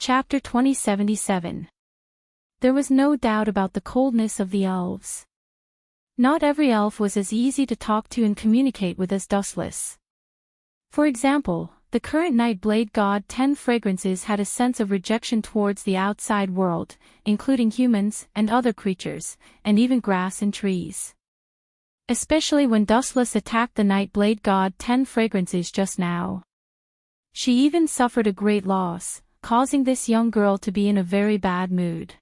Chapter 2077. There was no doubt about the coldness of the elves. Not every elf was as easy to talk to and communicate with as Dustless. For example, the current Nightblade god 10 Fragrances had a sense of rejection towards the outside world, including humans and other creatures, and even grass and trees. Especially when Dustless attacked the Nightblade god 10 Fragrances just now. She even suffered a great loss, causing this young girl to be in a very bad mood.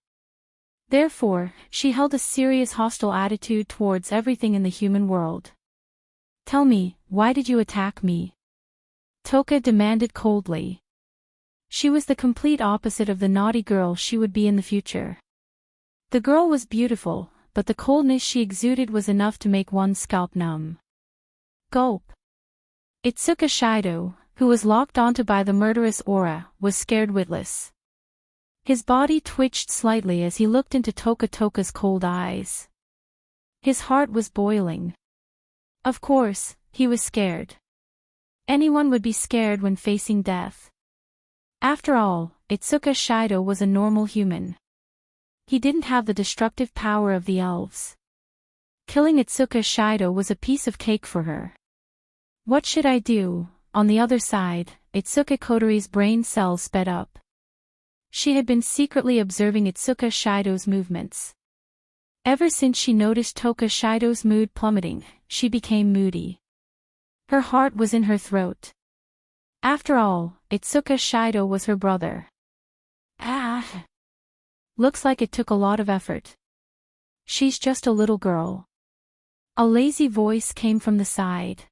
Therefore, she held a serious hostile attitude towards everything in the human world. "Tell me, why did you attack me?" Toka demanded coldly. She was the complete opposite of the naughty girl she would be in the future. The girl was beautiful, but the coldness she exuded was enough to make one's scalp numb. Gulp. Itsuka Shido, who was locked onto by the murderous aura, was scared witless. His body twitched slightly as he looked into Toka's cold eyes. His heart was boiling. Of course, he was scared. Anyone would be scared when facing death. After all, Itsuka Shido was a normal human. He didn't have the destructive power of the elves. Killing Itsuka Shido was a piece of cake for her. What should I do? On the other side, Itsuka Kotori's brain cells sped up. She had been secretly observing Itsuka Shido's movements. Ever since she noticed Toka Shido's mood plummeting, she became moody. Her heart was in her throat. After all, Itsuka Shido was her brother. Ah! Looks like it took a lot of effort. She's just a little girl. A lazy voice came from the side.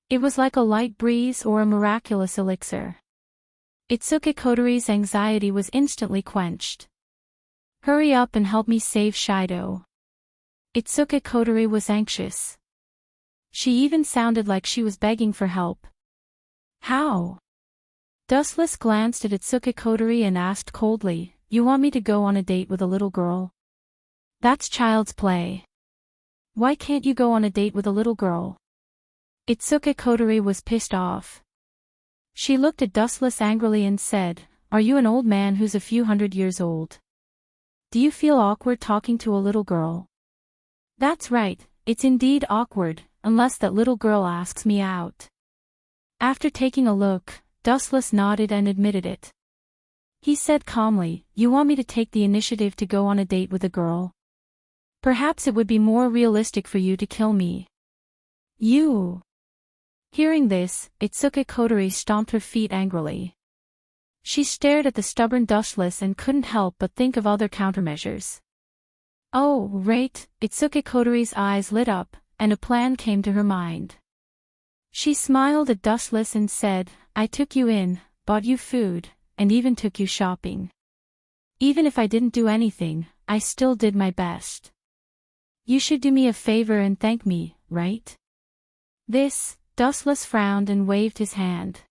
It was like a light breeze or a miraculous elixir. Itsuka Kotori's anxiety was instantly quenched. "Hurry up and help me save Shido." Itsuka Kotori was anxious. She even sounded like she was begging for help. "How?" Dustless glanced at Itsuka Kotori and asked coldly, "You want me to go on a date with a little girl? That's child's play. Why can't you go on a date with a little girl?" Itsuka Kotori was pissed off. She looked at Dustless angrily and said, "Are you an old man who's a few hundred years old? Do you feel awkward talking to a little girl?" "That's right, it's indeed awkward, unless that little girl asks me out." After taking a look, Dustless nodded and admitted it. He said calmly, "You want me to take the initiative to go on a date with a girl? Perhaps it would be more realistic for you to kill me." "You..." Hearing this, Itsuka Kotori stomped her feet angrily. She stared at the stubborn Dustless and couldn't help but think of other countermeasures. "Oh, right," Itsuka Kotori's eyes lit up, and a plan came to her mind. She smiled at Dustless and said, "I took you in, bought you food, and even took you shopping. Even if I didn't do anything, I still did my best. You should do me a favor and thank me, right?" This, Dustless frowned and waved his hand.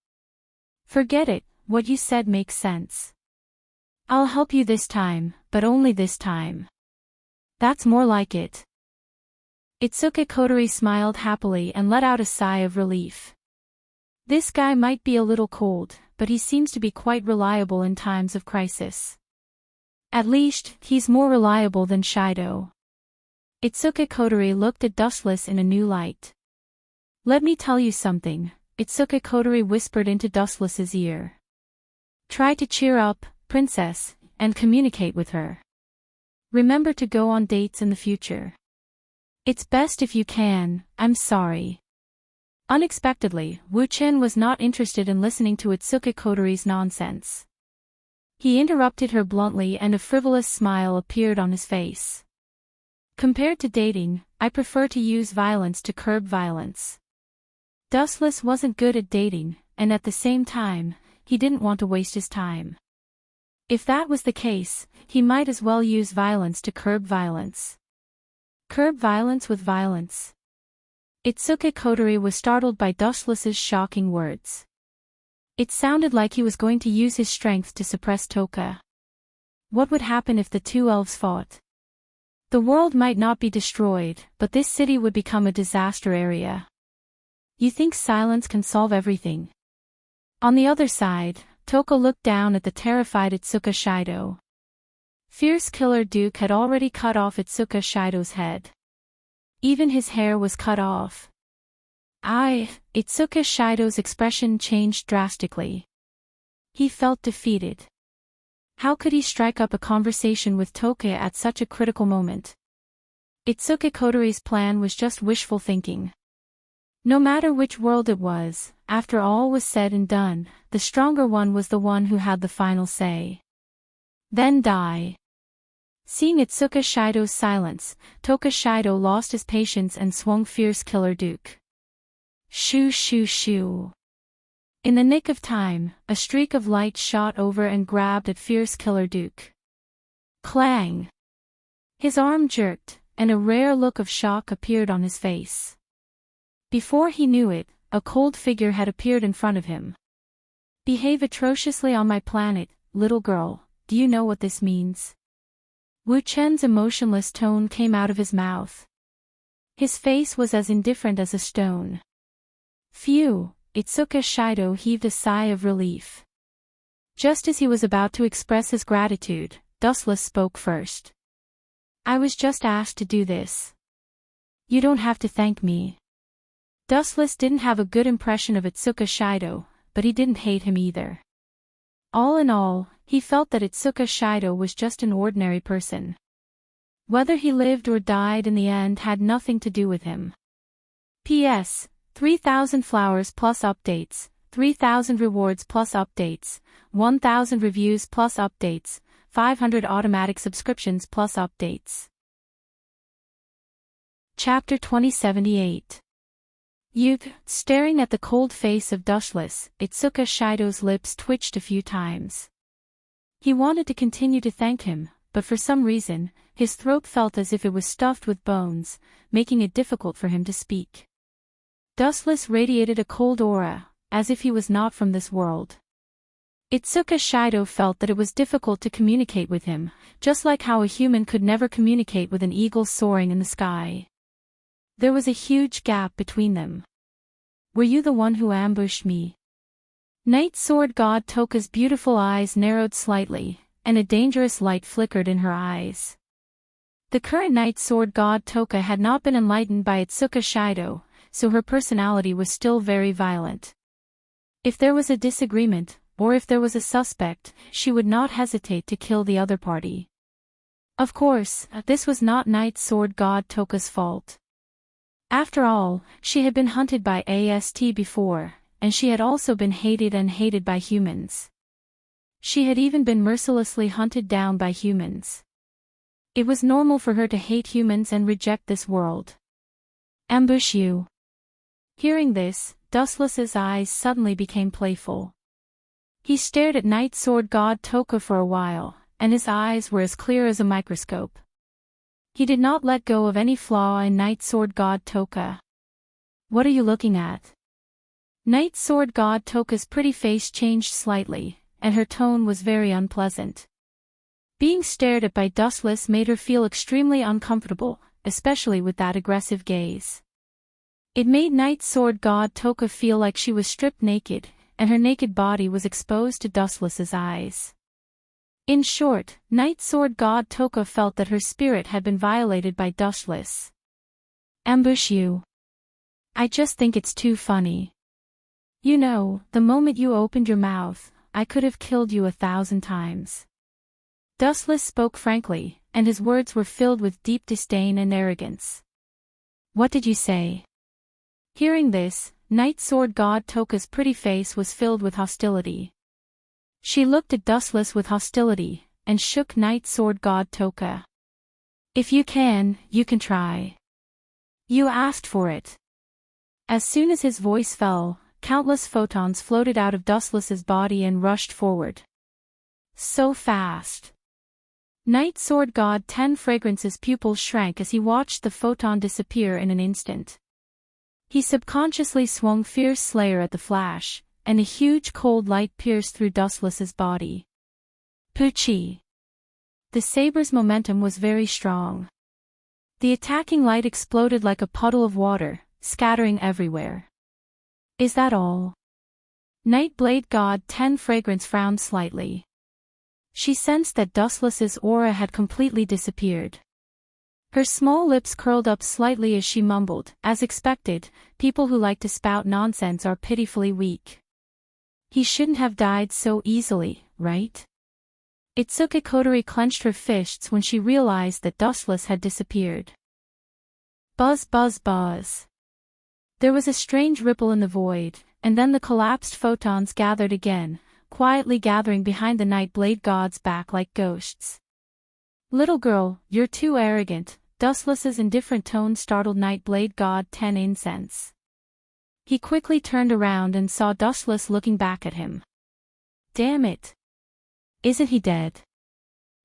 "Forget it, what you said makes sense. I'll help you this time, but only this time." "That's more like it." Itsuka Kotori smiled happily and let out a sigh of relief. This guy might be a little cold, but he seems to be quite reliable in times of crisis. At least, he's more reliable than Shido. Itsuka Kotori looked at Dustless in a new light. "Let me tell you something," Itsuka Kotori whispered into Dustless's ear. "Try to cheer up, princess, and communicate with her. Remember to go on dates in the future. It's best if you can, I'm sorry." Unexpectedly, Wu Chen was not interested in listening to Itsuka Kotori's nonsense. He interrupted her bluntly and a frivolous smile appeared on his face. "Compared to dating, I prefer to use violence to curb violence." Dustless wasn't good at dating, and at the same time, he didn't want to waste his time. If that was the case, he might as well use violence to curb violence. Curb violence with violence. Itsuka Kotori was startled by Dustless's shocking words. It sounded like he was going to use his strength to suppress Toka. What would happen if the two elves fought? The world might not be destroyed, but this city would become a disaster area. You think silence can solve everything? On the other side, Toka looked down at the terrified Itsuka Shido. Fierce Killer Duke had already cut off Itsuka Shido's head. Even his hair was cut off. Itsuka Shido's expression changed drastically. He felt defeated. How could he strike up a conversation with Toka at such a critical moment? Itsuka Kotori's plan was just wishful thinking. No matter which world it was, after all was said and done, the stronger one was the one who had the final say. Then die. Seeing Itsuka Shido's silence, Toka Shido lost his patience and swung Fierce Killer Duke. Shoo shoo shoo. In the nick of time, a streak of light shot over and grabbed at Fierce Killer Duke. Clang! His arm jerked, and a rare look of shock appeared on his face. Before he knew it, a cold figure had appeared in front of him. Behave atrociously on my planet, little girl, do you know what this means? Wu Chen's emotionless tone came out of his mouth. His face was as indifferent as a stone. Phew, Itsuka Shido heaved a sigh of relief. Just as he was about to express his gratitude, Dustless spoke first. I was just asked to do this. You don't have to thank me. Dustless didn't have a good impression of Itsuka Shido, but he didn't hate him either. All in all, he felt that Itsuka Shido was just an ordinary person. Whether he lived or died in the end had nothing to do with him. P.S. 3,000 flowers plus updates, 3,000 rewards plus updates, 1,000 reviews plus updates, 500 automatic subscriptions plus updates. Chapter 2078. Staring at the cold face of Dustless, Itsuka Shido's lips twitched a few times. He wanted to continue to thank him, but for some reason, his throat felt as if it was stuffed with bones, making it difficult for him to speak. Dustless radiated a cold aura, as if he was not from this world. Itsuka Shido felt that it was difficult to communicate with him, just like how a human could never communicate with an eagle soaring in the sky. There was a huge gap between them. Were you the one who ambushed me? Night Sword God Toka's beautiful eyes narrowed slightly, and a dangerous light flickered in her eyes. The current Night Sword God Toka had not been enlightened by Itsuka Shido, so her personality was still very violent. If there was a disagreement, or if there was a suspect, she would not hesitate to kill the other party. Of course, this was not Night Sword God Toka's fault. After all, she had been hunted by AST before, and she had also been hated by humans. She had even been mercilessly hunted down by humans. It was normal for her to hate humans and reject this world. Ambush you. Hearing this, Dustless's eyes suddenly became playful. He stared at Night Sword God Toka for a while, and his eyes were as clear as a microscope. He did not let go of any flaw in Night Sword God Toka. What are you looking at? Night Sword God Toka's pretty face changed slightly, and her tone was very unpleasant. Being stared at by Dustless made her feel extremely uncomfortable, especially with that aggressive gaze. It made Night Sword God Toka feel like she was stripped naked, and her naked body was exposed to Dustless's eyes. In short, Night Sword God Toka felt that her spirit had been violated by Dustless. Ambush you. I just think it's too funny. You know, the moment you opened your mouth, I could have killed you 1,000 times. Dustless spoke frankly, and his words were filled with deep disdain and arrogance. What did you say? Hearing this, Night Sword God Toka's pretty face was filled with hostility. She looked at Dustless with hostility, and shook Night Sword God Toka. If you can try. You asked for it. As soon as his voice fell, countless photons floated out of Dustless's body and rushed forward. So fast. Night Sword God 10 Fragrance's pupils shrank as he watched the photon disappear in an instant. He subconsciously swung Fierce Slayer at the flash, and a huge cold light pierced through Dustless's body. Poochie! The saber's momentum was very strong. The attacking light exploded like a puddle of water, scattering everywhere. Is that all? Nightblade God 10 Fragrance frowned slightly. She sensed that Dustless's aura had completely disappeared. Her small lips curled up slightly as she mumbled, as expected, people who like to spout nonsense are pitifully weak. He shouldn't have died so easily, right? Itsuki Kotori clenched her fists when she realized that Dustless had disappeared. Buzz buzz buzz. There was a strange ripple in the void, and then the collapsed photons gathered again, quietly gathering behind the Nightblade God's back like ghosts. Little girl, you're too arrogant, Dustless's indifferent tone startled Nightblade God 10 Incense. He quickly turned around and saw Dustless looking back at him. Damn it! Isn't he dead?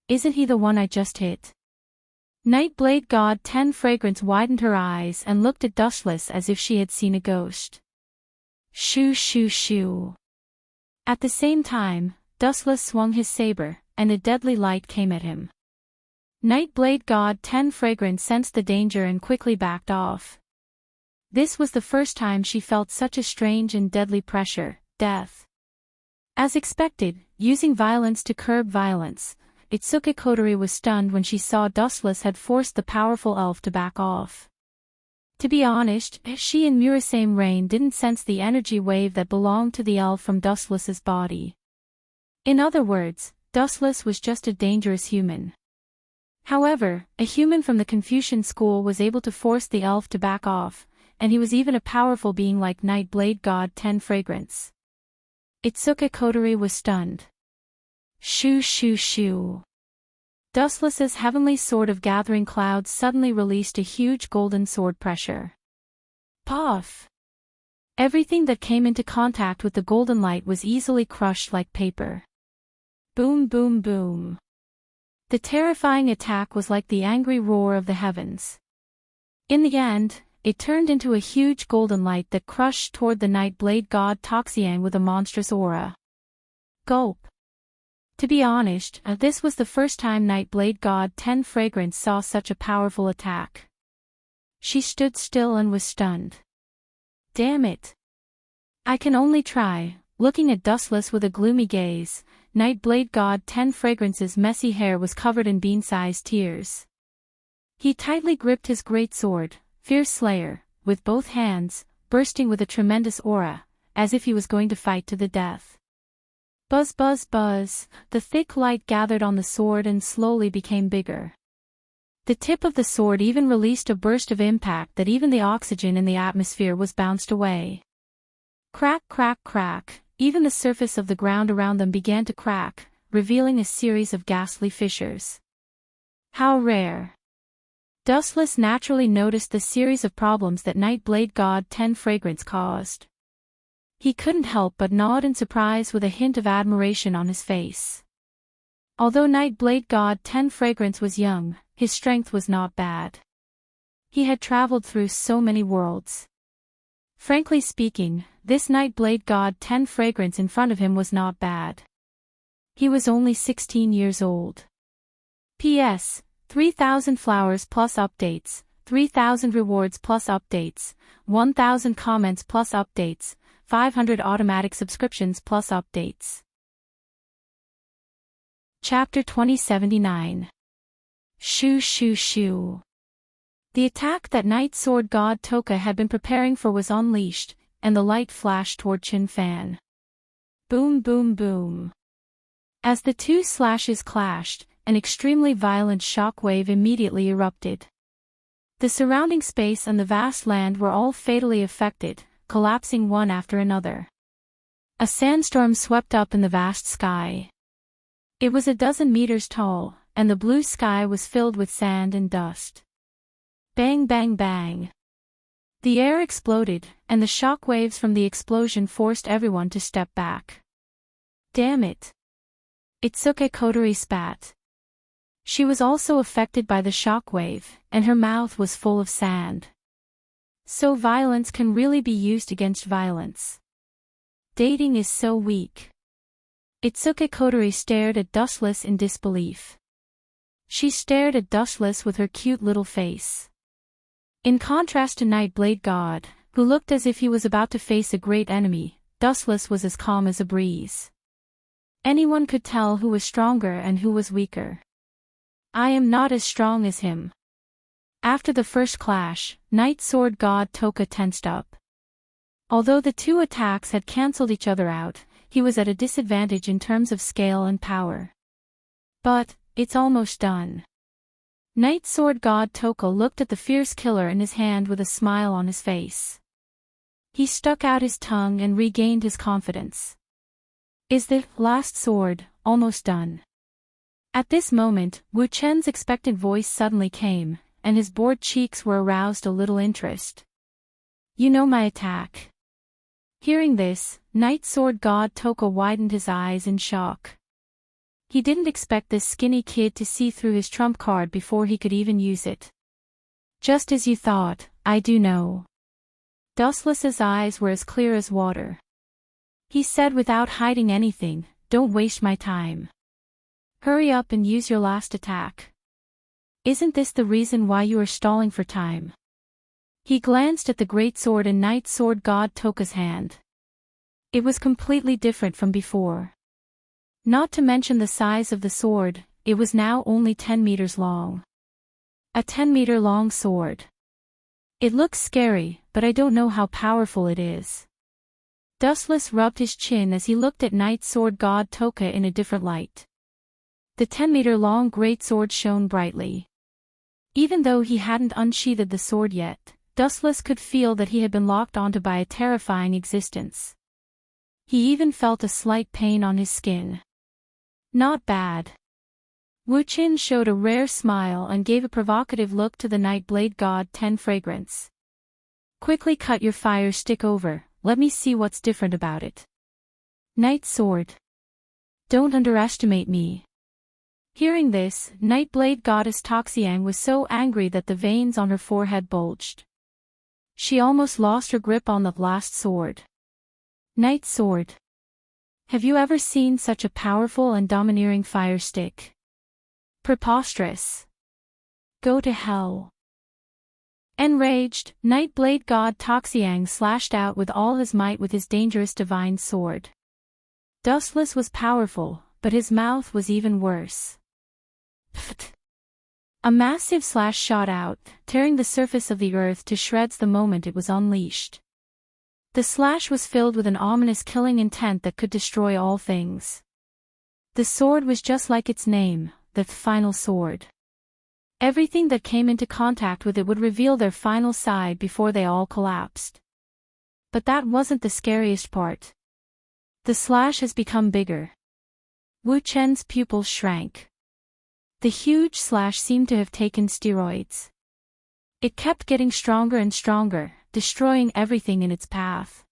Isn't he the one I just hit? Nightblade God 10 Fragrance widened her eyes and looked at Dustless as if she had seen a ghost. Shoo shoo shoo. At the same time, Dustless swung his saber, and a deadly light came at him. Nightblade God 10 Fragrance sensed the danger and quickly backed off. This was the first time she felt such a strange and deadly pressure, death. As expected, using violence to curb violence, Itsuki Kotori was stunned when she saw Dustless had forced the powerful elf to back off. To be honest, she and Murasame Rain didn't sense the energy wave that belonged to the elf from Dustless's body. In other words, Dustless was just a dangerous human. However, a human from the Confucian school was able to force the elf to back off, and he was even a powerful being like Nightblade God 10 Fragrance. Itsuki Kotori was stunned. Shoo shoo shoo. Dustless's heavenly sword of gathering clouds suddenly released a huge golden sword pressure. Puff! Everything that came into contact with the golden light was easily crushed like paper. Boom boom boom. The terrifying attack was like the angry roar of the heavens. In the end, it turned into a huge golden light that crushed toward the Nightblade God Toxiang with a monstrous aura. Gulp. To be honest, this was the first time Nightblade God 10 Fragrance saw such a powerful attack. She stood still and was stunned. Damn it. I can only try. Looking at Dustless with a gloomy gaze, Nightblade God 10 Fragrance's messy hair was covered in bean-sized tears. He tightly gripped his great sword, Fierce Slayer, with both hands, bursting with a tremendous aura, as if he was going to fight to the death. Buzz buzz buzz, the thick light gathered on the sword and slowly became bigger. The tip of the sword even released a burst of impact that even the oxygen in the atmosphere was bounced away. Crack crack crack, even the surface of the ground around them began to crack, revealing a series of ghastly fissures. How rare. Dustless naturally noticed the series of problems that Nightblade God 10 Fragrance caused. He couldn't help but nod in surprise with a hint of admiration on his face. Although Nightblade God 10 Fragrance was young, his strength was not bad. He had traveled through so many worlds. Frankly speaking, this Nightblade God 10 Fragrance in front of him was not bad. He was only 16 years old. P.S. 3,000 flowers plus updates, 3,000 rewards plus updates, 1,000 comments plus updates, 500 automatic subscriptions plus updates. Chapter 2079. Shoo shoo shoo. The attack that Night Sword God Toka had been preparing for was unleashed, and the light flashed toward Chin Fan. Boom boom boom. As the two slashes clashed, an extremely violent shock wave immediately erupted. The surrounding space and the vast land were all fatally affected, collapsing one after another. A sandstorm swept up in the vast sky. It was a dozen meters tall, and the blue sky was filled with sand and dust. Bang bang bang. The air exploded, and the shock waves from the explosion forced everyone to step back. Damn it. Itsuki Kotori spat. She was also affected by the shock wave, and her mouth was full of sand. So violence can really be used against violence. Dating is so weak. Itsuki Kotori stared at Dustless in disbelief. She stared at Dustless with her cute little face. In contrast to Nightblade God, who looked as if he was about to face a great enemy, Dustless was as calm as a breeze. Anyone could tell who was stronger and who was weaker. I am not as strong as him. After the first clash, Night Sword God Toka tensed up. Although the two attacks had cancelled each other out, he was at a disadvantage in terms of scale and power. But, it's almost done. Night Sword God Toka looked at the fierce killer in his hand with a smile on his face. He stuck out his tongue and regained his confidence. Is the last sword almost done? At this moment, Wu Chen's expectant voice suddenly came, and his bored cheeks were aroused a little interest. You know my attack. Hearing this, Night Sword God Toka widened his eyes in shock. He didn't expect this skinny kid to see through his trump card before he could even use it. Just as you thought, I do know. Dustless's eyes were as clear as water. He said without hiding anything, don't waste my time. Hurry up and use your last attack. Isn't this the reason why you are stalling for time? He glanced at the great sword in Night Sword God Toka's hand. It was completely different from before. Not to mention the size of the sword, it was now only 10 meters long. A 10-meter-long sword. It looks scary, but I don't know how powerful it is. Dustless rubbed his chin as he looked at Night Sword God Toka in a different light. The 10-meter-long greatsword shone brightly. Even though he hadn't unsheathed the sword yet, Dustless could feel that he had been locked onto by a terrifying existence. He even felt a slight pain on his skin. Not bad. Wu Qin showed a rare smile and gave a provocative look to the Night Blade God 10 fragrance. Quickly cut your fire stick over, let me see what's different about it. Night Sword. Don't underestimate me. Hearing this, Night Blade Goddess Toxiang was so angry that the veins on her forehead bulged. She almost lost her grip on the last sword. Night Sword. Have you ever seen such a powerful and domineering fire stick? Preposterous. Go to hell. Enraged, Night Blade God Toxiang slashed out with all his might with his dangerous divine sword. Dustless was powerful, but his mouth was even worse. Pfft. A massive slash shot out, tearing the surface of the earth to shreds the moment it was unleashed. The slash was filled with an ominous killing intent that could destroy all things. The sword was just like its name, the final sword. Everything that came into contact with it would reveal their final side before they all collapsed. But that wasn't the scariest part. The slash has become bigger. Wu Chen's pupils shrank. The huge slash seemed to have taken steroids. It kept getting stronger and stronger, destroying everything in its path.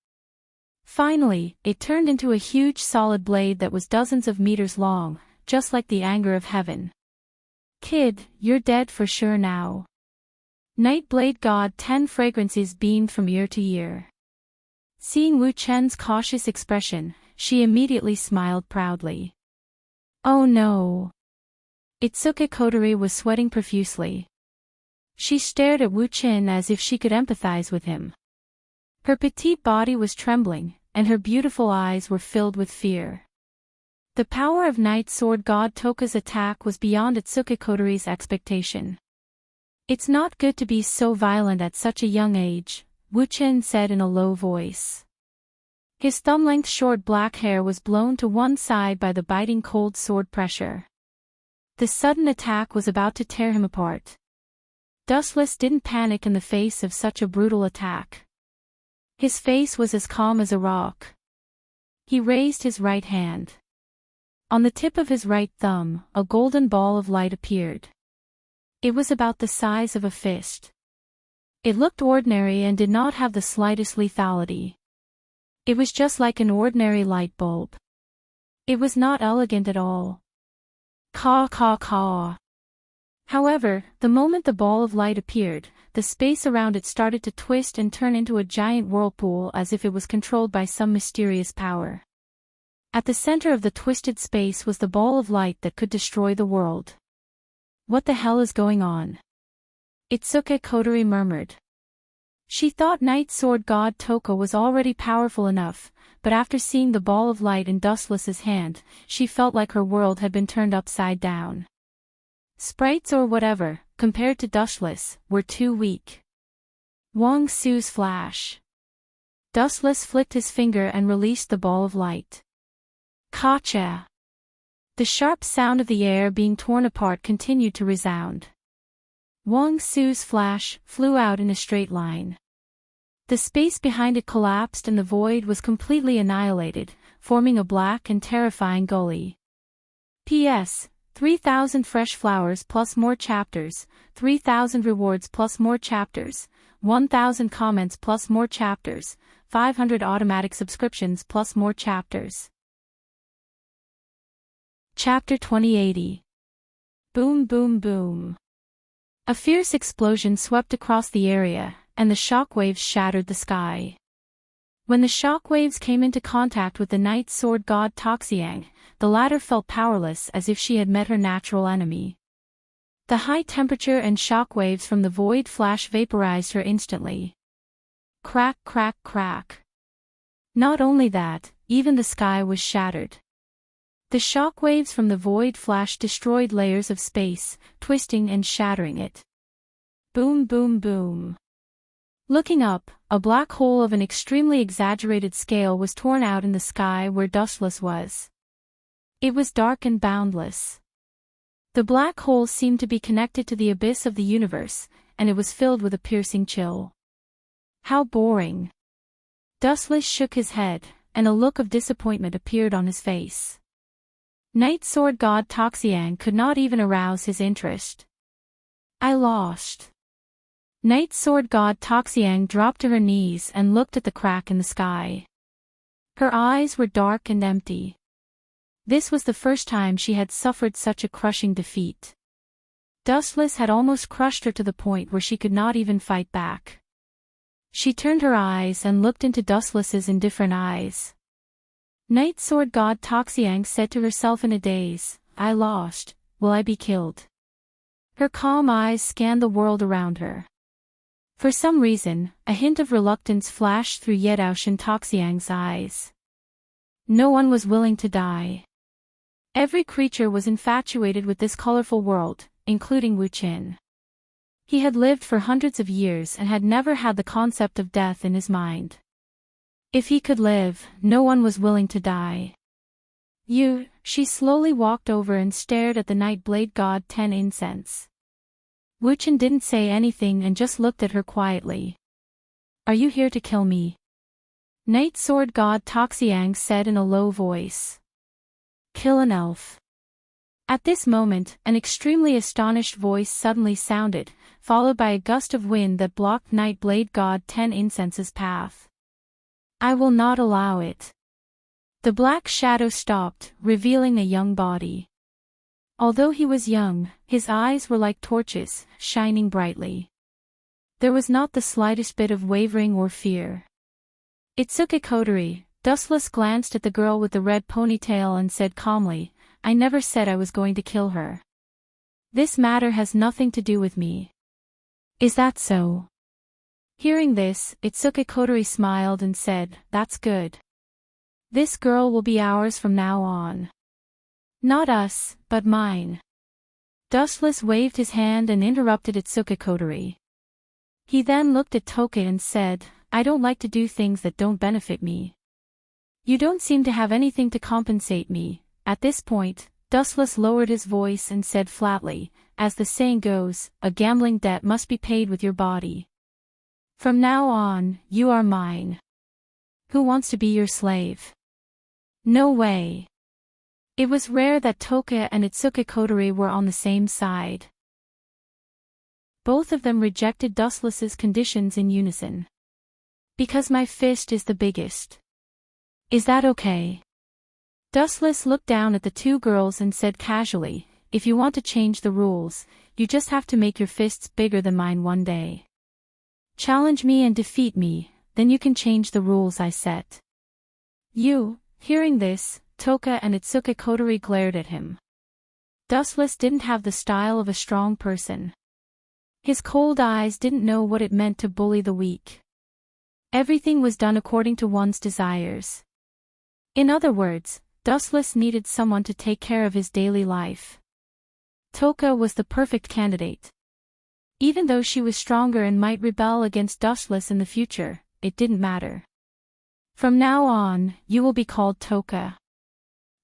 Finally, it turned into a huge solid blade that was dozens of meters long, just like the anger of heaven. Kid, you're dead for sure now. Night Blade God 10 fragrances beamed from ear to ear. Seeing Wu Chen's cautious expression, she immediately smiled proudly. Oh no. Itsuki Kotori was sweating profusely. She stared at Wu Chen as if she could empathize with him. Her petite body was trembling, and her beautiful eyes were filled with fear. The power of Night Sword God Toka's attack was beyond Itsuki Kotori's expectation. It's not good to be so violent at such a young age, Wu Chen said in a low voice. His thumb-length short black hair was blown to one side by the biting cold sword pressure. The sudden attack was about to tear him apart. Dustless didn't panic in the face of such a brutal attack. His face was as calm as a rock. He raised his right hand. On the tip of his right thumb, a golden ball of light appeared. It was about the size of a fist. It looked ordinary and did not have the slightest lethality. It was just like an ordinary light bulb. It was not elegant at all. Caw caw caw. However, the moment the ball of light appeared, the space around it started to twist and turn into a giant whirlpool as if it was controlled by some mysterious power. At the center of the twisted space was the ball of light that could destroy the world. What the hell is going on? Itsuki Kotori murmured. She thought Night Sword God Toka was already powerful enough, but after seeing the ball of light in Dustless's hand, she felt like her world had been turned upside down. Sprites or whatever, compared to Dustless, were too weak. Wang Su's flash. Dustless flicked his finger and released the ball of light. Gotcha! The sharp sound of the air being torn apart continued to resound. Wang Su's flash flew out in a straight line. The space behind it collapsed and the void was completely annihilated, forming a black and terrifying gully. P.S. 3,000 fresh flowers plus more chapters, 3,000 rewards plus more chapters, 1,000 comments plus more chapters, 500 automatic subscriptions plus more chapters. Chapter 2080. Boom boom boom. A fierce explosion swept across the area, and the shockwaves shattered the sky. When the shockwaves came into contact with the Night Sword God Toxiang, the latter felt powerless as if she had met her natural enemy. The high temperature and shockwaves from the void flash vaporized her instantly. Crack crack crack. Not only that, even the sky was shattered. The shockwaves from the void flash destroyed layers of space, twisting and shattering it. Boom boom boom. Looking up, a black hole of an extremely exaggerated scale was torn out in the sky where Dustless was. It was dark and boundless. The black hole seemed to be connected to the abyss of the universe, and it was filled with a piercing chill. How boring. Dustless shook his head, and a look of disappointment appeared on his face. Night Sword God Toxiang could not even arouse his interest. I lost. Night Sword God Toxiang dropped to her knees and looked at the crack in the sky. Her eyes were dark and empty. This was the first time she had suffered such a crushing defeat. Dustless had almost crushed her to the point where she could not even fight back. She turned her eyes and looked into Dustless's indifferent eyes. Night Sword God Toxiang said to herself in a daze, I lost, will I be killed? Her calm eyes scanned the world around her. For some reason, a hint of reluctance flashed through Yedaoshin Toxiang's eyes. No one was willing to die. Every creature was infatuated with this colorful world, including Wu Qin. He had lived for hundreds of years and had never had the concept of death in his mind. If he could live, no one was willing to die. She slowly walked over and stared at the Night Blade God 10 incense. Wu Qin didn't say anything and just looked at her quietly. Are you here to kill me? Night Sword God Toxiang said in a low voice. Kill an elf. At this moment, an extremely astonished voice suddenly sounded, followed by a gust of wind that blocked Night Blade God 10 incense's path. I will not allow it. The black shadow stopped, revealing a young body. Although he was young, his eyes were like torches, shining brightly. There was not the slightest bit of wavering or fear. Itsuki Kotori, Dustless glanced at the girl with the red ponytail and said calmly, I never said I was going to kill her. This matter has nothing to do with me. Is that so? Hearing this, Itsuki Kotori smiled and said, That's good. This girl will be ours from now on. Not us, but mine. Dustless waved his hand and interrupted Itsuki Kotori. He then looked at Toka and said, I don't like to do things that don't benefit me. You don't seem to have anything to compensate me. At this point, Dustless lowered his voice and said flatly, as the saying goes, a gambling debt must be paid with your body. From now on, you are mine. Who wants to be your slave? No way. It was rare that Toka and Itsuki Kotori were on the same side. Both of them rejected Dustless's conditions in unison. Because my fist is the biggest. Is that okay? Dustless looked down at the two girls and said casually, if you want to change the rules, you just have to make your fists bigger than mine one day. Challenge me and defeat me, then you can change the rules I set. Hearing this, Toka and Itsuki Kotori glared at him. Dustless didn't have the style of a strong person. His cold eyes didn't know what it meant to bully the weak. Everything was done according to one's desires. In other words, Dustless needed someone to take care of his daily life. Toka was the perfect candidate. Even though she was stronger and might rebel against Dustless in the future, it didn't matter. From now on, you will be called Toka.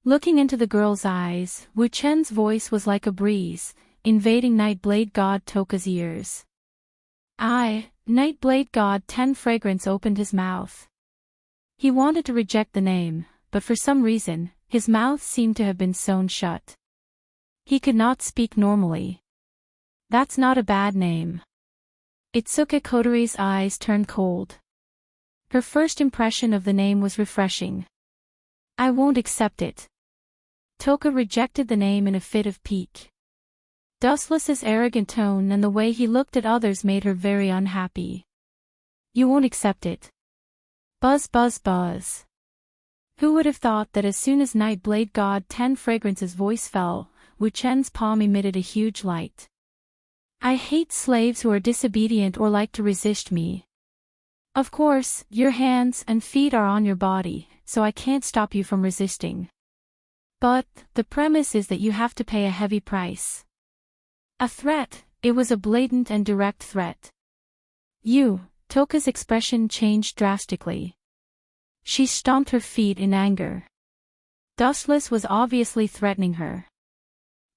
Looking into the girl's eyes, Wu Chen's voice was like a breeze, invading Nightblade God Toka's ears. Nightblade God 10 Fragrance opened his mouth. He wanted to reject the name, but for some reason, his mouth seemed to have been sewn shut. He could not speak normally. That's not a bad name. Itsuka Kotori's eyes turned cold. Her first impression of the name was refreshing. I won't accept it. Toka rejected the name in a fit of pique. Dustless's arrogant tone and the way he looked at others made her very unhappy. You won't accept it. Buzz buzz buzz. Who would have thought that as soon as Nightblade God 10 Fragrance's voice fell, Wu Chen's palm emitted a huge light. I hate slaves who are disobedient or like to resist me. Of course, your hands and feet are on your body, so I can't stop you from resisting. But, the premise is that you have to pay a heavy price. A threat, it was a blatant and direct threat. Toka's expression changed drastically. She stomped her feet in anger. Dustless was obviously threatening her.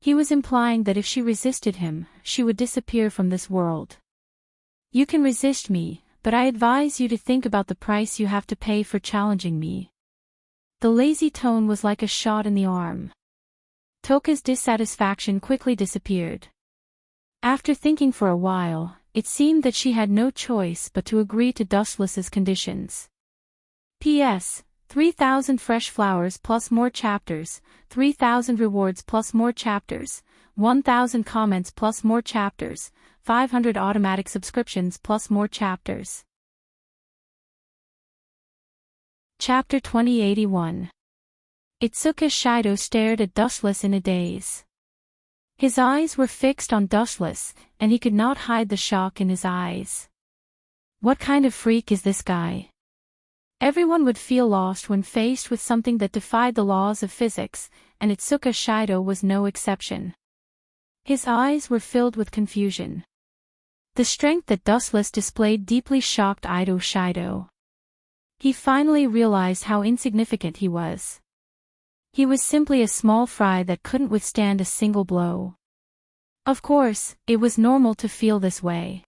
He was implying that if she resisted him, she would disappear from this world. You can resist me, but I advise you to think about the price you have to pay for challenging me. The lazy tone was like a shot in the arm. Toka's dissatisfaction quickly disappeared. After thinking for a while, it seemed that she had no choice but to agree to Dustless's conditions. P.S. 3,000 fresh flowers plus more chapters, 3,000 rewards plus more chapters, 1,000 comments plus more chapters, 500 automatic subscriptions plus more chapters. Chapter 2081. Itsuka Shido stared at Dustless in a daze. His eyes were fixed on Dustless, and he could not hide the shock in his eyes. What kind of freak is this guy? Everyone would feel lost when faced with something that defied the laws of physics, and Itsuka Shido was no exception. His eyes were filled with confusion. The strength that Dustless displayed deeply shocked Ido Shido. He finally realized how insignificant he was. He was simply a small fry that couldn't withstand a single blow. Of course, it was normal to feel this way.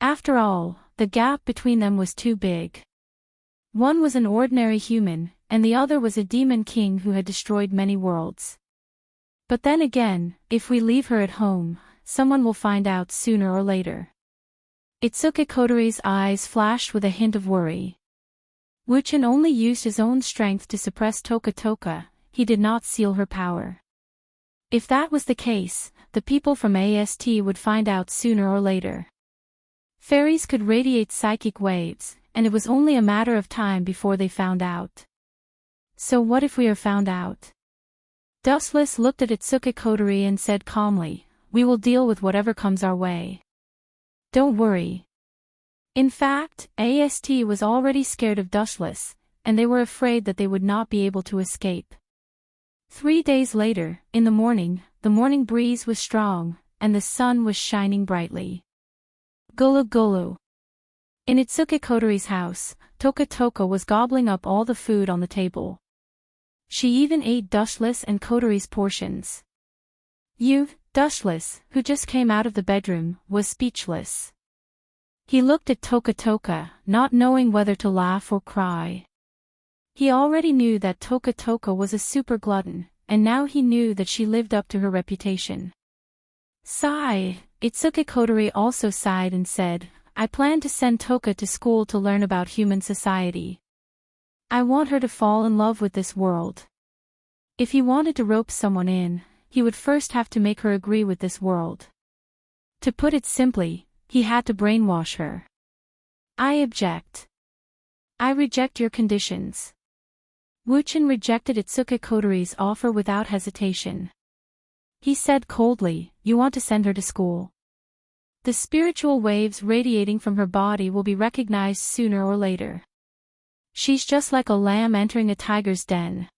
After all, the gap between them was too big. One was an ordinary human, and the other was a demon king who had destroyed many worlds. But then again, if we leave her at home, someone will find out sooner or later. Itsuka Kotori's eyes flashed with a hint of worry. Wu Chen only used his own strength to suppress Toka, he did not seal her power. If that was the case, the people from AST would find out sooner or later. Fairies could radiate psychic waves, and it was only a matter of time before they found out. So what if we are found out? Dustless looked at Itsuka Kotori and said calmly, we will deal with whatever comes our way. Don't worry. In fact, AST was already scared of Dustless, and they were afraid that they would not be able to escape. 3 days later, in the morning breeze was strong, and the sun was shining brightly. Gulu gulu. In Itsuka Kotori's house, Toka was gobbling up all the food on the table. She even ate Dustless and Kotori's portions. Dustless, who just came out of the bedroom, was speechless. He looked at Toka, not knowing whether to laugh or cry. He already knew that Toka was a super glutton, and now he knew that she lived up to her reputation. Sigh. Itsuka Kotori also sighed and said, I plan to send Toka to school to learn about human society. I want her to fall in love with this world. If he wanted to rope someone in, he would first have to make her agree with this world. To put it simply, he had to brainwash her. I object. I reject your conditions. Wu Chen rejected Itsuka Kotori's offer without hesitation. He said coldly, you want to send her to school. The spiritual waves radiating from her body will be recognized sooner or later. She's just like a lamb entering a tiger's den.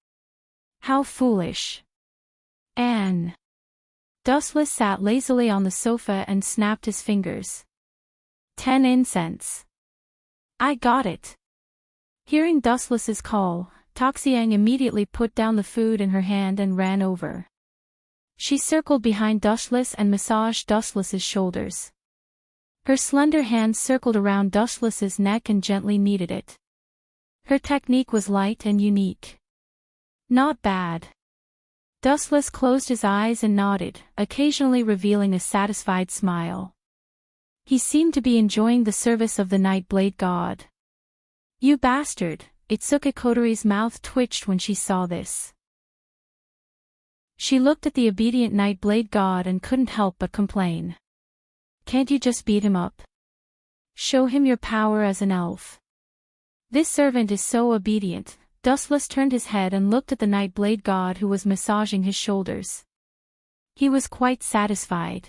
How foolish. Anne. Dustless sat lazily on the sofa and snapped his fingers. 10 incense. I got it. Hearing Dustless's call, Toxiang immediately put down the food in her hand and ran over. She circled behind Dustless and massaged Dustless's shoulders. Her slender hands circled around Dustless's neck and gently kneaded it. Her technique was light and unique. Not bad. Dustless closed his eyes and nodded, occasionally revealing a satisfied smile. He seemed to be enjoying the service of the Nightblade god. You bastard, Itsuka Kotori's mouth twitched when she saw this. She looked at the obedient Nightblade god and couldn't help but complain. Can't you just beat him up? Show him your power as an elf. This servant is so obedient. Dustless turned his head and looked at the Nightblade god who was massaging his shoulders. He was quite satisfied.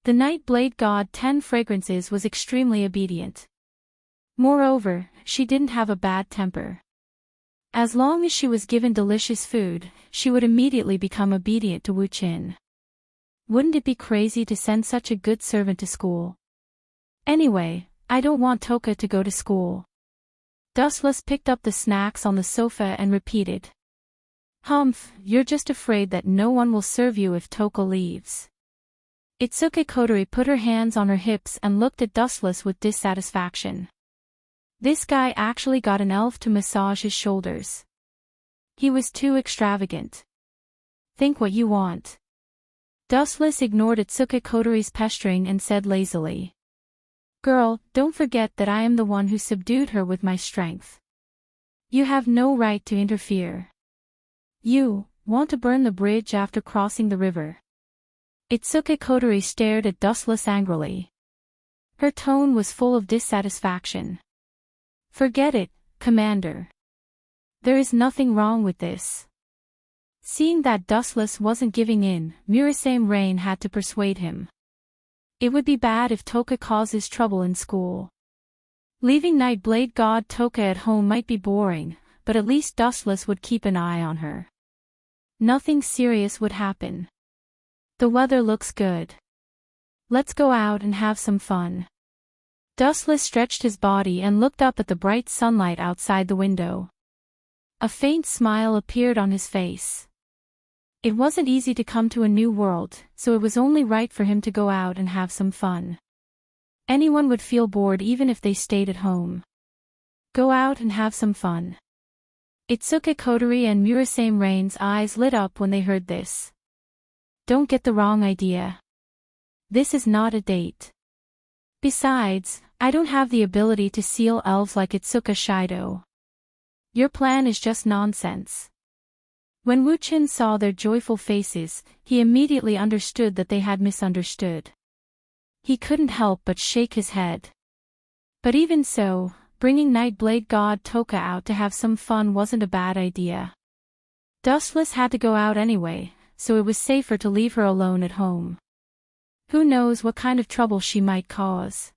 The Nightblade god 10 Fragrances was extremely obedient. Moreover, she didn't have a bad temper. As long as she was given delicious food, she would immediately become obedient to Wu Qin. Wouldn't it be crazy to send such a good servant to school? Anyway, I don't want Toka to go to school. Dustless picked up the snacks on the sofa and repeated. Humph, you're just afraid that no one will serve you if Toka leaves. Itsuka Kotori put her hands on her hips and looked at Dustless with dissatisfaction. This guy actually got an elf to massage his shoulders. He was too extravagant. Think what you want. Dustless ignored Itsuka Kotori's pestering and said lazily. Girl, don't forget that I am the one who subdued her with my strength. You have no right to interfere. You want to burn the bridge after crossing the river. Itsuka Kotori stared at Dustless angrily. Her tone was full of dissatisfaction. Forget it, Commander. There is nothing wrong with this. Seeing that Dustless wasn't giving in, Murasame Rain had to persuade him. It would be bad if Toka causes trouble in school. Leaving Nightblade god Toka at home might be boring, but at least Dustless would keep an eye on her. Nothing serious would happen. The weather looks good. Let's go out and have some fun. Dustless stretched his body and looked up at the bright sunlight outside the window. A faint smile appeared on his face. It wasn't easy to come to a new world, so it was only right for him to go out and have some fun. Anyone would feel bored even if they stayed at home. Go out and have some fun. Itsuka Kotori and Murasame Rain's eyes lit up when they heard this. Don't get the wrong idea. This is not a date. Besides, I don't have the ability to seal elves like Itsuka Shido. Your plan is just nonsense. When Wu Qin saw their joyful faces, he immediately understood that they had misunderstood. He couldn't help but shake his head. But even so, bringing Nightblade god Toka out to have some fun wasn't a bad idea. Dustless had to go out anyway, so it was safer to leave her alone at home. Who knows what kind of trouble she might cause.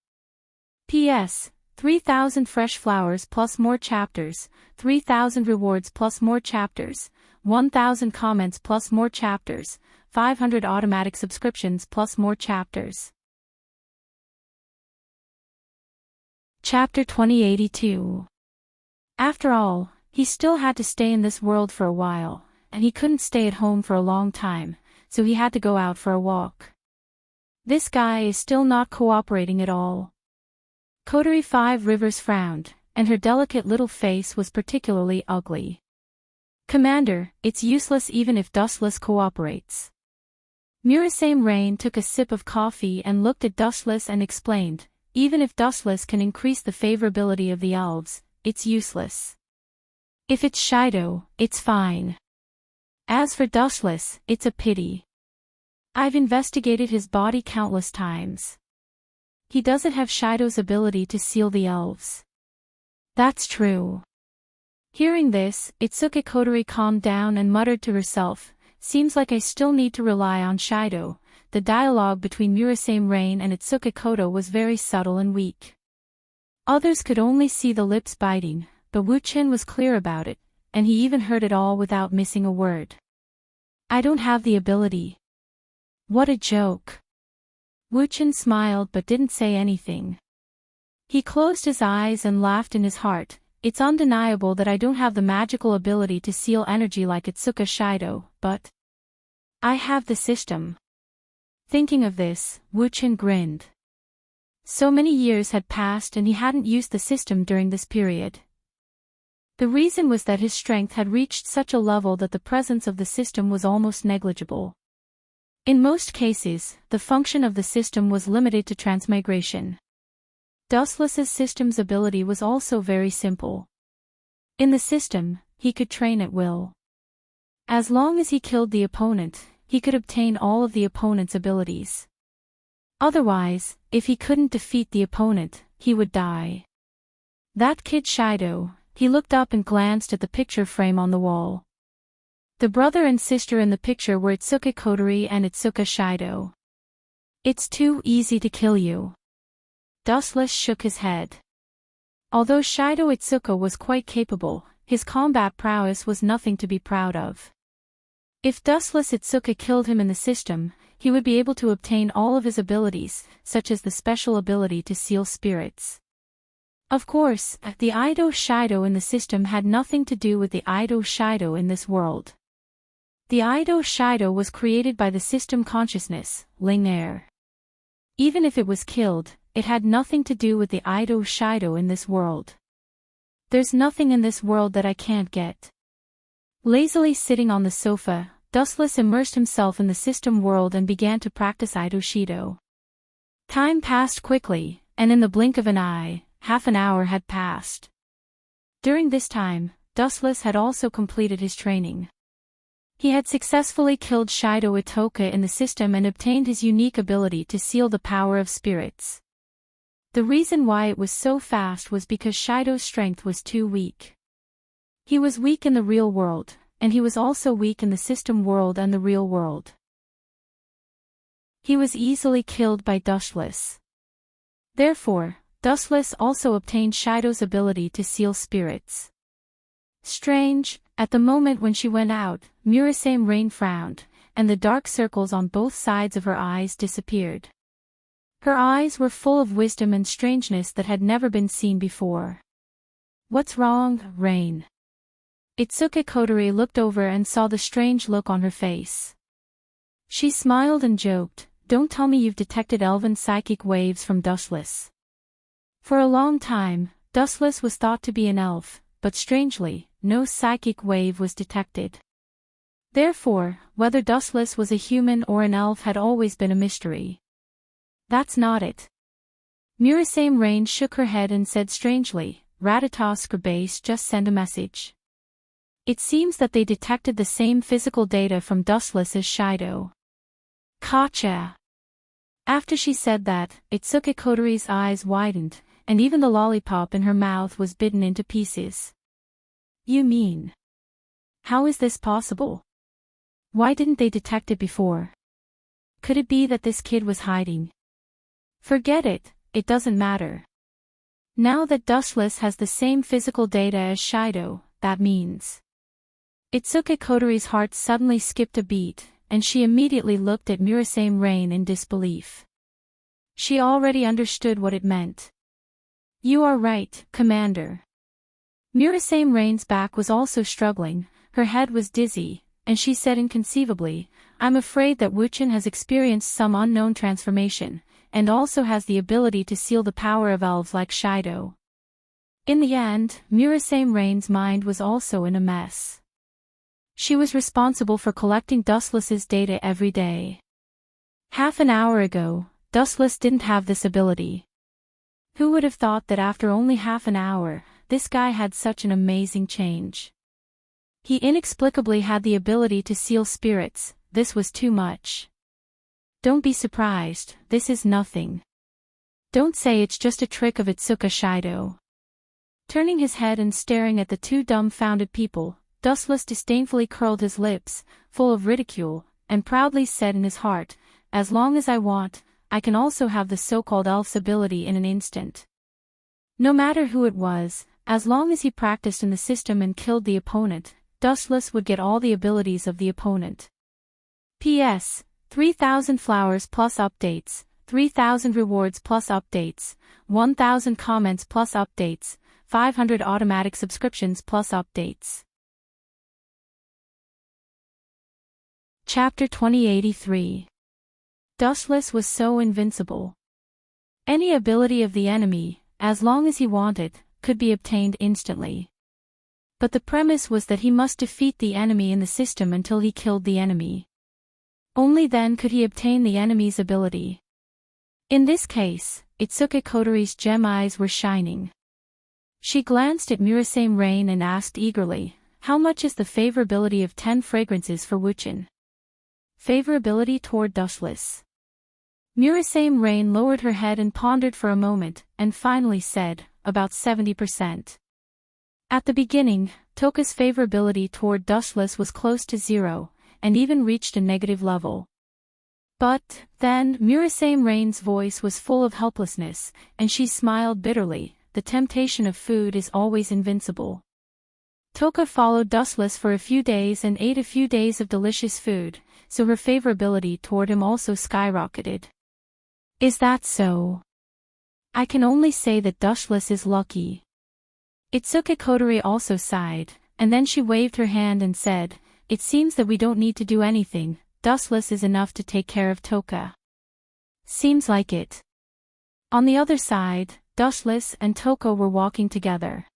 P.S. 3,000 fresh flowers plus more chapters, 3,000 rewards plus more chapters, 1,000 comments plus more chapters, 500 automatic subscriptions plus more chapters. Chapter 2082. After all, he still had to stay in this world for a while, and he couldn't stay at home for a long time, so he had to go out for a walk. This guy is still not cooperating at all. Kotori 5 Rivers frowned, and her delicate little face was particularly ugly. Commander, it's useless even if Dustless cooperates. Murasame Rain took a sip of coffee and looked at Dustless and explained, even if Dustless can increase the favorability of the elves, it's useless. If it's Shido, it's fine. As for Dustless, it's a pity. I've investigated his body countless times. He doesn't have Shido's ability to seal the elves. That's true. Hearing this, Itsuka Kotori calmed down and muttered to herself, seems like I still need to rely on Shido. The dialogue between Murasame Rain and Itsuka Koto was very subtle and weak. Others could only see the lips biting, but but Wu Qin was clear about it, and he even heard it all without missing a word. I don't have the ability. What a joke. Wu Qin smiled but didn't say anything. He closed his eyes and laughed in his heart. It's undeniable that I don't have the magical ability to seal energy like Itsuka Shido, but I have the system. Thinking of this, Wu Qin grinned. So many years had passed and he hadn't used the system during this period. The reason was that his strength had reached such a level that the presence of the system was almost negligible. In most cases, the function of the system was limited to transmigration. Dustless's system's ability was also very simple. In the system, he could train at will. As long as he killed the opponent, he could obtain all of the opponent's abilities. Otherwise, if he couldn't defeat the opponent, he would die. That kid Shido, he looked up and glanced at the picture frame on the wall. The brother and sister in the picture were Itsuka Kotori and Itsuka Shido. It's too easy to kill you. Dustless shook his head. Although Shido Itsuka was quite capable, his combat prowess was nothing to be proud of. If Dustless Itsuka killed him in the system, he would be able to obtain all of his abilities, such as the special ability to seal spirits. Of course, the Ido Shido in the system had nothing to do with the Ido Shido in this world. The Ido Shido was created by the system consciousness, Ling Air. Even if it was killed, it had nothing to do with the Ido Shido in this world. There's nothing in this world that I can't get. Lazily sitting on the sofa, Dustless immersed himself in the system world and began to practice Ido Shido. Time passed quickly, and in the blink of an eye, half an hour had passed. During this time, Dustless had also completed his training. He had successfully killed Shido Itoka in the system and obtained his unique ability to seal the power of spirits. The reason why it was so fast was because Shido's strength was too weak. He was weak in the real world, and he was also weak in the system world and the real world. He was easily killed by Dustless. Therefore, Dustless also obtained Shido's ability to seal spirits. Strange, at the moment when she went out, Murasame Rain frowned, and the dark circles on both sides of her eyes disappeared. Her eyes were full of wisdom and strangeness that had never been seen before. What's wrong, Rain? Itsuka Kotori looked over and saw the strange look on her face. She smiled and joked, don't tell me you've detected elven psychic waves from Dustless. For a long time, Dustless was thought to be an elf, but strangely, no psychic wave was detected. Therefore, whether Dustless was a human or an elf had always been a mystery. That's not it. Murasame Rain shook her head and said strangely, Ratata Escapades just sent a message. It seems that they detected the same physical data from Dustless as Shido. Gotcha. After she said that, Itsuka Kotori's eyes widened, and even the lollipop in her mouth was bitten into pieces. You mean? How is this possible? Why didn't they detect it before? Could it be that this kid was hiding? Forget it, it doesn't matter. Now that Dustless has the same physical data as Shido, that means. Itsuka Kotori's heart suddenly skipped a beat, and she immediately looked at Murasame Rain in disbelief. She already understood what it meant. You are right, Commander. Murasame Rain's back was also struggling, her head was dizzy, and she said inconceivably, I'm afraid that Wu Qin has experienced some unknown transformation, and also has the ability to seal the power of elves like Shido. In the end, Murasame Rain's mind was also in a mess. She was responsible for collecting Dustless's data every day. Half an hour ago, Dustless didn't have this ability. Who would have thought that after only half an hour, this guy had such an amazing change? He inexplicably had the ability to seal spirits, this was too much. Don't be surprised, this is nothing. Don't say it's just a trick of Itsuka Shido. Turning his head and staring at the two dumbfounded people, Dustless disdainfully curled his lips, full of ridicule, and proudly said in his heart, as long as I want, I can also have the so-called elf's ability in an instant. No matter who it was, as long as he practiced in the system and killed the opponent, Dustless would get all the abilities of the opponent. P.S. 3,000 flowers plus updates, 3,000 rewards plus updates, 1,000 comments plus updates, 500 automatic subscriptions plus updates. Chapter 2083. Dustless was so invincible. Any ability of the enemy, as long as he wanted, could be obtained instantly. But the premise was that he must defeat the enemy in the system until he killed the enemy. Only then could he obtain the enemy's ability. In this case, Itsuki Kotori's gem eyes were shining. She glanced at Murasame Rain and asked eagerly, "How much is the favorability of 10 fragrances for Wuchin?" Favorability toward Dustless. Murasame Rain lowered her head and pondered for a moment, and finally said, "About 70%. At the beginning, Toka's favorability toward Dustless was close to 0, and even reached a negative level. But, then, Murasame Rain's voice was full of helplessness, and she smiled bitterly. The temptation of food is always invincible. Toka followed Dustless for a few days and ate a few days of delicious food, so her favorability toward him also skyrocketed. Is that so? I can only say that Dustless is lucky. Itsuki Kotori also sighed, and then she waved her hand and said, "It seems that we don't need to do anything, Dustless is enough to take care of Toka." Seems like it. On the other side, Dustless and Toka were walking together.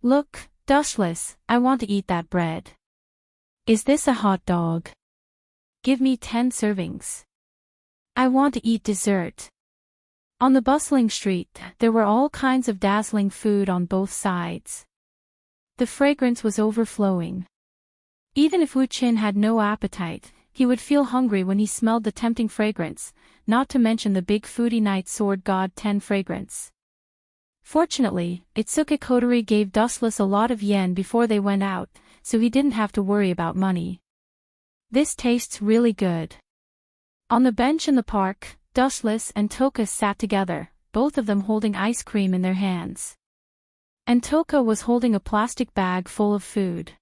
"Look, Dustless, I want to eat that bread. Is this a hot dog? Give me 10 servings. I want to eat dessert." On the bustling street, there were all kinds of dazzling food on both sides. The fragrance was overflowing. Even if Wuchin had no appetite, he would feel hungry when he smelled the tempting fragrance, not to mention the big foodie Night Sword God 10 fragrance. Fortunately, Itsuki Kotori gave Dustless a lot of yen before they went out, so he didn't have to worry about money. This tastes really good. On the bench in the park, Dustless and Toka sat together, both of them holding ice cream in their hands. And Toka was holding a plastic bag full of food.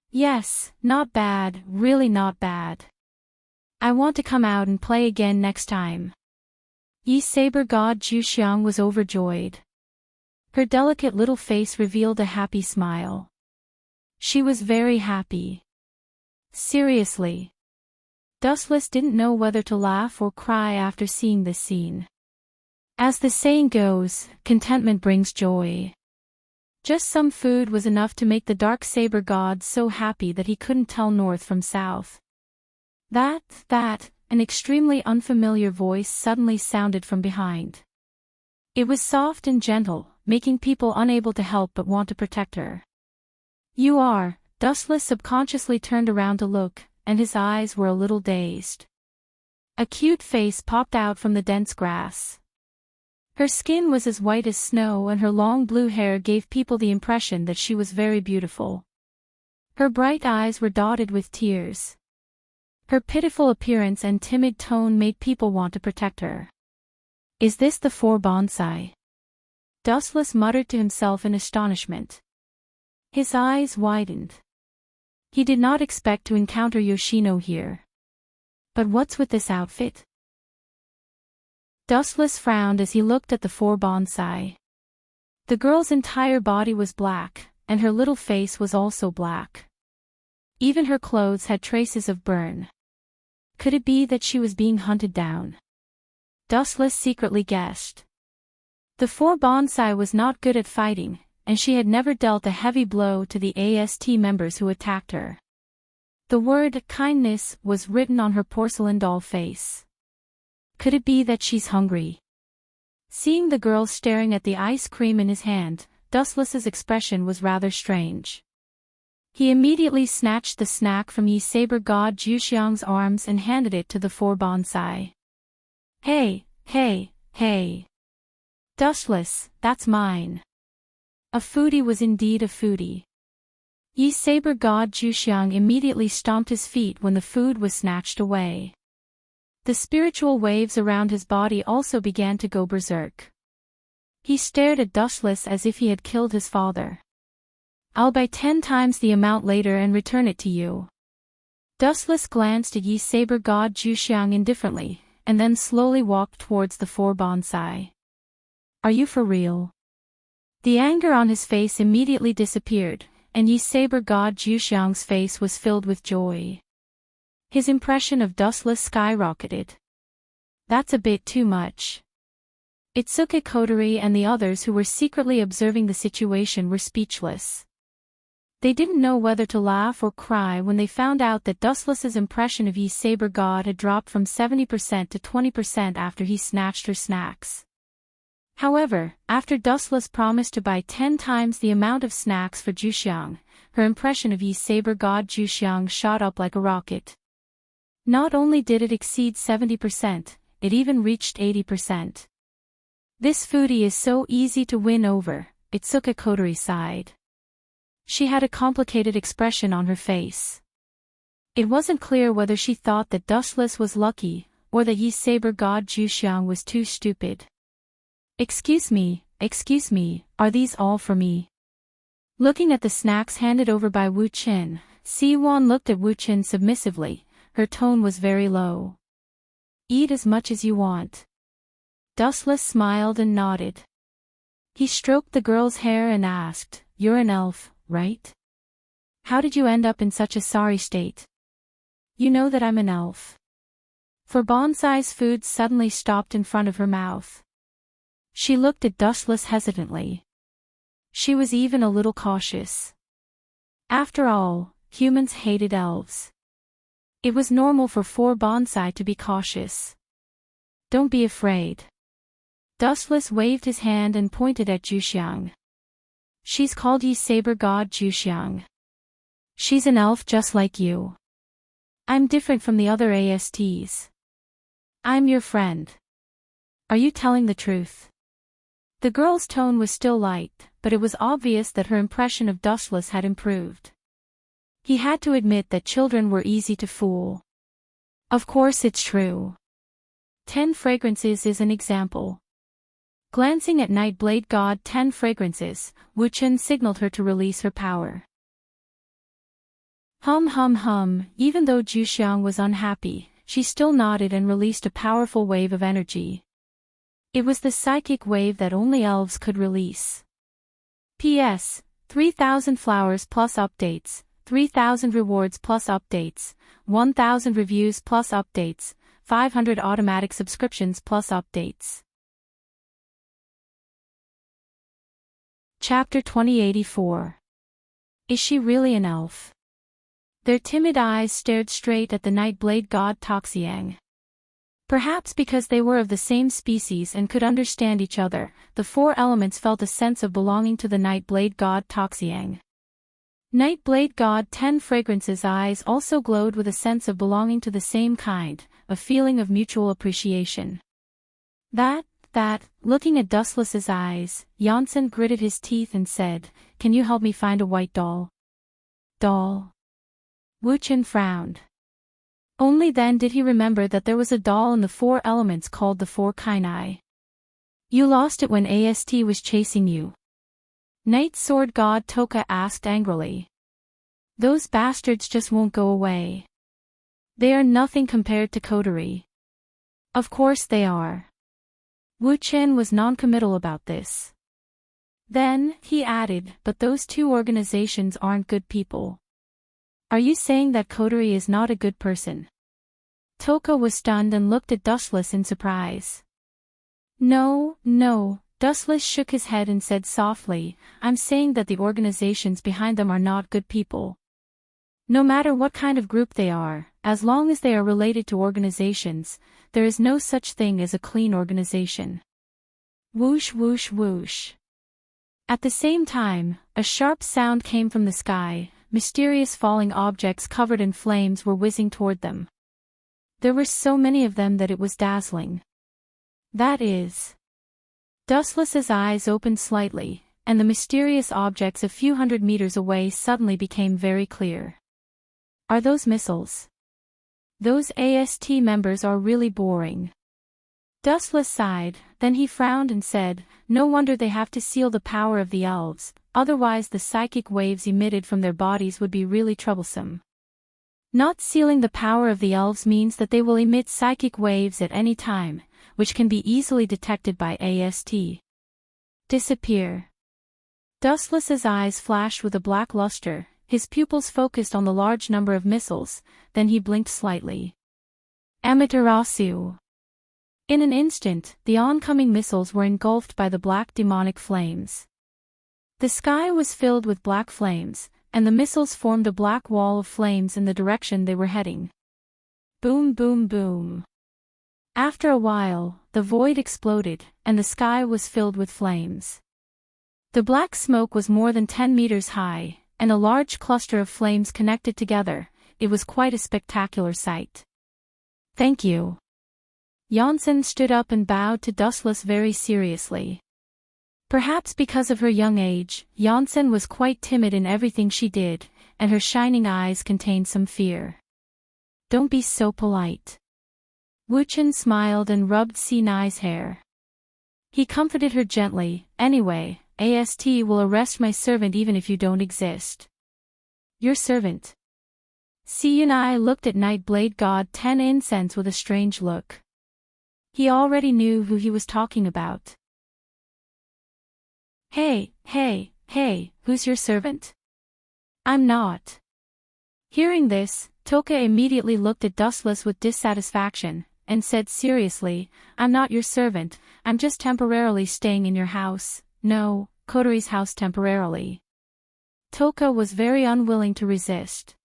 "Yes, not bad, really not bad. I want to come out and play again next time." Yi Saber God Juxiang was overjoyed. Her delicate little face revealed a happy smile. She was very happy. Seriously. Dustless didn't know whether to laugh or cry after seeing this scene. As the saying goes, contentment brings joy. Just some food was enough to make the Dark Saber God so happy that he couldn't tell north from south. An extremely unfamiliar voice suddenly sounded from behind. It was soft and gentle, making people unable to help but want to protect her. "You are," Dustless subconsciously turned around to look, and his eyes were a little dazed. A cute face popped out from the dense grass. Her skin was as white as snow and her long blue hair gave people the impression that she was very beautiful. Her bright eyes were dotted with tears. Her pitiful appearance and timid tone made people want to protect her. "Is this the 4 bonsai?" Dustless muttered to himself in astonishment. His eyes widened. He did not expect to encounter Yoshino here. But what's with this outfit? Dustless frowned as he looked at the 4 bonsai. The girl's entire body was black, and her little face was also black. Even her clothes had traces of burn. Could it be that she was being hunted down? Dustless secretly guessed. The 4 bonsai was not good at fighting, and she had never dealt a heavy blow to the AST members who attacked her. The word kindness was written on her porcelain doll face. Could it be that she's hungry? Seeing the girl staring at the ice cream in his hand, Dustless's expression was rather strange. He immediately snatched the snack from Yi Saber God Juxiang's arms and handed it to the 4 bonsai. Hey. Dustless, that's mine. A foodie was indeed a foodie. Yi Saber God Juxiang immediately stomped his feet when the food was snatched away. The spiritual waves around his body also began to go berserk. He stared at Dustless as if he had killed his father. I'll buy 10 times the amount later and return it to you. Dustless glanced at Yi Saber God Juxiang indifferently, and then slowly walked towards the 4 bonsai. Are you for real? The anger on his face immediately disappeared, and Yi Saber God Juxiang's face was filled with joy. His impression of Dustless skyrocketed. That's a bit too much. Itsuki Kotori and the others who were secretly observing the situation were speechless. They didn't know whether to laugh or cry when they found out that Dustless's impression of Yi Saber God had dropped from 70% to 20% after he snatched her snacks. However, after Dustless promised to buy 10 times the amount of snacks for Juxiang, her impression of Yi Saber God Juxiang shot up like a rocket. Not only did it exceed 70%, it even reached 80%. This foodie is so easy to win over, Itsuki Kotori sighed. She had a complicated expression on her face. It wasn't clear whether she thought that Dustless was lucky, or that Yi Saber God Juxiang was too stupid. Excuse me, are these all for me? Looking at the snacks handed over by Wu Qin, Si-Wan looked at Wu Qin submissively, her tone was very low. Eat as much as you want. Dustless smiled and nodded. He stroked the girl's hair and asked, You're an elf, right? How did you end up in such a sorry state? You know that I'm an elf. For Bonsai's food suddenly stopped in front of her mouth. She looked at Dustless hesitantly. She was even a little cautious. After all, humans hated elves. It was normal for 4 bonsai to be cautious. Don't be afraid. Dustless waved his hand and pointed at Juxiang. She's called Yi Saber God Juxiang. She's an elf just like you. I'm different from the other ASTs. I'm your friend. Are you telling the truth? The girl's tone was still light, but it was obvious that her impression of Dustless had improved. He had to admit that children were easy to fool. Of course it's true. 10 fragrances is an example. Glancing at Nightblade God 10 fragrances, Wu Qin signaled her to release her power. Even though Juxiang was unhappy, she still nodded and released a powerful wave of energy. It was the psychic wave that only elves could release. P.S. 3,000 flowers plus updates, 3,000 rewards plus updates, 1,000 reviews plus updates, 500 automatic subscriptions plus updates. Chapter 2084. Is she really an elf? Their timid eyes stared straight at the Nightblade God Toxiang. Perhaps because they were of the same species and could understand each other, the 4 elements felt a sense of belonging to the Nightblade God Toxiang. Nightblade God 10 Fragrance's eyes also glowed with a sense of belonging to the same kind, a feeling of mutual appreciation. Looking at Dustless's eyes, Janssen gritted his teeth and said, Can you help me find a white doll? Doll? Wu Qin frowned. Only then did he remember that there was a doll in the 4 elements called the 4 Kainai. You lost it when AST was chasing you. Night Sword God Toka asked angrily. Those bastards just won't go away. They are nothing compared to Kotori. Of course they are. Wu Qin was non-committal about this. Then, he added, but those 2 organizations aren't good people. Are you saying that Kotori is not a good person? Toka was stunned and looked at Dustless in surprise. No, Dustless shook his head and said softly, I'm saying that the organizations behind them are not good people. No matter what kind of group they are, as long as they are related to organizations, there is no such thing as a clean organization. Whoosh whoosh whoosh. At the same time, a sharp sound came from the sky, mysterious falling objects covered in flames were whizzing toward them. There were so many of them that it was dazzling. That is. Dustless's eyes opened slightly, and the mysterious objects a few hundred meters away suddenly became very clear. Are those missiles? Those AST members are really boring. Dustless sighed, then he frowned and said, "No wonder they have to seal the power of the elves, otherwise the psychic waves emitted from their bodies would be really troublesome. Not sealing the power of the elves means that they will emit psychic waves at any time, which can be easily detected by AST. Disappear." Dustless's eyes flashed with a black luster, his pupils focused on the large number of missiles, then he blinked slightly. Amaterasu. In an instant, the oncoming missiles were engulfed by the black demonic flames. The sky was filled with black flames, and the missiles formed a black wall of flames in the direction they were heading. Boom, boom, boom. After a while, the void exploded, and the sky was filled with flames. The black smoke was more than 10 meters high, and a large cluster of flames connected together. It was quite a spectacular sight. "Thank you." Janssen stood up and bowed to Dustless very seriously. Perhaps because of her young age, Janssen was quite timid in everything she did, and her shining eyes contained some fear. "Don't be so polite." Wuchen smiled and rubbed Sinai's hair. He comforted her gently, "Anyway, AST will arrest my servant even if you don't exist." "Your servant?" Sinai looked at Nightblade God 10 Incense with a strange look. He already knew who he was talking about. Hey, who's your servant?" "I'm not." Hearing this, Toka immediately looked at Dustless with dissatisfaction, and said seriously, "I'm not your servant, I'm just temporarily staying in your house." "No, Kotori's house temporarily." Toka was very unwilling to resist.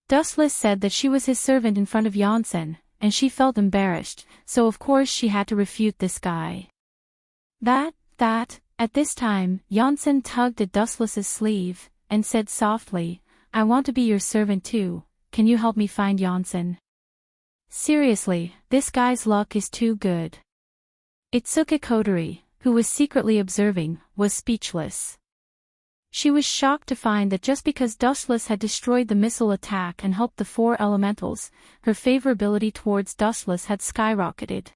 Dustless said that she was his servant in front of Janssen, and she felt embarrassed, so of course she had to refute this guy. At this time, Janssen tugged at Dustless's sleeve, and said softly, "I want to be your servant too, can you help me find Janssen?" Seriously, this guy's luck is too good. Itsuka Kotori, who was secretly observing, was speechless. She was shocked to find that just because Dustless had destroyed the missile attack and helped the 4 elementals, her favorability towards Dustless had skyrocketed.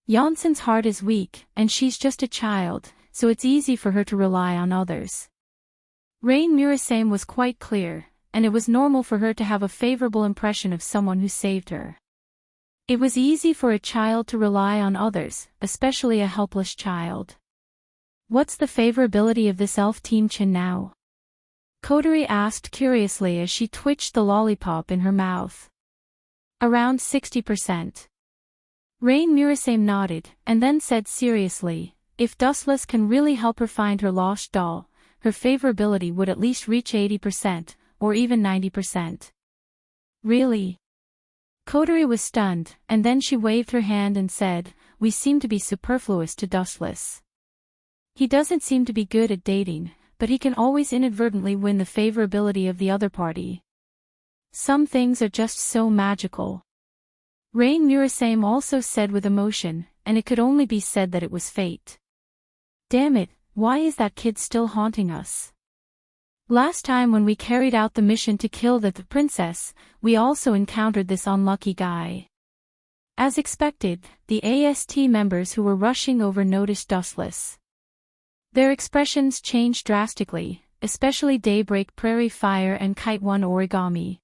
Janssen's heart is weak, and she's just a child, so it's easy for her to rely on others. Rain Murasame was quite clear, and it was normal for her to have a favorable impression of someone who saved her. It was easy for a child to rely on others, especially a helpless child. "What's the favorability of this elf team Chin now?" Kotori asked curiously as she twitched the lollipop in her mouth. "Around 60%. Rain Murasame nodded, and then said seriously, "If Dustless can really help her find her lost doll, her favorability would at least reach 80%, or even 90%. "Really?" Kotori was stunned, and then she waved her hand and said, "We seem to be superfluous to Dustless. He doesn't seem to be good at dating, but he can always inadvertently win the favorability of the other party. Some things are just so magical." Rain Murasame also said with emotion, and it could only be said that it was fate. "Damn it, why is that kid still haunting us? Last time when we carried out the mission to kill the princess, we also encountered this unlucky guy." As expected, the AST members who were rushing over noticed Dustless. Their expressions changed drastically, especially Daybreak Prairie Fire and Kite One Origami.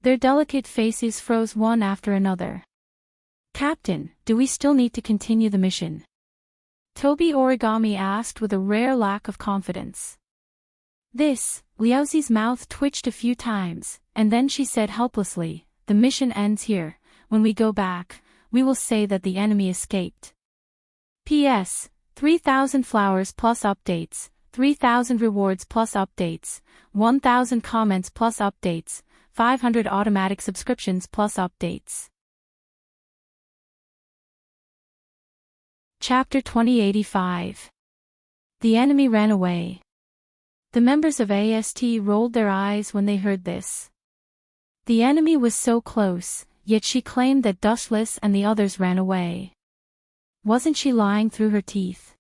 Their delicate faces froze one after another. "Captain, do we still need to continue the mission?" Toby Origami asked with a rare lack of confidence. Liaozi's mouth twitched a few times, and then she said helplessly, "The mission ends here. When we go back, we will say that the enemy escaped. P.S. 3,000 flowers plus updates, 3,000 rewards plus updates, 1,000 comments plus updates, 500 automatic subscriptions plus updates." Chapter 2085. The enemy ran away. The members of AST rolled their eyes when they heard this. The enemy was so close, yet she claimed that Dustless and the others ran away. Wasn't she lying through her teeth?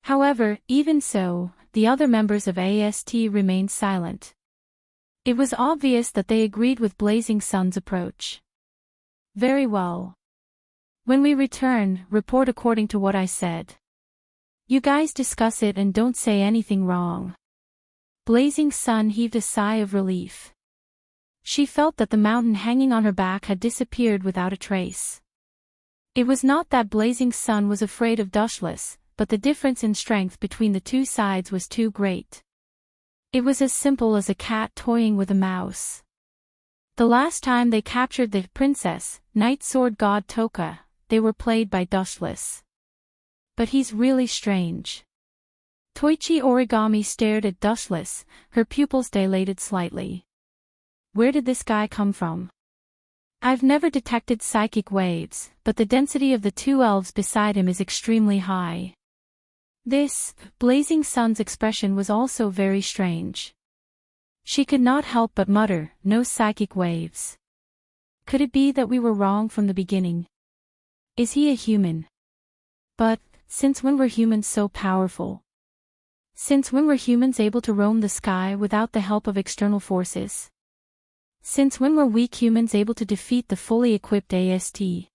However, even so, the other members of AST remained silent. It was obvious that they agreed with Blazing Sun's approach. Very well. When we return, report according to what I said. You guys discuss it and don't say anything wrong." Blazing Sun heaved a sigh of relief. She felt that the mountain hanging on her back had disappeared without a trace. It was not that Blazing Sun was afraid of Dushless, but the difference in strength between the two sides was too great. It was as simple as a cat toying with a mouse. The last time they captured the princess, Night Sword God Toka, they were played by Dushless. But he's really strange. Toichi Origami stared at Dushless, her pupils dilated slightly. Where did this guy come from? I've never detected psychic waves, but the density of the two elves beside him is extremely high. This, Blazing Sun's expression was also very strange. She could not help but mutter, "No psychic waves. Could it be that we were wrong from the beginning? Is he a human? But, since when were humans so powerful? Since when were humans able to roam the sky without the help of external forces? Since when were weak humans able to defeat the fully equipped AST?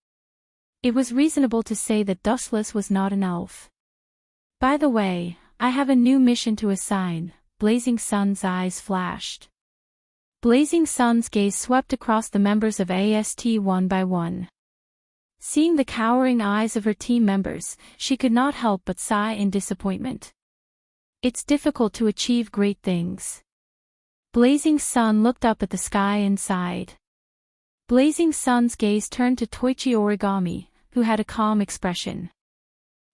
It was reasonable to say that Dustless was not an elf. By the way, I have a new mission to assign." Blazing Sun's eyes flashed. Blazing Sun's gaze swept across the members of AST one by one. Seeing the cowering eyes of her team members, she could not help but sigh in disappointment. It's difficult to achieve great things. Blazing Sun looked up at the sky and sighed. Blazing Sun's gaze turned to Toichi Origami, who had a calm expression.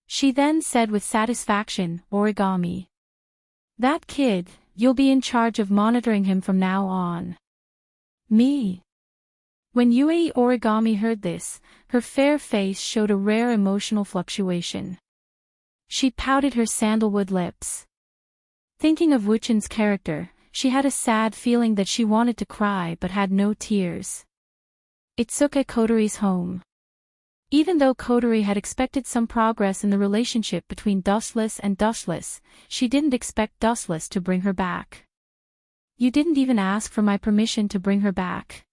She then said with satisfaction, "Origami. That kid, you'll be in charge of monitoring him from now on." "Me?" When Yue Origami heard this, her fair face showed a rare emotional fluctuation. She pouted her sandalwood lips. Thinking of Wuchen's character, she had a sad feeling that she wanted to cry but had no tears. Itsuka Kotori's home. Even though Kotori had expected some progress in the relationship between Dustless and Dustless, she didn't expect Dustless to bring her back. "You didn't even ask for my permission to bring her back.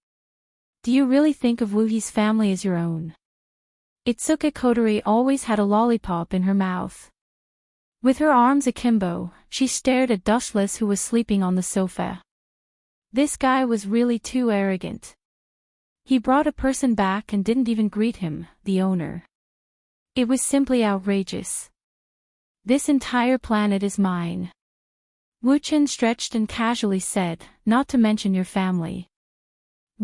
Do you really think of Wuhi's family as your own?" Itsuka Kotori always had a lollipop in her mouth. With her arms akimbo, she stared at Dustless who was sleeping on the sofa. This guy was really too arrogant. He brought a person back and didn't even greet him, the owner. It was simply outrageous. "This entire planet is mine." Wuchen stretched and casually said, "Not to mention your family.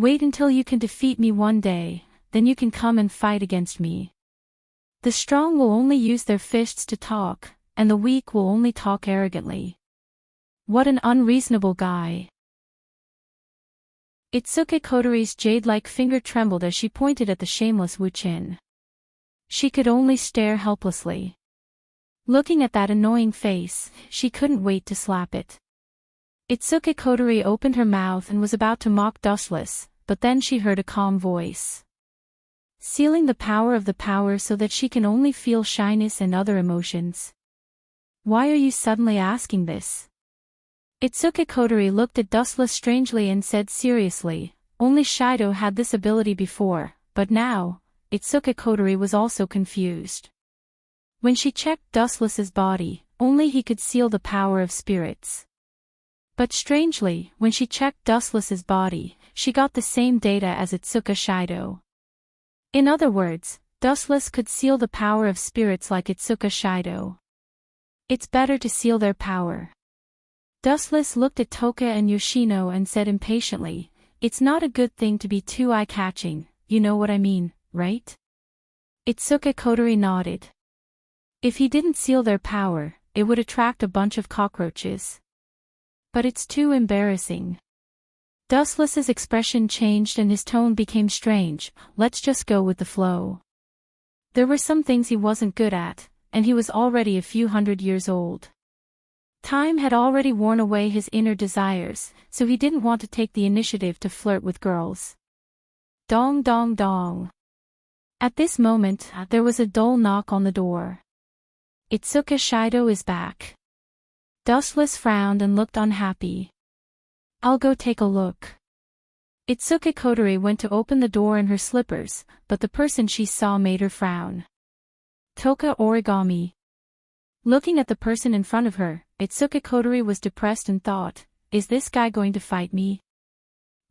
Wait until you can defeat me one day, then you can come and fight against me. The strong will only use their fists to talk, and the weak will only talk arrogantly. What an unreasonable guy." Itsuka Kotori's jade-like finger trembled as she pointed at the shameless Wuchen. She could only stare helplessly. Looking at that annoying face, she couldn't wait to slap it. Itsuka Kotori opened her mouth and was about to mock Dustless, but then she heard a calm voice. "Sealing the power of the power so that she can only feel shyness and other emotions. Why are you suddenly asking this?" Itsuka Kotori looked at Dustless strangely and said seriously, "Only Shido had this ability before, but now," Itsuka Kotori was also confused. When she checked Dustless's body, only he could seal the power of spirits. But strangely, when she checked Dustless's body, she got the same data as Itsuka Shido. In other words, Dustless could seal the power of spirits like Itsuka Shido. It's better to seal their power. Dustless looked at Toka and Yoshino and said impatiently, "It's not a good thing to be too eye-catching, you know what I mean, right?" Itsuka Kotori nodded. If he didn't seal their power, it would attract a bunch of cockroaches. But it's too embarrassing. Dustless's expression changed and his tone became strange. "Let's just go with the flow." There were some things he wasn't good at, and he was already a few hundred years old. Time had already worn away his inner desires, so he didn't want to take the initiative to flirt with girls. Dong dong dong. At this moment, there was a dull knock on the door. "Itsuka Shido is back." Dustless frowned and looked unhappy. "I'll go take a look." Itsuki Kotori went to open the door in her slippers, but the person she saw made her frown. Toka Origami. Looking at the person in front of her, Itsuki Kotori was depressed and thought, is this guy going to fight me?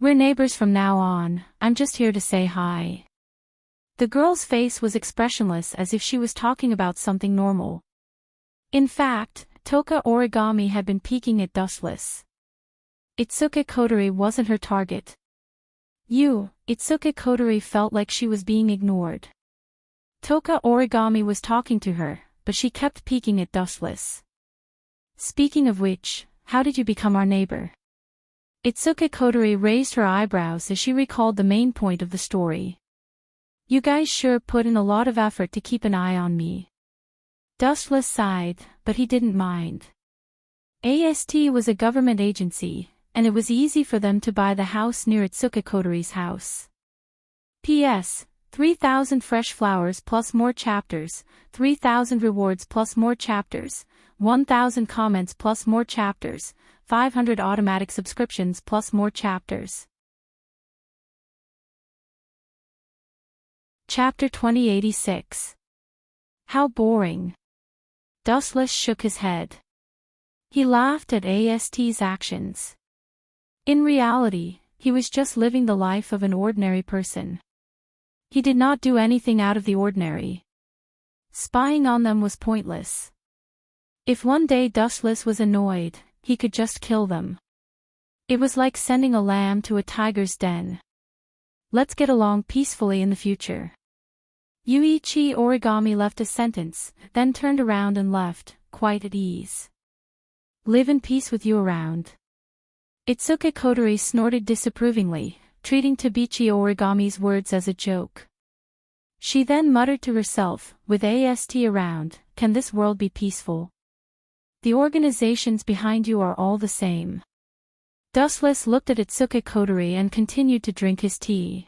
We're neighbors from now on, I'm just here to say hi. The girl's face was expressionless as if she was talking about something normal. In fact, Toka Origami had been peeking at Dustless. Itsuki Kotori wasn't her target. Itsuki Kotori felt like she was being ignored. Toka Origami was talking to her, but she kept peeking at Dustless. Speaking of which, how did you become our neighbor? Itsuki Kotori raised her eyebrows as she recalled the main point of the story. You guys sure put in a lot of effort to keep an eye on me. Dustless sighed, but he didn't mind. AST was a government agency, and it was easy for them to buy the house near Itsuki Kotori's house. P.S. 3,000 fresh flowers plus more chapters, 3,000 rewards plus more chapters, 1,000 comments plus more chapters, 500 automatic subscriptions plus more chapters. Chapter 2086. How boring. Dustless shook his head. He laughed at AST's actions. In reality, he was just living the life of an ordinary person. He did not do anything out of the ordinary. Spying on them was pointless. If one day Dustless was annoyed, he could just kill them. It was like sending a lamb to a tiger's den. Let's get along peacefully in the future. Yuichi Origami left a sentence, then turned around and left, quite at ease. Live in peace with you around. Itsuki Kotori snorted disapprovingly, treating Tabichi Origami's words as a joke. She then muttered to herself, with AST around, can this world be peaceful? The organizations behind you are all the same. Dustless looked at Itsuki Kotori and continued to drink his tea.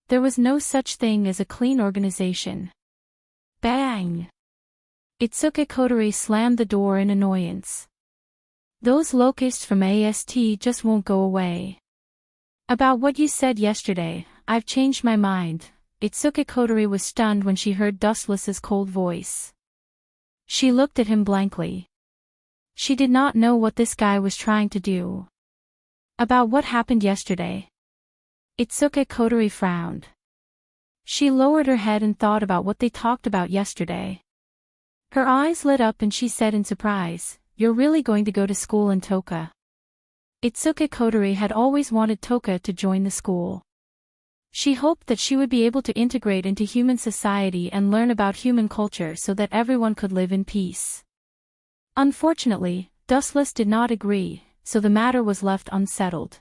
There was no such thing as a clean organization. Bang! Itsuki Kotori slammed the door in annoyance. Those locusts from AST just won't go away. About what you said yesterday, I've changed my mind. Itsuki Kotori was stunned when she heard Dustless's cold voice. She looked at him blankly. She did not know what this guy was trying to do. About what happened yesterday? Itsuki Kotori frowned. She lowered her head and thought about what they talked about yesterday. Her eyes lit up and she said in surprise, you're really going to go to school in Toka? Itsuki Kotori had always wanted Toka to join the school. She hoped that she would be able to integrate into human society and learn about human culture so that everyone could live in peace. Unfortunately, Dustless did not agree, so the matter was left unsettled.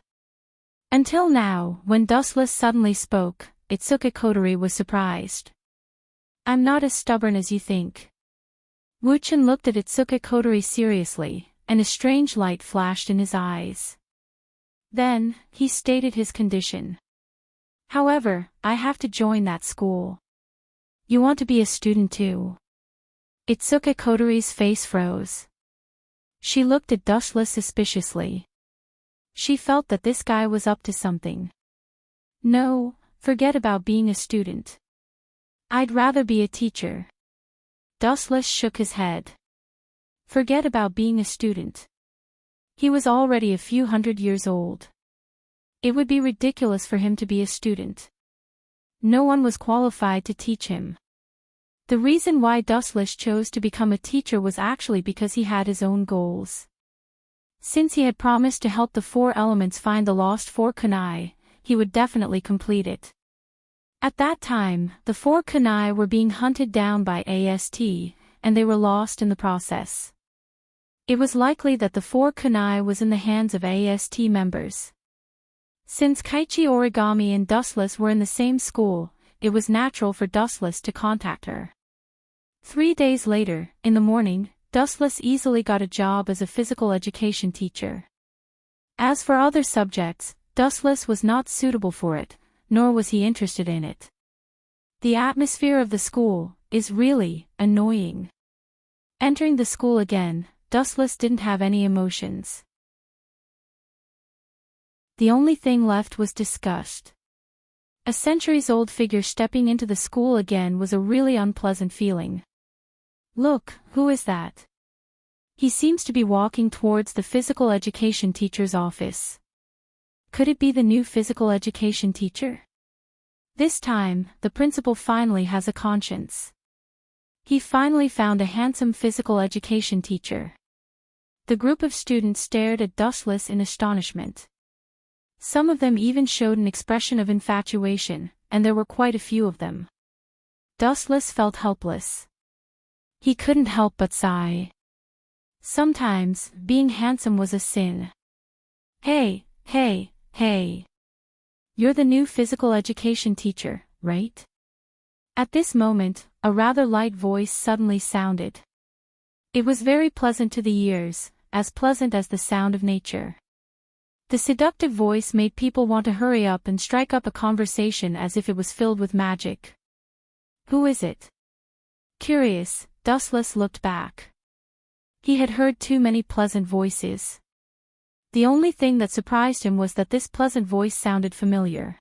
Until now, when Dustless suddenly spoke, Itsuki Kotori was surprised. I'm not as stubborn as you think. Wuchen looked at Itsuki Kotori seriously, and a strange light flashed in his eyes. Then, he stated his condition. However, I have to join that school. You want to be a student too? Itsuki Kotori's face froze. She looked at Dustless suspiciously. She felt that this guy was up to something. No, forget about being a student. I'd rather be a teacher. Dustless shook his head. Forget about being a student. He was already a few hundred years old. It would be ridiculous for him to be a student. No one was qualified to teach him. The reason why Dustless chose to become a teacher was actually because he had his own goals. Since he had promised to help the four elements find the lost four kunai, he would definitely complete it. At that time, the four kunai were being hunted down by AST, and they were lost in the process. It was likely that the four kunai was in the hands of AST members. Since Kaichi Origami and Dustless were in the same school, it was natural for Dustless to contact her. 3 days later, in the morning, Dustless easily got a job as a physical education teacher. As for other subjects, Dustless was not suitable for it, nor was he interested in it. The atmosphere of the school is really annoying. Entering the school again, Dustless didn't have any emotions. The only thing left was disgust. A centuries-old figure stepping into the school again was a really unpleasant feeling. Look, who is that? He seems to be walking towards the physical education teacher's office. Could it be the new physical education teacher? This time, the principal finally has a conscience. He finally found a handsome physical education teacher. The group of students stared at Dustless in astonishment. Some of them even showed an expression of infatuation, and there were quite a few of them. Dustless felt helpless. He couldn't help but sigh. Sometimes, being handsome was a sin. Hey, hey, hey. You're the new physical education teacher, right? At this moment, a rather light voice suddenly sounded. It was very pleasant to the ears, as pleasant as the sound of nature. The seductive voice made people want to hurry up and strike up a conversation as if it was filled with magic. Who is it? Curious, Dustless looked back. He had heard too many pleasant voices. The only thing that surprised him was that this pleasant voice sounded familiar.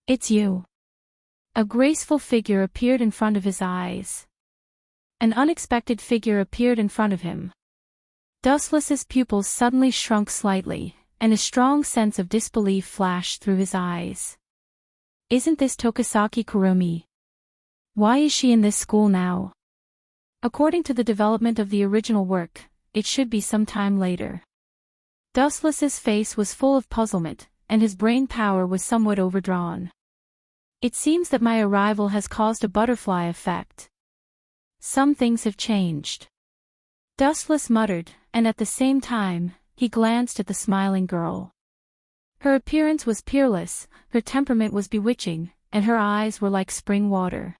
It's you. A graceful figure appeared in front of his eyes. An unexpected figure appeared in front of him. Dustless's pupils suddenly shrunk slightly, and a strong sense of disbelief flashed through his eyes. Isn't this Tokasaki Kurumi? Why is she in this school now? According to the development of the original work, it should be some time later. Dustless's face was full of puzzlement, and his brain power was somewhat overdrawn. It seems that my arrival has caused a butterfly effect. Some things have changed. Dustless muttered, and at the same time, he glanced at the smiling girl. Her appearance was peerless, her temperament was bewitching, and her eyes were like spring water.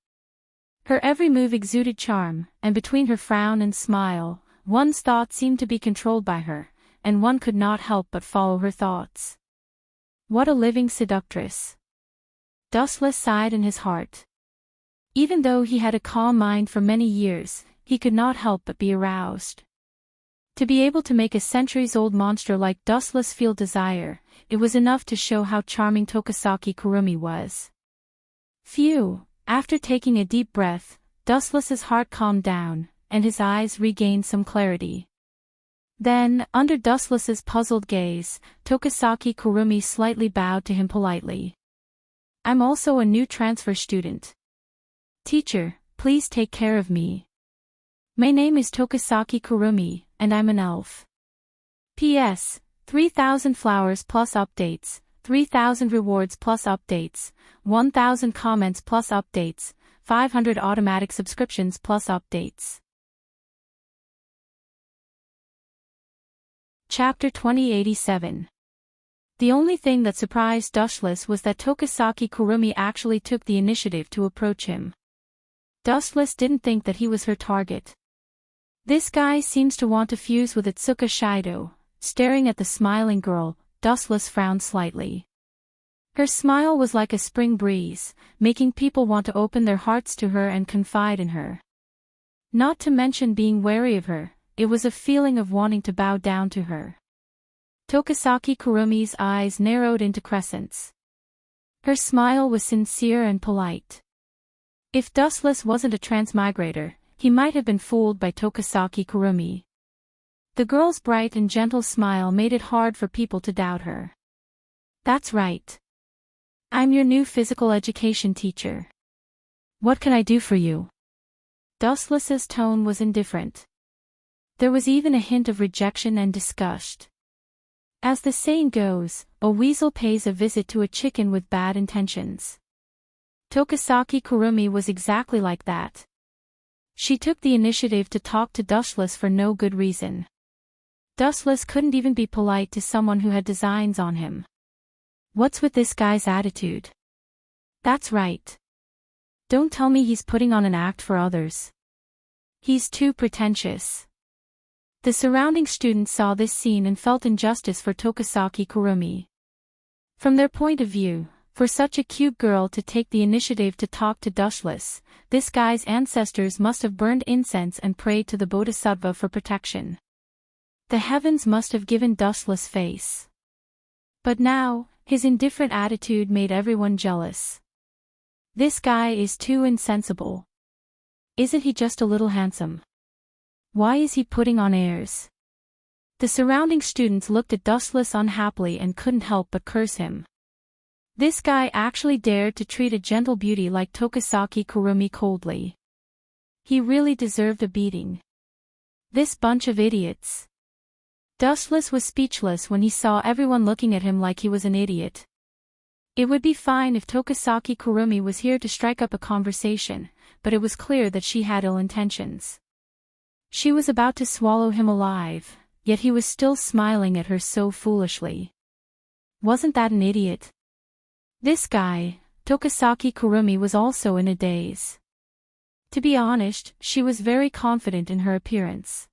Her every move exuded charm, and between her frown and smile, one's thoughts seemed to be controlled by her, and one could not help but follow her thoughts. What a living seductress! Dustless sighed in his heart. Even though he had a calm mind for many years, he could not help but be aroused. To be able to make a centuries-old monster like Dustless feel desire, it was enough to show how charming Tokasaki Kurumi was. Phew! After taking a deep breath, Dustless's heart calmed down, and his eyes regained some clarity. Then, under Dustless's puzzled gaze, Tokasaki Kurumi slightly bowed to him politely. I'm also a new transfer student. Teacher, please take care of me. My name is Tokasaki Kurumi, and I'm an elf. P.S. 3,000 flowers plus updates, 3,000 rewards plus updates, 1,000 comments plus updates, 500 automatic subscriptions plus updates. Chapter 2087. The only thing that surprised Dustless was that Tokasaki Kurumi actually took the initiative to approach him. Dustless didn't think that he was her target. This guy seems to want to fuse with Itsuka Shido. Staring at the smiling girl, Dustless frowned slightly. Her smile was like a spring breeze, making people want to open their hearts to her and confide in her. Not to mention being wary of her, it was a feeling of wanting to bow down to her. Tokasaki Kurumi's eyes narrowed into crescents. Her smile was sincere and polite. If Dustless wasn't a transmigrator, he might have been fooled by Tokasaki Kurumi. The girl's bright and gentle smile made it hard for people to doubt her. That's right. I'm your new physical education teacher. What can I do for you? Dustless's tone was indifferent. There was even a hint of rejection and disgust. As the saying goes, a weasel pays a visit to a chicken with bad intentions. Tokasaki Kurumi was exactly like that. She took the initiative to talk to Dustless for no good reason. Dustless couldn't even be polite to someone who had designs on him. What's with this guy's attitude? That's right. Don't tell me he's putting on an act for others. He's too pretentious. The surrounding students saw this scene and felt injustice for Tokasaki Kurumi. From their point of view, for such a cute girl to take the initiative to talk to Dustless, this guy's ancestors must have burned incense and prayed to the Bodhisattva for protection. The heavens must have given Dustless face. But now, his indifferent attitude made everyone jealous. This guy is too insensible. Isn't he just a little handsome? Why is he putting on airs? The surrounding students looked at Dustless unhappily and couldn't help but curse him. This guy actually dared to treat a gentle beauty like Tokasaki Kurumi coldly. He really deserved a beating. This bunch of idiots. Dustless was speechless when he saw everyone looking at him like he was an idiot. It would be fine if Tokasaki Kurumi was here to strike up a conversation, but it was clear that she had ill intentions. She was about to swallow him alive, yet he was still smiling at her so foolishly. Wasn't that an idiot? This guy, Tokasaki Kurumi, was also in a daze. To be honest, she was very confident in her appearance.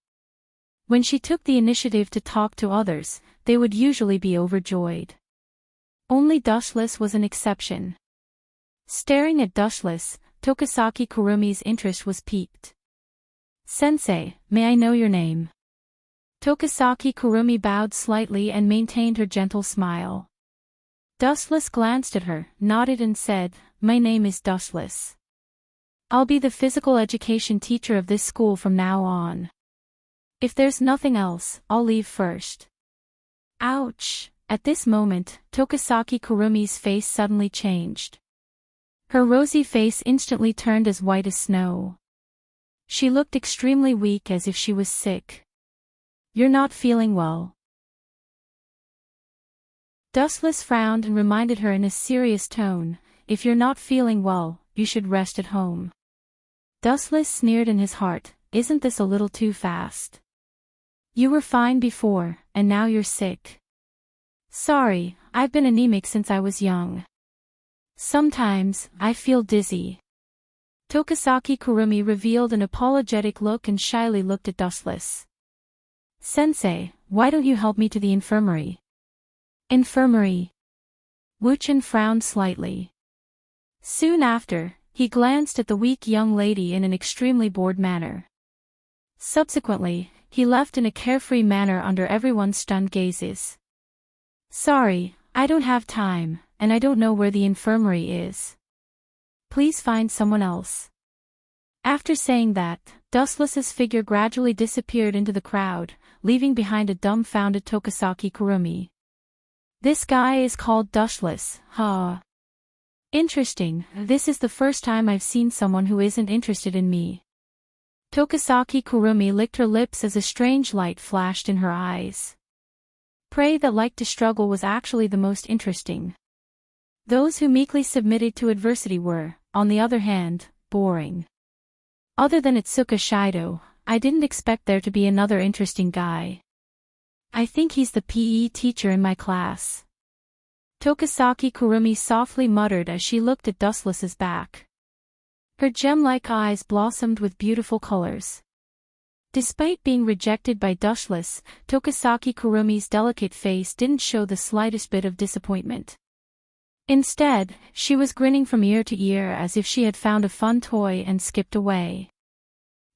When she took the initiative to talk to others, they would usually be overjoyed. Only Dustless was an exception. Staring at Dustless, Tokasaki Kurumi's interest was piqued. "Sensei, may I know your name?" Tokasaki Kurumi bowed slightly and maintained her gentle smile. Dustless glanced at her, nodded and said, "My name is Dustless. I'll be the physical education teacher of this school from now on. If there's nothing else, I'll leave first." Ouch! At this moment, Tokasaki Kurumi's face suddenly changed. Her rosy face instantly turned as white as snow. She looked extremely weak, as if she was sick. "You're not feeling well." Dustless frowned and reminded her in a serious tone, "If you're not feeling well, you should rest at home." Dustless sneered in his heart, "Isn't this a little too fast? You were fine before, and now you're sick." "Sorry, I've been anemic since I was young. Sometimes, I feel dizzy." Tokasaki Kurumi revealed an apologetic look and shyly looked at Dustless. "Sensei, why don't you help me to the infirmary?" "Infirmary?" Wuchen frowned slightly. Soon after, he glanced at the weak young lady in an extremely bored manner. Subsequently, he left in a carefree manner under everyone's stunned gazes. "Sorry, I don't have time, and I don't know where the infirmary is. Please find someone else." After saying that, Dustless's figure gradually disappeared into the crowd, leaving behind a dumbfounded Tokasaki Kurumi. "This guy is called Dustless, huh? Interesting, this is the first time I've seen someone who isn't interested in me." Tokasaki Kurumi licked her lips as a strange light flashed in her eyes. Prey that liked to struggle was actually the most interesting. Those who meekly submitted to adversity were, on the other hand, boring. Other than Itsuka Shido, I didn't expect there to be another interesting guy. I think he's the PE teacher in my class. Tokasaki Kurumi softly muttered as she looked at Dustless's back. Her gem-like eyes blossomed with beautiful colors. Despite being rejected by Dustless, Tokasaki Kurumi's delicate face didn't show the slightest bit of disappointment. Instead, she was grinning from ear to ear as if she had found a fun toy and skipped away.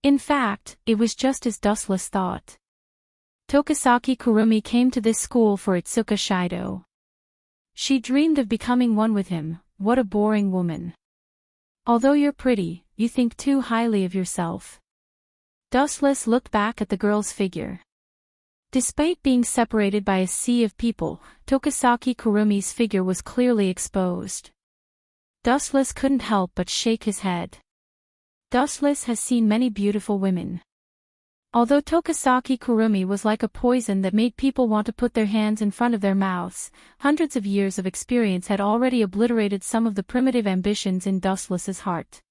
In fact, it was just as Dustless thought. Tokasaki Kurumi came to this school for Itsuka Shido. She dreamed of becoming one with him. What a boring woman. Although you're pretty, you think too highly of yourself. Dustless looked back at the girl's figure. Despite being separated by a sea of people, Tokasaki Kurumi's figure was clearly exposed. Dustless couldn't help but shake his head. Dustless has seen many beautiful women. Although Tokasaki Kurumi was like a poison that made people want to put their hands in front of their mouths, hundreds of years of experience had already obliterated some of the primitive ambitions in Dustless's heart.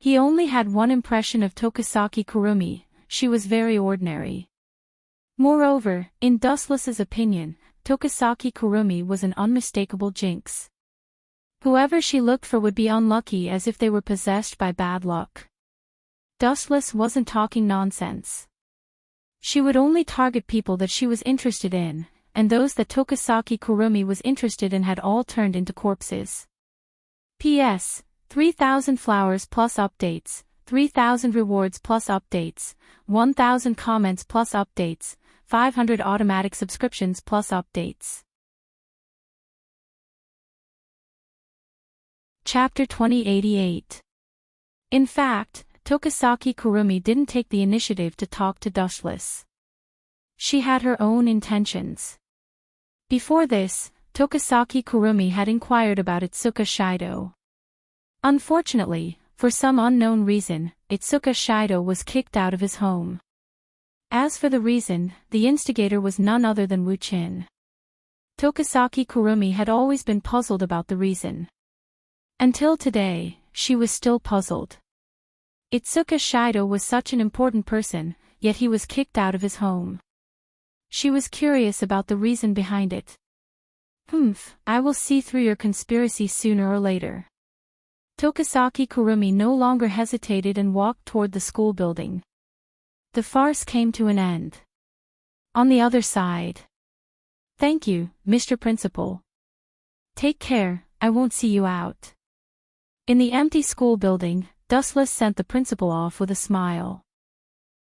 He only had one impression of Tokasaki Kurumi: she was very ordinary. Moreover, in Dustless's opinion, Tokasaki Kurumi was an unmistakable jinx. Whoever she looked for would be unlucky, as if they were possessed by bad luck. Dustless wasn't talking nonsense. She would only target people that she was interested in, and those that Tokasaki Kurumi was interested in had all turned into corpses. P.S. 3,000 flowers plus updates, 3,000 rewards plus updates, 1,000 comments plus updates, 500 automatic subscriptions plus updates. Chapter 2088. In fact, Tokasaki Kurumi didn't take the initiative to talk to Dushless. She had her own intentions. Before this, Tokasaki Kurumi had inquired about Itsuka Shido. Unfortunately, for some unknown reason, Itsuka Shido was kicked out of his home. As for the reason, the instigator was none other than Wu-chin. Tokasaki Kurumi had always been puzzled about the reason. Until today, she was still puzzled. Itsuka Shido was such an important person, yet he was kicked out of his home. She was curious about the reason behind it. I will see through your conspiracy sooner or later. Tokasaki Kurumi no longer hesitated and walked toward the school building. The farce came to an end. On the other side. Thank you, Mr. Principal. Take care, I won't see you out. In the empty school building, Dustless sent the principal off with a smile.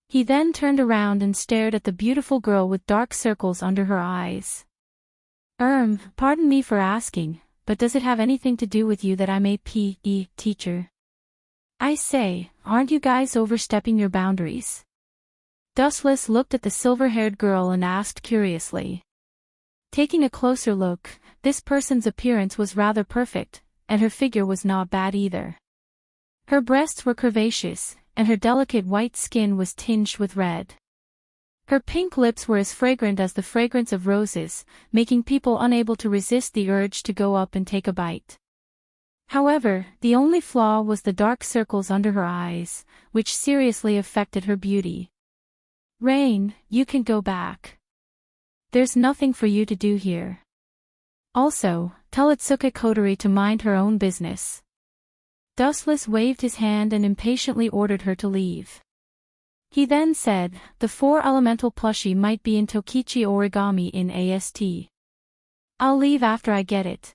He then turned around and stared at the beautiful girl with dark circles under her eyes. Pardon me for asking, but does it have anything to do with you that I'm a PE teacher? I say, aren't you guys overstepping your boundaries? Dustless looked at the silver-haired girl and asked curiously. Taking a closer look, this person's appearance was rather perfect, and her figure was not bad either. Her breasts were curvaceous, and her delicate white skin was tinged with red. Her pink lips were as fragrant as the fragrance of roses, making people unable to resist the urge to go up and take a bite. However, the only flaw was the dark circles under her eyes, which seriously affected her beauty. Rain, you can go back. There's nothing for you to do here. Also, tell Itsuka Kotori to mind her own business. Dustless waved his hand and impatiently ordered her to leave. He then said, the 4-elemental plushie might be in Tokichi Origami in AST. I'll leave after I get it.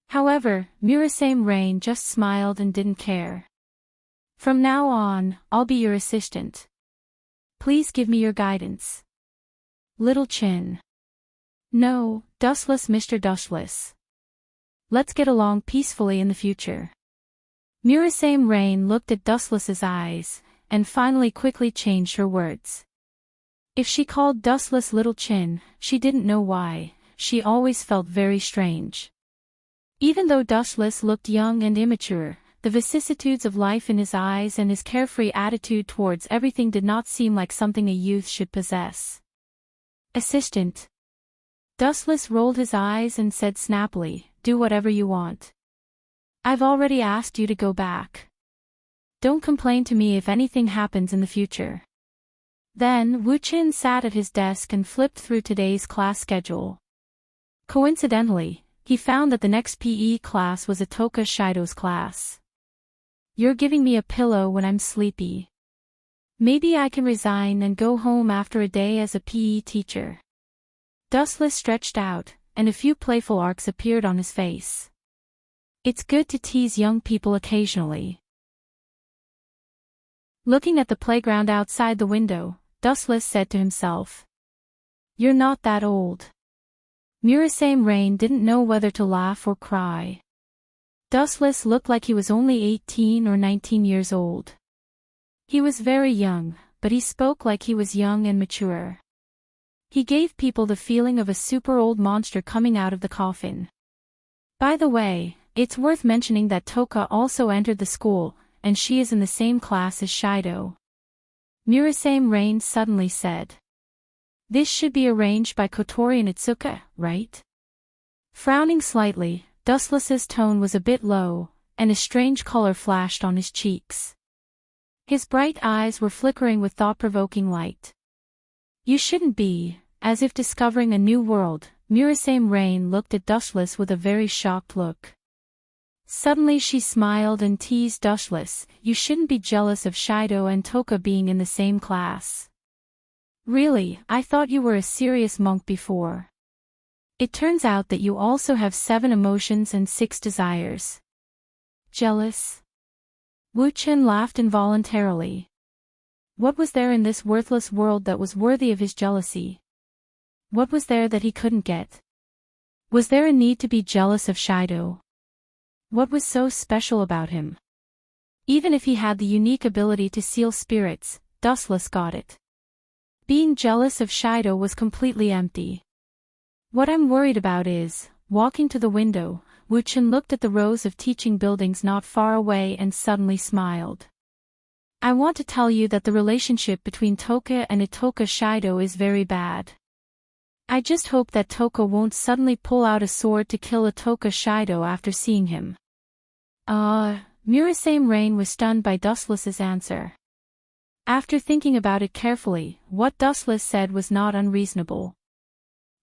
However, Murasame Rain just smiled and didn't care. From now on, I'll be your assistant. Please give me your guidance. Little Chin. No, Dustless Mr. Dustless. Let's get along peacefully in the future. Murasame Rain looked at Dustless's eyes, and finally quickly changed her words. If she called Dustless Little Chin, she didn't know why, she always felt very strange. Even though Dustless looked young and immature, the vicissitudes of life in his eyes and his carefree attitude towards everything did not seem like something a youth should possess. Assistant. Dustless rolled his eyes and said snappily, do whatever you want. I've already asked you to go back. Don't complain to me if anything happens in the future. Then Wu-chin sat at his desk and flipped through today's class schedule. Coincidentally, he found that the next PE class was Itoka Shido's class. You're giving me a pillow when I'm sleepy. Maybe I can resign and go home after a day as a PE teacher. Dustless stretched out, and a few playful arcs appeared on his face. It's good to tease young people occasionally. Looking at the playground outside the window, Dustless said to himself. You're not that old. Murasame Rain didn't know whether to laugh or cry. Dustless looked like he was only 18 or 19 years old. He was very young, but he spoke like he was young and mature. He gave people the feeling of a super old monster coming out of the coffin. By the way, it's worth mentioning that Toka also entered the school, and she is in the same class as Shido. Murasame Rain suddenly said. This should be arranged by Kotori and Itsuka, right? Frowning slightly, Dustless's tone was a bit low, and a strange color flashed on his cheeks. His bright eyes were flickering with thought-provoking light. You shouldn't be, as if discovering a new world. Murasame Rain looked at Dustless with a very shocked look. Suddenly she smiled and teased Dustless, you shouldn't be jealous of Shido and Toka being in the same class. Really, I thought you were a serious monk before. It turns out that you also have 7 emotions and 6 desires. Jealous? Wu-chin laughed involuntarily. What was there in this worthless world that was worthy of his jealousy? What was there that he couldn't get? Was there a need to be jealous of Shido? What was so special about him? Even if he had the unique ability to seal spirits, Dustless got it. Being jealous of Shido was completely empty. What I'm worried about is, walking to the window, Wu-chan looked at the rows of teaching buildings not far away and suddenly smiled. I want to tell you that the relationship between Toka and Itoka Shido is very bad. I just hope that Toka won't suddenly pull out a sword to kill Itoka Shido after seeing him. Murasame Rain was stunned by Dustless's answer. After thinking about it carefully, what Dustless said was not unreasonable.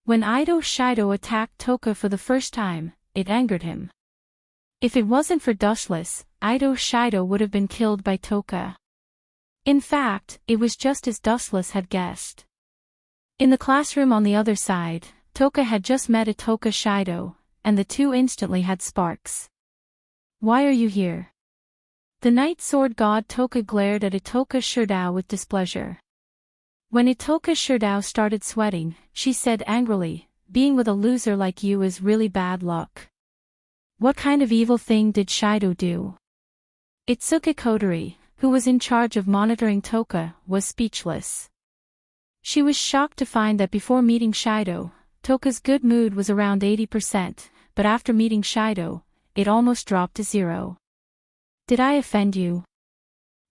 When Ido Shido attacked Toka for the first time, it angered him. If it wasn't for Dustless, Ido Shido would have been killed by Toka. In fact, it was just as Dustless had guessed. In the classroom on the other side, Toka had just met Itoka Shido, and the two instantly had sparks. Why are you here? The Night Sword God Toka glared at Itoka Shido with displeasure. When Itoka Shido started sweating, she said angrily, being with a loser like you is really bad luck. What kind of evil thing did Shido do? Itsuka Kodori, who was in charge of monitoring Toka, was speechless. She was shocked to find that before meeting Shido, Toka's good mood was around 80%, but after meeting Shido, it almost dropped to 0. Did I offend you?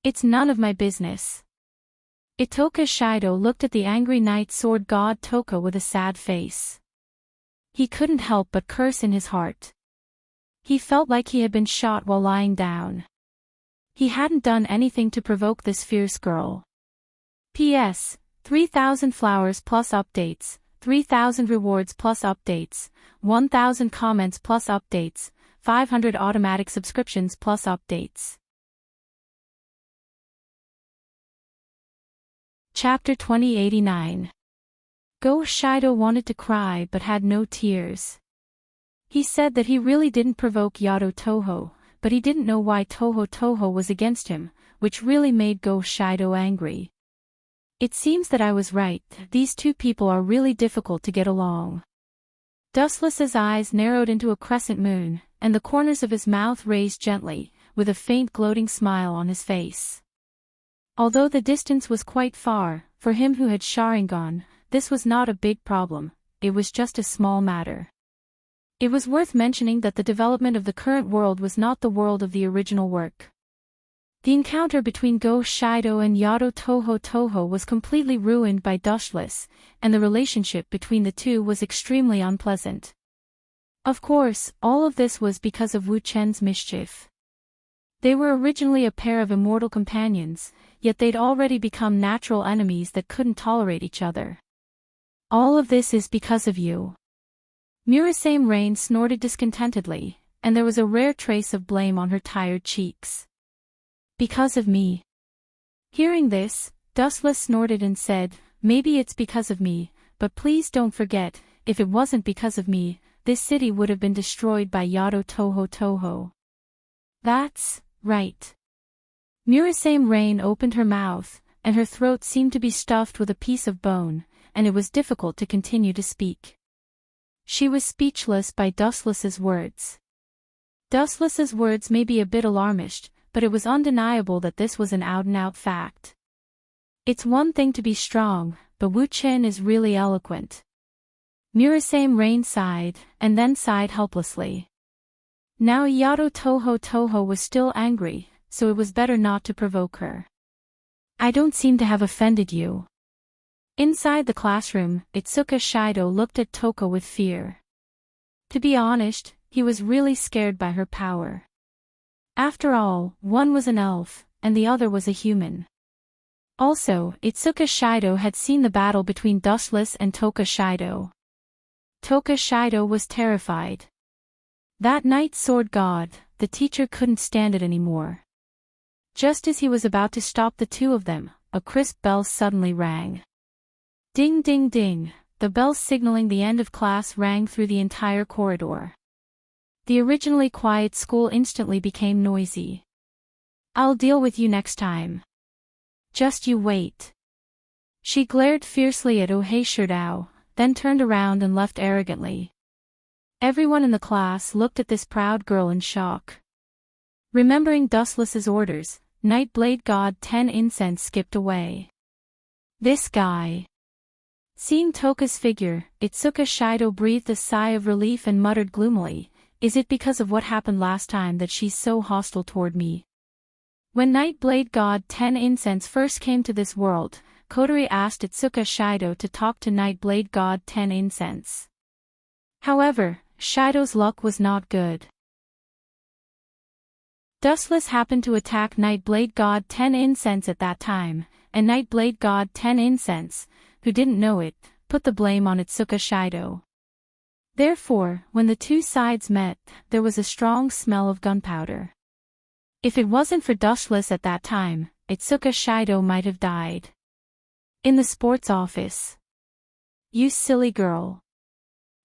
It's none of my business. Itoka Shido looked at the angry Night Sword God Toka with a sad face. He couldn't help but curse in his heart. He felt like he had been shot while lying down. He hadn't done anything to provoke this fierce girl. P.S. 3,000 flowers plus updates, 3,000 rewards plus updates, 1,000 comments plus updates, 500 automatic subscriptions plus updates. Chapter 2089. Go Shido wanted to cry but had no tears. He said that he really didn't provoke Yado Toho, but he didn't know why Toho was against him, which really made Go Shido angry. It seems that I was right, these two people are really difficult to get along. Dustless's eyes narrowed into a crescent moon, and the corners of his mouth raised gently, with a faint gloating smile on his face. Although the distance was quite far, for him who had Sharingan, this was not a big problem, it was just a small matter. It was worth mentioning that the development of the current world was not the world of the original work. The encounter between Go Shido and Yado Toho was completely ruined by Dustless, and the relationship between the two was extremely unpleasant. Of course, all of this was because of Wu Chen's mischief. They were originally a pair of immortal companions, yet they'd already become natural enemies that couldn't tolerate each other. All of this is because of you. Murasame Rain snorted discontentedly, and there was a rare trace of blame on her tired cheeks. Because of me. Hearing this, Dustless snorted and said, maybe it's because of me, but please don't forget, if it wasn't because of me, this city would have been destroyed by Yado Toho. That's right. Murasame Rain opened her mouth, and her throat seemed to be stuffed with a piece of bone, and it was difficult to continue to speak. She was speechless by Dustless's words. Dustless's words may be a bit alarmist, but it was undeniable that this was an out-and-out fact. It's one thing to be strong, but Wu Chen is really eloquent. Murasame Rain sighed, and then sighed helplessly. Now Yado Toho was still angry, so it was better not to provoke her. I don't seem to have offended you. Inside the classroom, Itsuka Shido looked at Toka with fear. To be honest, he was really scared by her power. After all, one was an elf, and the other was a human. Also, Itsuka Shido had seen the battle between Dustless and Toka Shido. Toka Shido was terrified. That Night Sword God, the teacher couldn't stand it anymore. Just as he was about to stop the two of them, a crisp bell suddenly rang. Ding ding ding, the bell signaling the end of class rang through the entire corridor. The originally quiet school instantly became noisy. I'll deal with you next time. Just you wait. She glared fiercely at Ohei Shirdao, then turned around and left arrogantly. Everyone in the class looked at this proud girl in shock. Remembering Dustless's orders, Nightblade God 10 Incense skipped away. This guy. Seeing Toka's figure, Itsuka Shido breathed a sigh of relief and muttered gloomily, "Is it because of what happened last time that she's so hostile toward me?" When Nightblade God 10 Incense first came to this world, Kotori asked Itsuka Shido to talk to Nightblade God 10 Incense. However, Shido's luck was not good. Dustless happened to attack Nightblade God 10 Incense at that time, and Nightblade God 10 Incense, who didn't know it, put the blame on Itsuka Shido. Therefore, when the two sides met, there was a strong smell of gunpowder. If it wasn't for Dustless at that time, Itsuka Shido might have died. In the sports office. "You silly girl."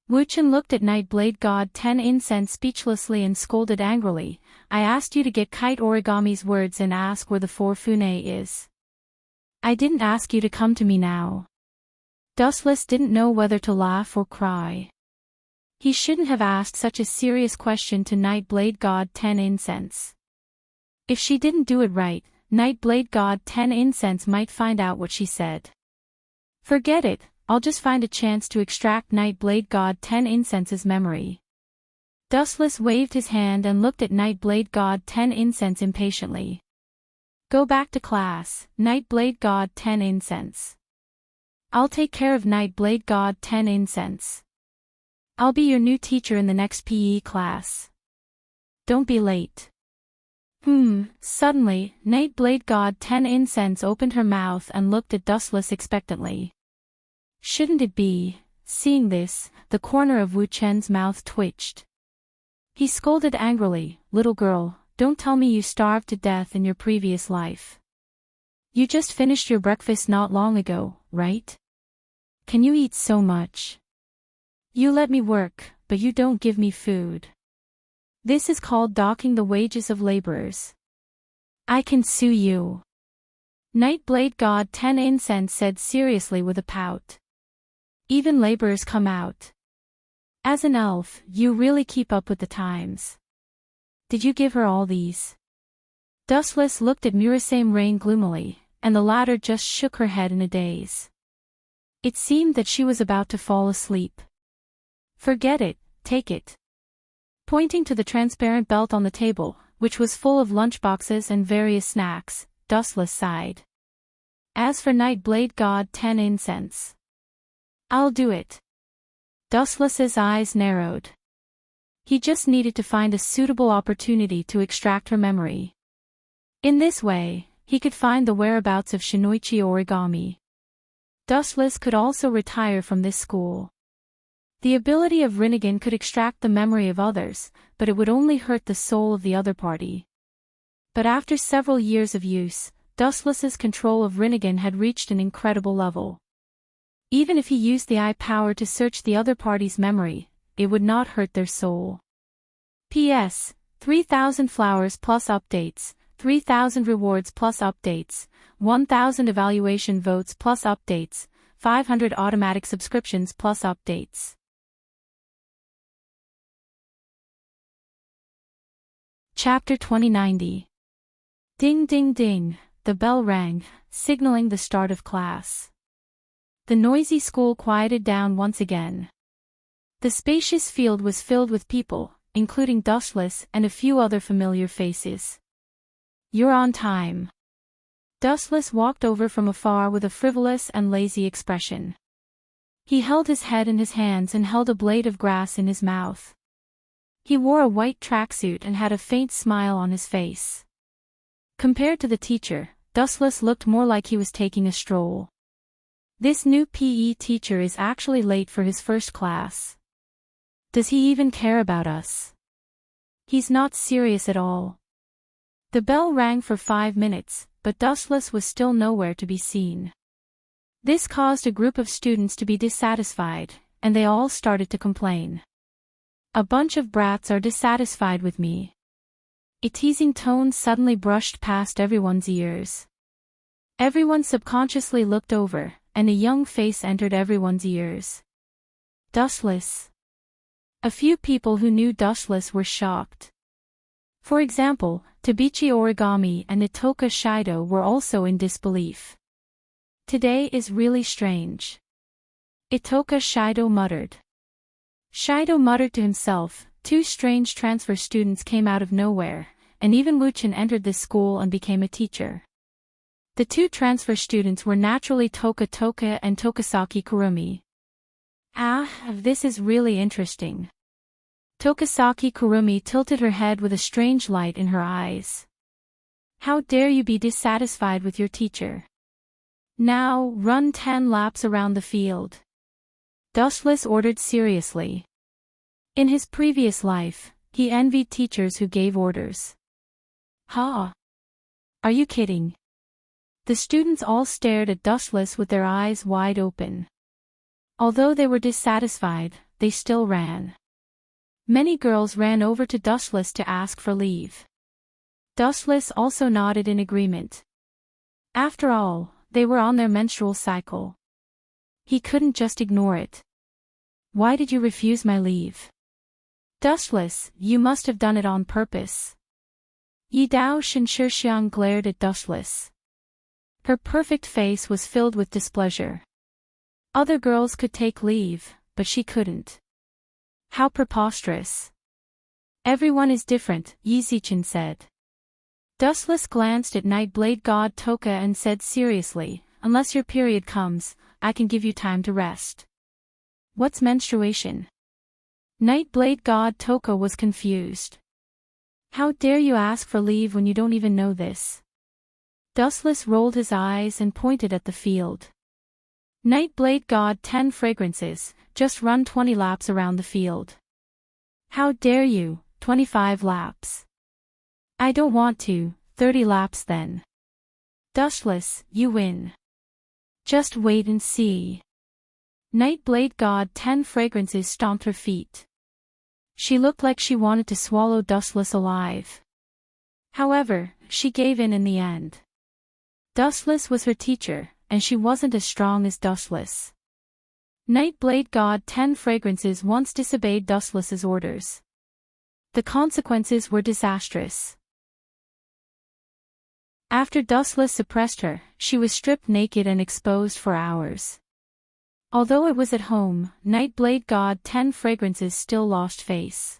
Wuchen looked at Nightblade God 10 Incense speechlessly and scolded angrily, "I asked you to get Kite Origami's words and ask where the Forfune is. I didn't ask you to come to me now." Dustless didn't know whether to laugh or cry. He shouldn't have asked such a serious question to Nightblade God 10 Incense. If she didn't do it right, Nightblade God 10 Incense might find out what she said. Forget it, I'll just find a chance to extract Nightblade God 10 Incense's memory. Dustless waved his hand and looked at Nightblade God 10 Incense impatiently. "Go back to class, Nightblade God 10 Incense. I'll take care of Nightblade God 10 Incense. I'll be your new teacher in the next PE class. Don't be late." Suddenly, Nightblade God 10 Incense opened her mouth and looked at Dustless expectantly. Shouldn't it be? Seeing this, the corner of Wu Chen's mouth twitched. He scolded angrily, "Little girl, don't tell me you starved to death in your previous life. You just finished your breakfast not long ago, right? Can you eat so much? You let me work, but you don't give me food. This is called docking the wages of laborers. I can sue you." Nightblade God 10 Incense said seriously with a pout. "Even laborers come out. As an elf, you really keep up with the times. Did you give her all these?" Dustless looked at Murasame Rain gloomily, and the latter just shook her head in a daze. It seemed that she was about to fall asleep. "Forget it, take it." Pointing to the transparent belt on the table, which was full of lunchboxes and various snacks, Dustless sighed. As for Nightblade God 10 Incense, "I'll do it." Dustless's eyes narrowed. He just needed to find a suitable opportunity to extract her memory. In this way, he could find the whereabouts of Shinoichi Origami. Dustless could also retire from this school. The ability of Rinnegan could extract the memory of others, but it would only hurt the soul of the other party. But after several years of use, Dustless's control of Rinnegan had reached an incredible level. Even if he used the eye power to search the other party's memory, it would not hurt their soul. P.S. 3,000 flowers plus updates, 3,000 rewards plus updates, 1,000 evaluation votes plus updates, 500 automatic subscriptions plus updates. Chapter 2090. Ding ding ding, the bell rang, signaling the start of class. The noisy school quieted down once again. The spacious field was filled with people, including Dustless and a few other familiar faces. "You're on time." Dustless walked over from afar with a frivolous and lazy expression. He held his head in his hands and held a blade of grass in his mouth. He wore a white tracksuit and had a faint smile on his face. Compared to the teacher, Dustless looked more like he was taking a stroll. This new PE teacher is actually late for his first class. Does he even care about us? He's not serious at all. The bell rang for 5 minutes, but Dustless was still nowhere to be seen. This caused a group of students to be dissatisfied, and they all started to complain. "A bunch of brats are dissatisfied with me." A teasing tone suddenly brushed past everyone's ears. Everyone subconsciously looked over, and a young face entered everyone's ears. "Dustless. A few people who knew Dustless were shocked. For example, Tabichi Origami and Itoka Shido were also in disbelief. Today is really strange. Itoka Shido muttered. Shido muttered to himself, two strange transfer students came out of nowhere, and even Wuchen entered this school and became a teacher. The two transfer students were naturally Toka Toka and Tokasaki Kurumi. This is really interesting. Tokasaki Kurumi tilted her head with a strange light in her eyes. How dare you be dissatisfied with your teacher? Now, run 10 laps around the field. Dustless ordered seriously. In his previous life, he envied teachers who gave orders. Are you kidding? The students all stared at Dustless with their eyes wide open. Although they were dissatisfied, they still ran. Many girls ran over to Dustless to ask for leave. Dustless also nodded in agreement. After all, they were on their menstrual cycle. He couldn't just ignore it. Why did you refuse my leave? Dustless, you must have done it on purpose. Yidao Shinshirxiang glared at Dustless. Her perfect face was filled with displeasure. Other girls could take leave, but she couldn't. How preposterous. Everyone is different, Yizichin said. Dustless glanced at Nightblade God Toka and said seriously, unless your period comes, I can give you time to rest. What's menstruation? Nightblade God Toka was confused. How dare you ask for leave when you don't even know this? Dustless rolled his eyes and pointed at the field. Nightblade God 10 fragrances, just run 20 laps around the field. How dare you, 25 laps. I don't want to, 30 laps then. Dustless, you win. Just wait and see. Nightblade God 10 fragrances stomped her feet. She looked like she wanted to swallow Dustless alive. However, she gave in the end. Dustless was her teacher, and she wasn't as strong as Dustless. Nightblade God 10 fragrances once disobeyed Dustless's orders. The consequences were disastrous. After Dustless suppressed her, she was stripped naked and exposed for hours. Although it was at home, Nightblade God 10 fragrances still lost face.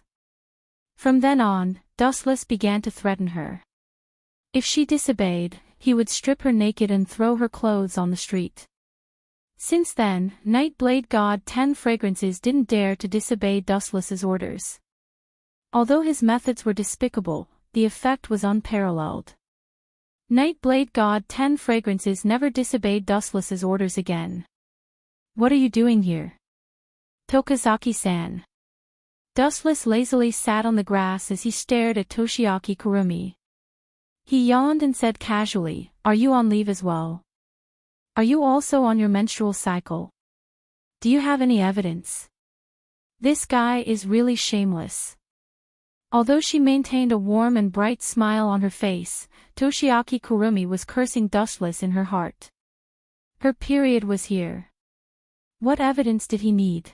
From then on, Dustless began to threaten her. If she disobeyed, he would strip her naked and throw her clothes on the street. Since then, Nightblade God 10 fragrances didn't dare to disobey Dustless's orders. Although his methods were despicable, the effect was unparalleled. Nightblade God 10 fragrances never disobeyed Dustless's orders again. What are you doing here? Tokazaki-san. Dustless lazily sat on the grass as he stared at Toshiaki Kurumi. He yawned and said casually, Are you on leave as well? Are you also on your menstrual cycle? Do you have any evidence? This guy is really shameless. Although she maintained a warm and bright smile on her face, Toshiaki Kurumi was cursing Dustless in her heart. Her period was here. What evidence did he need?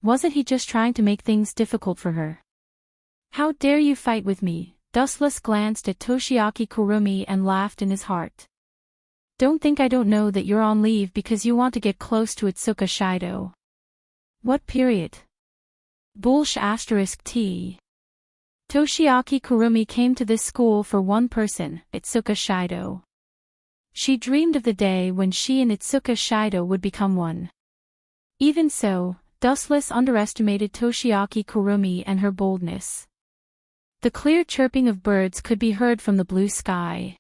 Wasn't he just trying to make things difficult for her? How dare you fight with me? Dustless glanced at Toshiaki Kurumi and laughed in his heart. Don't think I don't know that you're on leave because you want to get close to Itsuka Shido. What period? *T. Toshiaki Kurumi came to this school for one person, Itsuka Shido. She dreamed of the day when she and Itsuka Shido would become one. Even so, Dustless underestimated Toshiaki Kurumi and her boldness. The clear chirping of birds could be heard from the blue sky.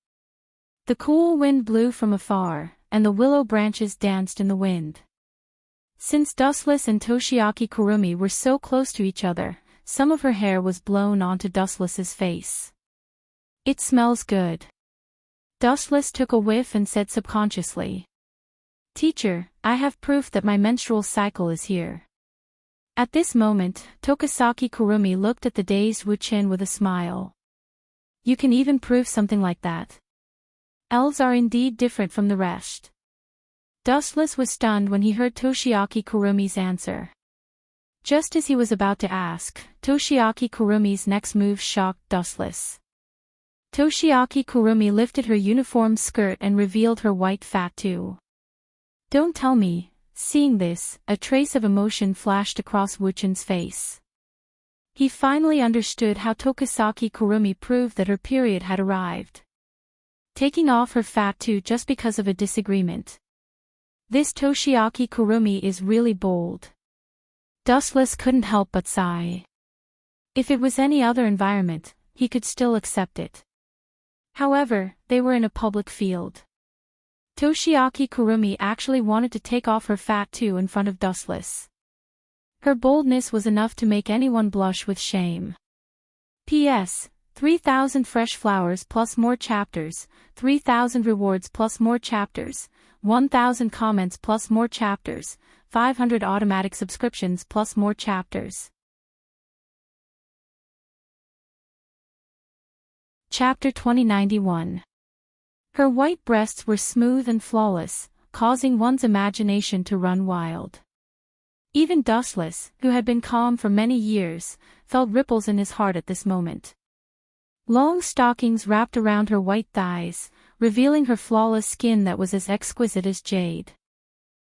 The cool wind blew from afar, and the willow branches danced in the wind. Since Dustless and Toshiaki Kurumi were so close to each other, some of her hair was blown onto Dustless's face. It smells good. Dustless took a whiff and said subconsciously. Teacher, I have proof that my menstrual cycle is here. At this moment, Tokasaki Kurumi looked at the dazed Wuchen with a smile. You can even prove something like that. Elves are indeed different from the rest. Dustless was stunned when he heard Toshiaki Kurumi's answer. Just as he was about to ask, Toshiaki Kurumi's next move shocked Dustless. Toshiaki Kurumi lifted her uniform skirt and revealed her white fatu. Don't tell me. Seeing this, a trace of emotion flashed across Wuchan's face. He finally understood how Toshiaki Kurumi proved that her period had arrived. Taking off her fatu just because of a disagreement. This Toshiaki Kurumi is really bold. Dustless couldn't help but sigh. If it was any other environment, he could still accept it. However, they were in a public field. Toshiaki Kurumi actually wanted to take off her fatu in front of Dustless. Her boldness was enough to make anyone blush with shame. P.S. 3,000 fresh flowers plus more chapters, 3,000 rewards plus more chapters, 1,000 comments plus more chapters, 500 automatic subscriptions plus more chapters. Chapter 2091. Her white breasts were smooth and flawless, causing one's imagination to run wild. Even Dustless, who had been calm for many years, felt ripples in his heart at this moment. Long stockings wrapped around her white thighs, revealing her flawless skin that was as exquisite as jade.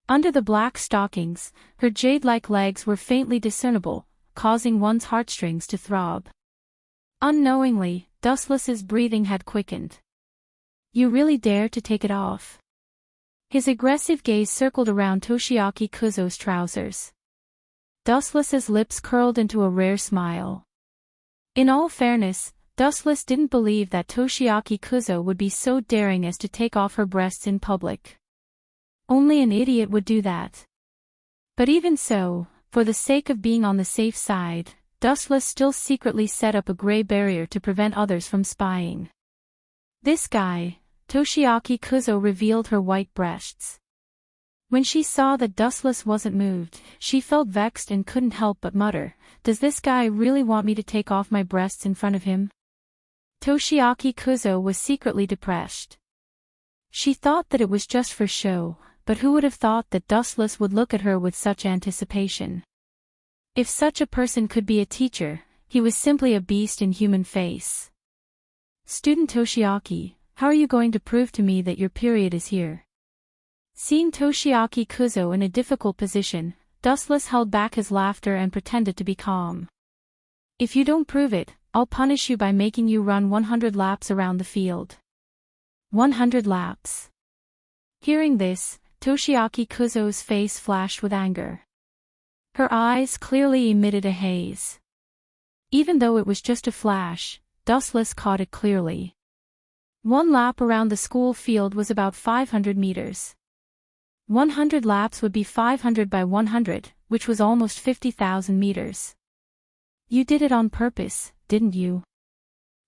Under the black stockings, her jade-like legs were faintly discernible, causing one's heartstrings to throb. Unknowingly, Dustless's breathing had quickened. You really dare to take it off? His aggressive gaze circled around Toshiaki Kuzo's trousers. Dustless's lips curled into a rare smile. In all fairness, Dustless didn't believe that Toshiaki Kuzo would be so daring as to take off her breasts in public. Only an idiot would do that. But even so, for the sake of being on the safe side, Dustless still secretly set up a gray barrier to prevent others from spying. This guy, Toshiaki Kuzo, revealed her white breasts. When she saw that Dustless wasn't moved, she felt vexed and couldn't help but mutter, "Does this guy really want me to take off my breasts in front of him?" Toshiaki Kuzo was secretly depressed. She thought that it was just for show, but who would have thought that Dustless would look at her with such anticipation? If such a person could be a teacher, he was simply a beast in human face. Student Toshiaki, how are you going to prove to me that your period is here? Seeing Toshiaki Kuzo in a difficult position, Dustless held back his laughter and pretended to be calm. If you don't prove it, I'll punish you by making you run 100 laps around the field. 100 laps. Hearing this, Toshiaki Kuzo's face flashed with anger. Her eyes clearly emitted a haze. Even though it was just a flash, Dustless caught it clearly. 1 lap around the school field was about 500 meters. 100 laps would be 500 by 100, which was almost 50,000 meters. You did it on purpose, didn't you?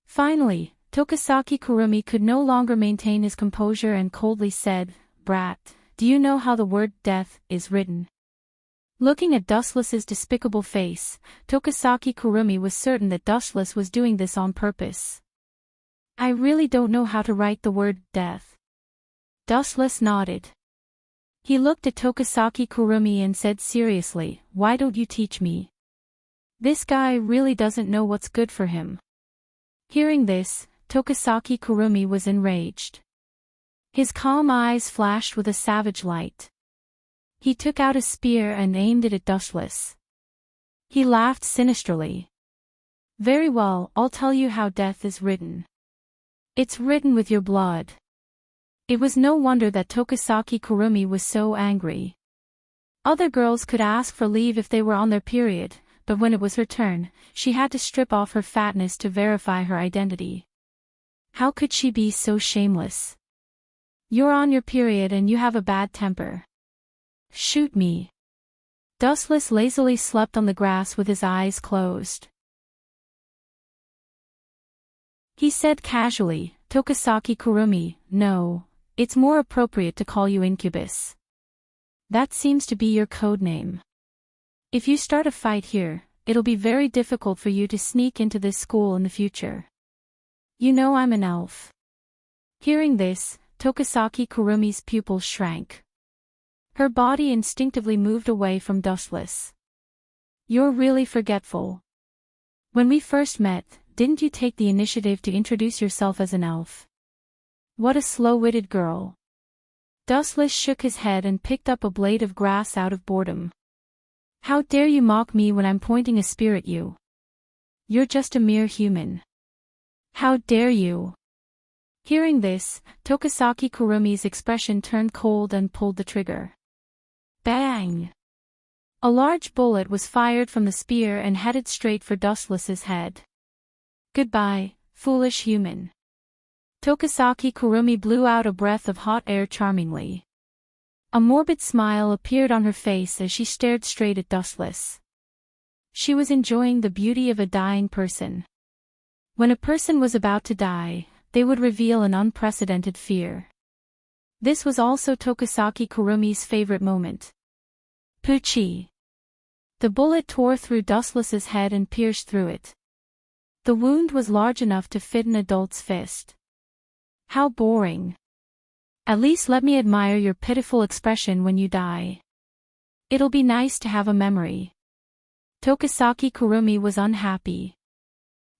Finally, Toshiaki Kurumi could no longer maintain his composure and coldly said, "Brat, do you know how the word death is written?" Looking at Dustless's despicable face, Toshiaki Kurumi was certain that Dustless was doing this on purpose. I really don't know how to write the word death. Dustless nodded. He looked at Toshiaki Kurumi and said seriously, "Why don't you teach me? This guy really doesn't know what's good for him." Hearing this, Toshiaki Kurumi was enraged. His calm eyes flashed with a savage light. He took out a spear and aimed it at Dustless. He laughed sinisterly. "Very well, I'll tell you how death is written. It's written with your blood." It was no wonder that Toshiaki Kurumi was so angry. Other girls could ask for leave if they were on their period, but when it was her turn, she had to strip off her fatness to verify her identity. How could she be so shameless? You're on your period and you have a bad temper. Shoot me. Dustless lazily slept on the grass with his eyes closed. He said casually, "Toshiaki Kurumi, no, it's more appropriate to call you Incubus. That seems to be your code name. If you start a fight here, it'll be very difficult for you to sneak into this school in the future. You know I'm an elf." Hearing this, Toshiaki Kurumi's pupils shrank. Her body instinctively moved away from Dustless. You're really forgetful. When we first met, didn't you take the initiative to introduce yourself as an elf? What a slow-witted girl. Dustless shook his head and picked up a blade of grass out of boredom. How dare you mock me when I'm pointing a spear at you? You're just a mere human. How dare you? Hearing this, Tokisaki Kurumi's expression turned cold and pulled the trigger. Bang! A large bullet was fired from the spear and headed straight for Dustless's head. Goodbye, foolish human. Tokisaki Kurumi blew out a breath of hot air charmingly. A morbid smile appeared on her face as she stared straight at Dustless. She was enjoying the beauty of a dying person. When a person was about to die, they would reveal an unprecedented fear. This was also Tokisaki Kurumi's favorite moment. Poochie. The bullet tore through Dustless's head and pierced through it. The wound was large enough to fit an adult's fist. How boring. At least let me admire your pitiful expression when you die. It'll be nice to have a memory. Tokisaki Kurumi was unhappy.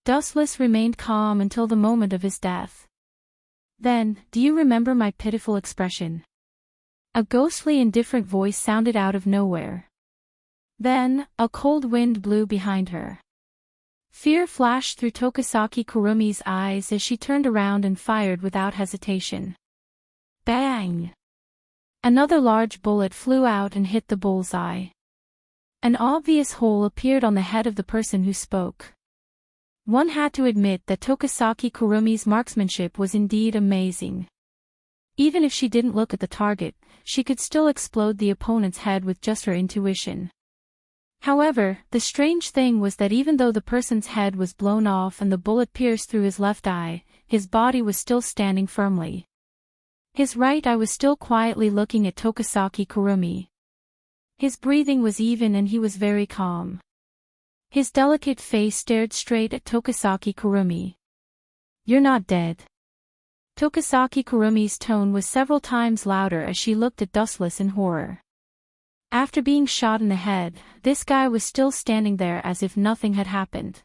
Dustless remained calm until the moment of his death. Then, do you remember my pitiful expression? A ghostly indifferent voice sounded out of nowhere. Then, a cold wind blew behind her. Fear flashed through Tokisaki Kurumi's eyes as she turned around and fired without hesitation. Bang! Another large bullet flew out and hit the bullseye. An obvious hole appeared on the head of the person who spoke. One had to admit that Tokisaki Kurumi's marksmanship was indeed amazing. Even if she didn't look at the target, she could still explode the opponent's head with just her intuition. However, the strange thing was that even though the person's head was blown off and the bullet pierced through his left eye, his body was still standing firmly. His right eye was still quietly looking at Tokisaki Kurumi. His breathing was even and he was very calm. His delicate face stared straight at Tokisaki Kurumi. You're not dead. Tokisaki Kurumi's tone was several times louder as she looked at Dustless in horror. After being shot in the head, this guy was still standing there as if nothing had happened.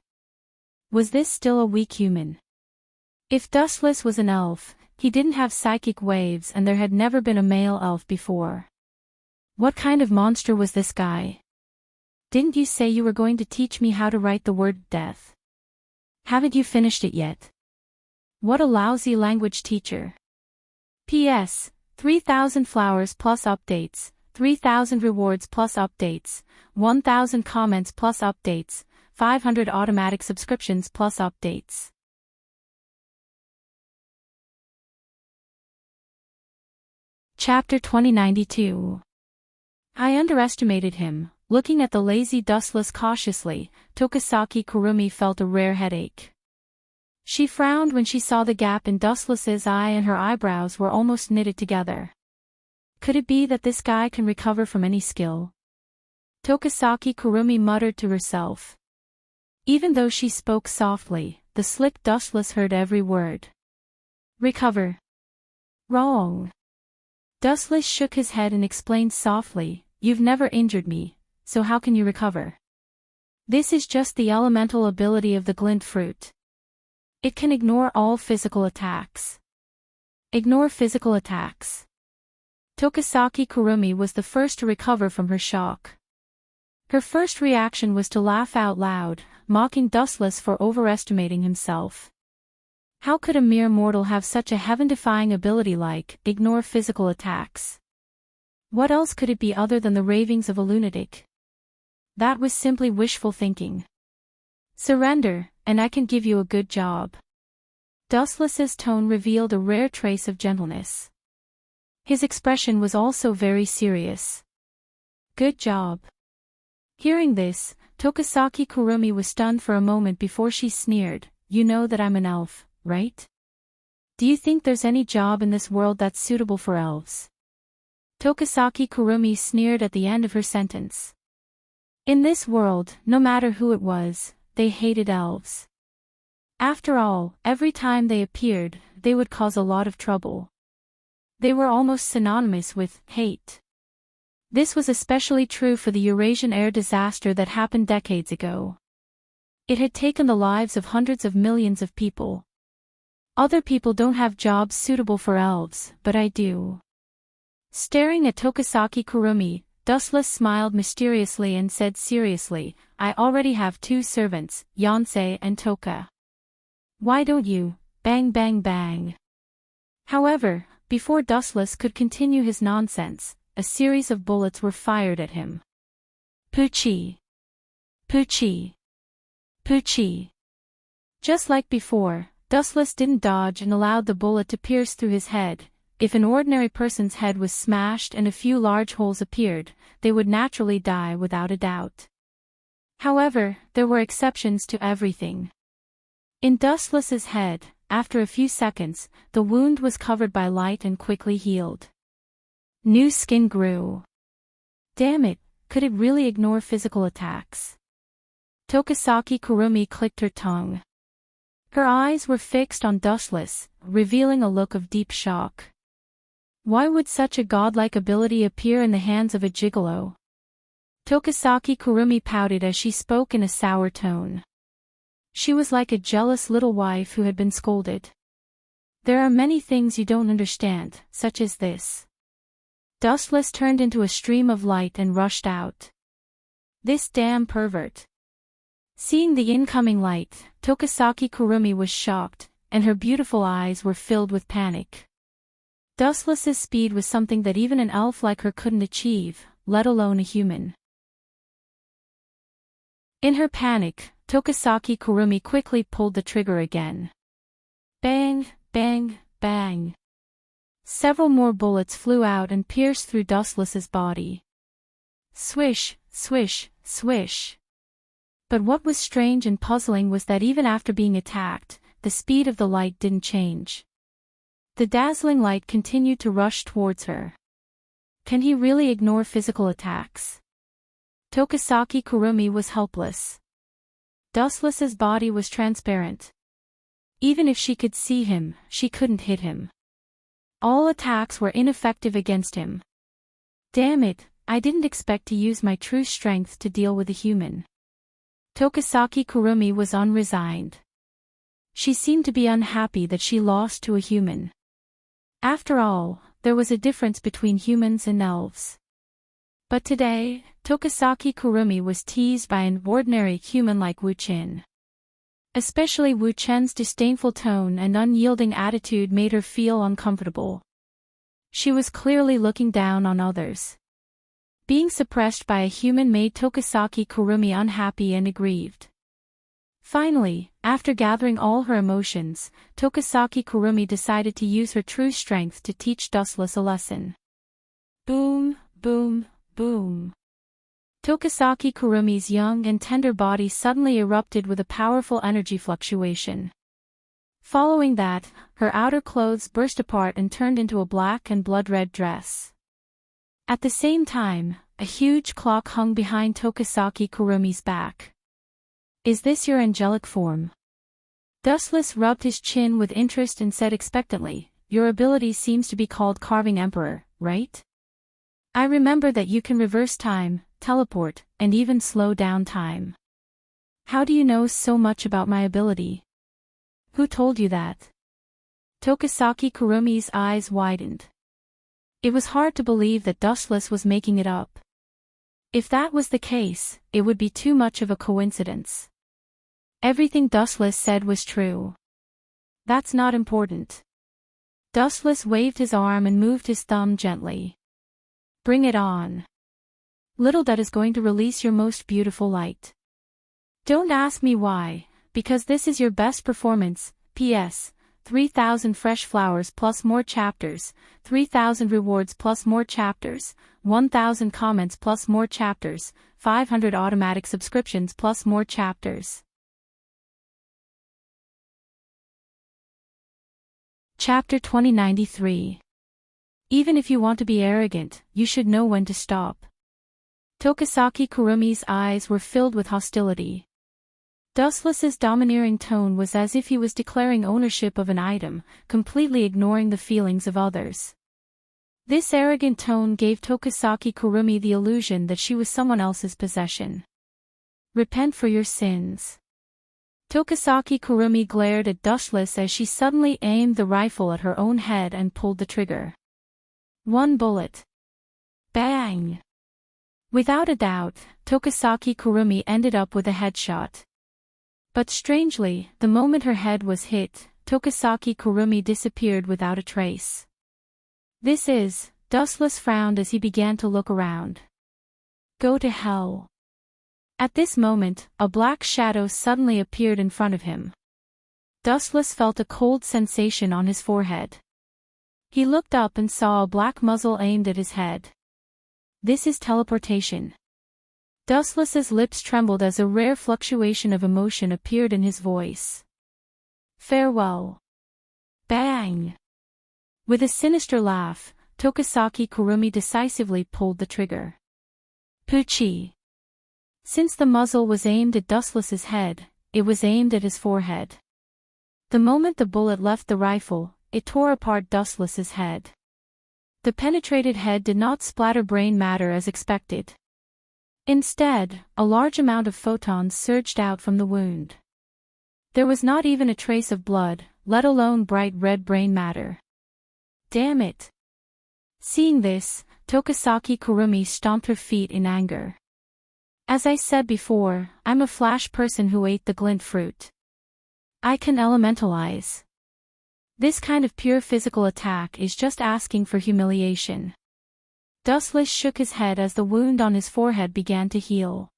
Was this still a weak human? If Dustless was an elf, he didn't have psychic waves and there had never been a male elf before. What kind of monster was this guy? Didn't you say you were going to teach me how to write the word death? Haven't you finished it yet? What a lousy language teacher. P.S. 3,000 flowers plus updates, 3,000 rewards plus updates, 1,000 comments plus updates, 500 automatic subscriptions plus updates. Chapter 2092. I underestimated him. Looking at the lazy Dustless cautiously, Tokisaki Kurumi felt a rare headache. She frowned when she saw the gap in Dustless's eye and her eyebrows were almost knitted together. Could it be that this guy can recover from any skill? Tokisaki Kurumi muttered to herself. Even though she spoke softly, the slick Dustless heard every word. Recover. Wrong. Dustless shook his head and explained softly, You've never injured me, so how can you recover? This is just the elemental ability of the glint fruit. It can ignore all physical attacks. Ignore physical attacks. Tokisaki Kurumi was the first to recover from her shock. Her first reaction was to laugh out loud, mocking Dustless for overestimating himself. How could a mere mortal have such a heaven-defying ability like ignore physical attacks? What else could it be other than the ravings of a lunatic? That was simply wishful thinking. Surrender, and I can give you a good job. Dustless's tone revealed a rare trace of gentleness. His expression was also very serious. Good job. Hearing this, Tokisaki Kurumi was stunned for a moment before she sneered, You know that I'm an elf, right? Do you think there's any job in this world that's suitable for elves? Tokisaki Kurumi sneered at the end of her sentence. In this world, no matter who it was, they hated elves. After all, every time they appeared, they would cause a lot of trouble. They were almost synonymous with hate. This was especially true for the Eurasian air disaster that happened decades ago. It had taken the lives of hundreds of millions of people. Other people don't have jobs suitable for elves, but I do. Staring at Tokisaki Kurumi, Dustless smiled mysteriously and said seriously, I already have 2 servants, Yonsei and Toka. Why don't you? Bang bang bang. However, before Dustless could continue his nonsense, a series of bullets were fired at him. Poochie. Poochie. Poochie. Just like before, Dustless didn't dodge and allowed the bullet to pierce through his head. If an ordinary person's head was smashed and a few large holes appeared, they would naturally die without a doubt. However, there were exceptions to everything. In Dustless's head, after a few seconds, the wound was covered by light and quickly healed. New skin grew. Damn it, could it really ignore physical attacks? Tokisaki Kurumi clicked her tongue. Her eyes were fixed on Dustless, revealing a look of deep shock. Why would such a godlike ability appear in the hands of a gigolo? Tokisaki Kurumi pouted as she spoke in a sour tone. She was like a jealous little wife who had been scolded. There are many things you don't understand, such as this. Dustless turned into a stream of light and rushed out. This damn pervert. Seeing the incoming light, Tokisaki Kurumi was shocked, and her beautiful eyes were filled with panic. Dustless's speed was something that even an elf like her couldn't achieve, let alone a human. In her panic, Tokisaki Kurumi quickly pulled the trigger again. Bang, bang, bang. Several more bullets flew out and pierced through Dustless's body. Swish, swish, swish. But what was strange and puzzling was that even after being attacked, the speed of the light didn't change. The dazzling light continued to rush towards her. Can he really ignore physical attacks? Tokisaki Kurumi was helpless. Dustless's body was transparent. Even if she could see him, she couldn't hit him. All attacks were ineffective against him. Damn it, I didn't expect to use my true strength to deal with a human. Tokisaki Kurumi was unresigned. She seemed to be unhappy that she lost to a human. After all, there was a difference between humans and elves. But today, Tokisaki Kurumi was teased by an ordinary human like Wu Chen. Especially Wu Chen's disdainful tone and unyielding attitude made her feel uncomfortable. She was clearly looking down on others. Being suppressed by a human made Tokisaki Kurumi unhappy and aggrieved. Finally, after gathering all her emotions, Tokisaki Kurumi decided to use her true strength to teach Dustless a lesson. Boom, boom, boom. Tokisaki Kurumi's young and tender body suddenly erupted with a powerful energy fluctuation. Following that, her outer clothes burst apart and turned into a black and blood-red dress. At the same time, a huge clock hung behind Tokisaki Kurumi's back. Is this your angelic form? Dustless rubbed his chin with interest and said expectantly, your ability seems to be called Carving Emperor, right? I remember that you can reverse time, teleport, and even slow down time. How do you know so much about my ability? Who told you that? Tokisaki Kurumi's eyes widened. It was hard to believe that Dustless was making it up. If that was the case, it would be too much of a coincidence. Everything Dustless said was true. That's not important. Dustless waved his arm and moved his thumb gently. Bring it on. Little that is going to release your most beautiful light. Don't ask me why, because this is your best performance. P.S. 3,000 fresh flowers plus more chapters, 3,000 rewards plus more chapters, 1,000 comments plus more chapters, 500 automatic subscriptions plus more chapters. Chapter 2093. Even if you want to be arrogant, you should know when to stop. Tokisaki Kurumi's eyes were filled with hostility. Dustless's domineering tone was as if he was declaring ownership of an item, completely ignoring the feelings of others. This arrogant tone gave Tokisaki Kurumi the illusion that she was someone else's possession. Repent for your sins. Tokisaki Kurumi glared at Dustless as she suddenly aimed the rifle at her own head and pulled the trigger. One bullet. Bang! Without a doubt, Tokisaki Kurumi ended up with a headshot. But strangely, the moment her head was hit, Tokisaki Kurumi disappeared without a trace. Dustless frowned as he began to look around. Go to hell. At this moment, a black shadow suddenly appeared in front of him. Dustless felt a cold sensation on his forehead. He looked up and saw a black muzzle aimed at his head. This is teleportation. Dustless's lips trembled as a rare fluctuation of emotion appeared in his voice. Farewell. Bang! With a sinister laugh, Tokisaki Kurumi decisively pulled the trigger. Poochie! Since the muzzle was aimed at Dustless's head, it was aimed at his forehead. The moment the bullet left the rifle, it tore apart Dustless's head. The penetrated head did not splatter brain matter as expected. Instead, a large amount of photons surged out from the wound. There was not even a trace of blood, let alone bright red brain matter. Damn it! Seeing this, Tokisaki Kurumi stomped her feet in anger. As I said before, I'm a flash person who ate the glint fruit. I can elementalize. This kind of pure physical attack is just asking for humiliation. Dustless shook his head as the wound on his forehead began to heal.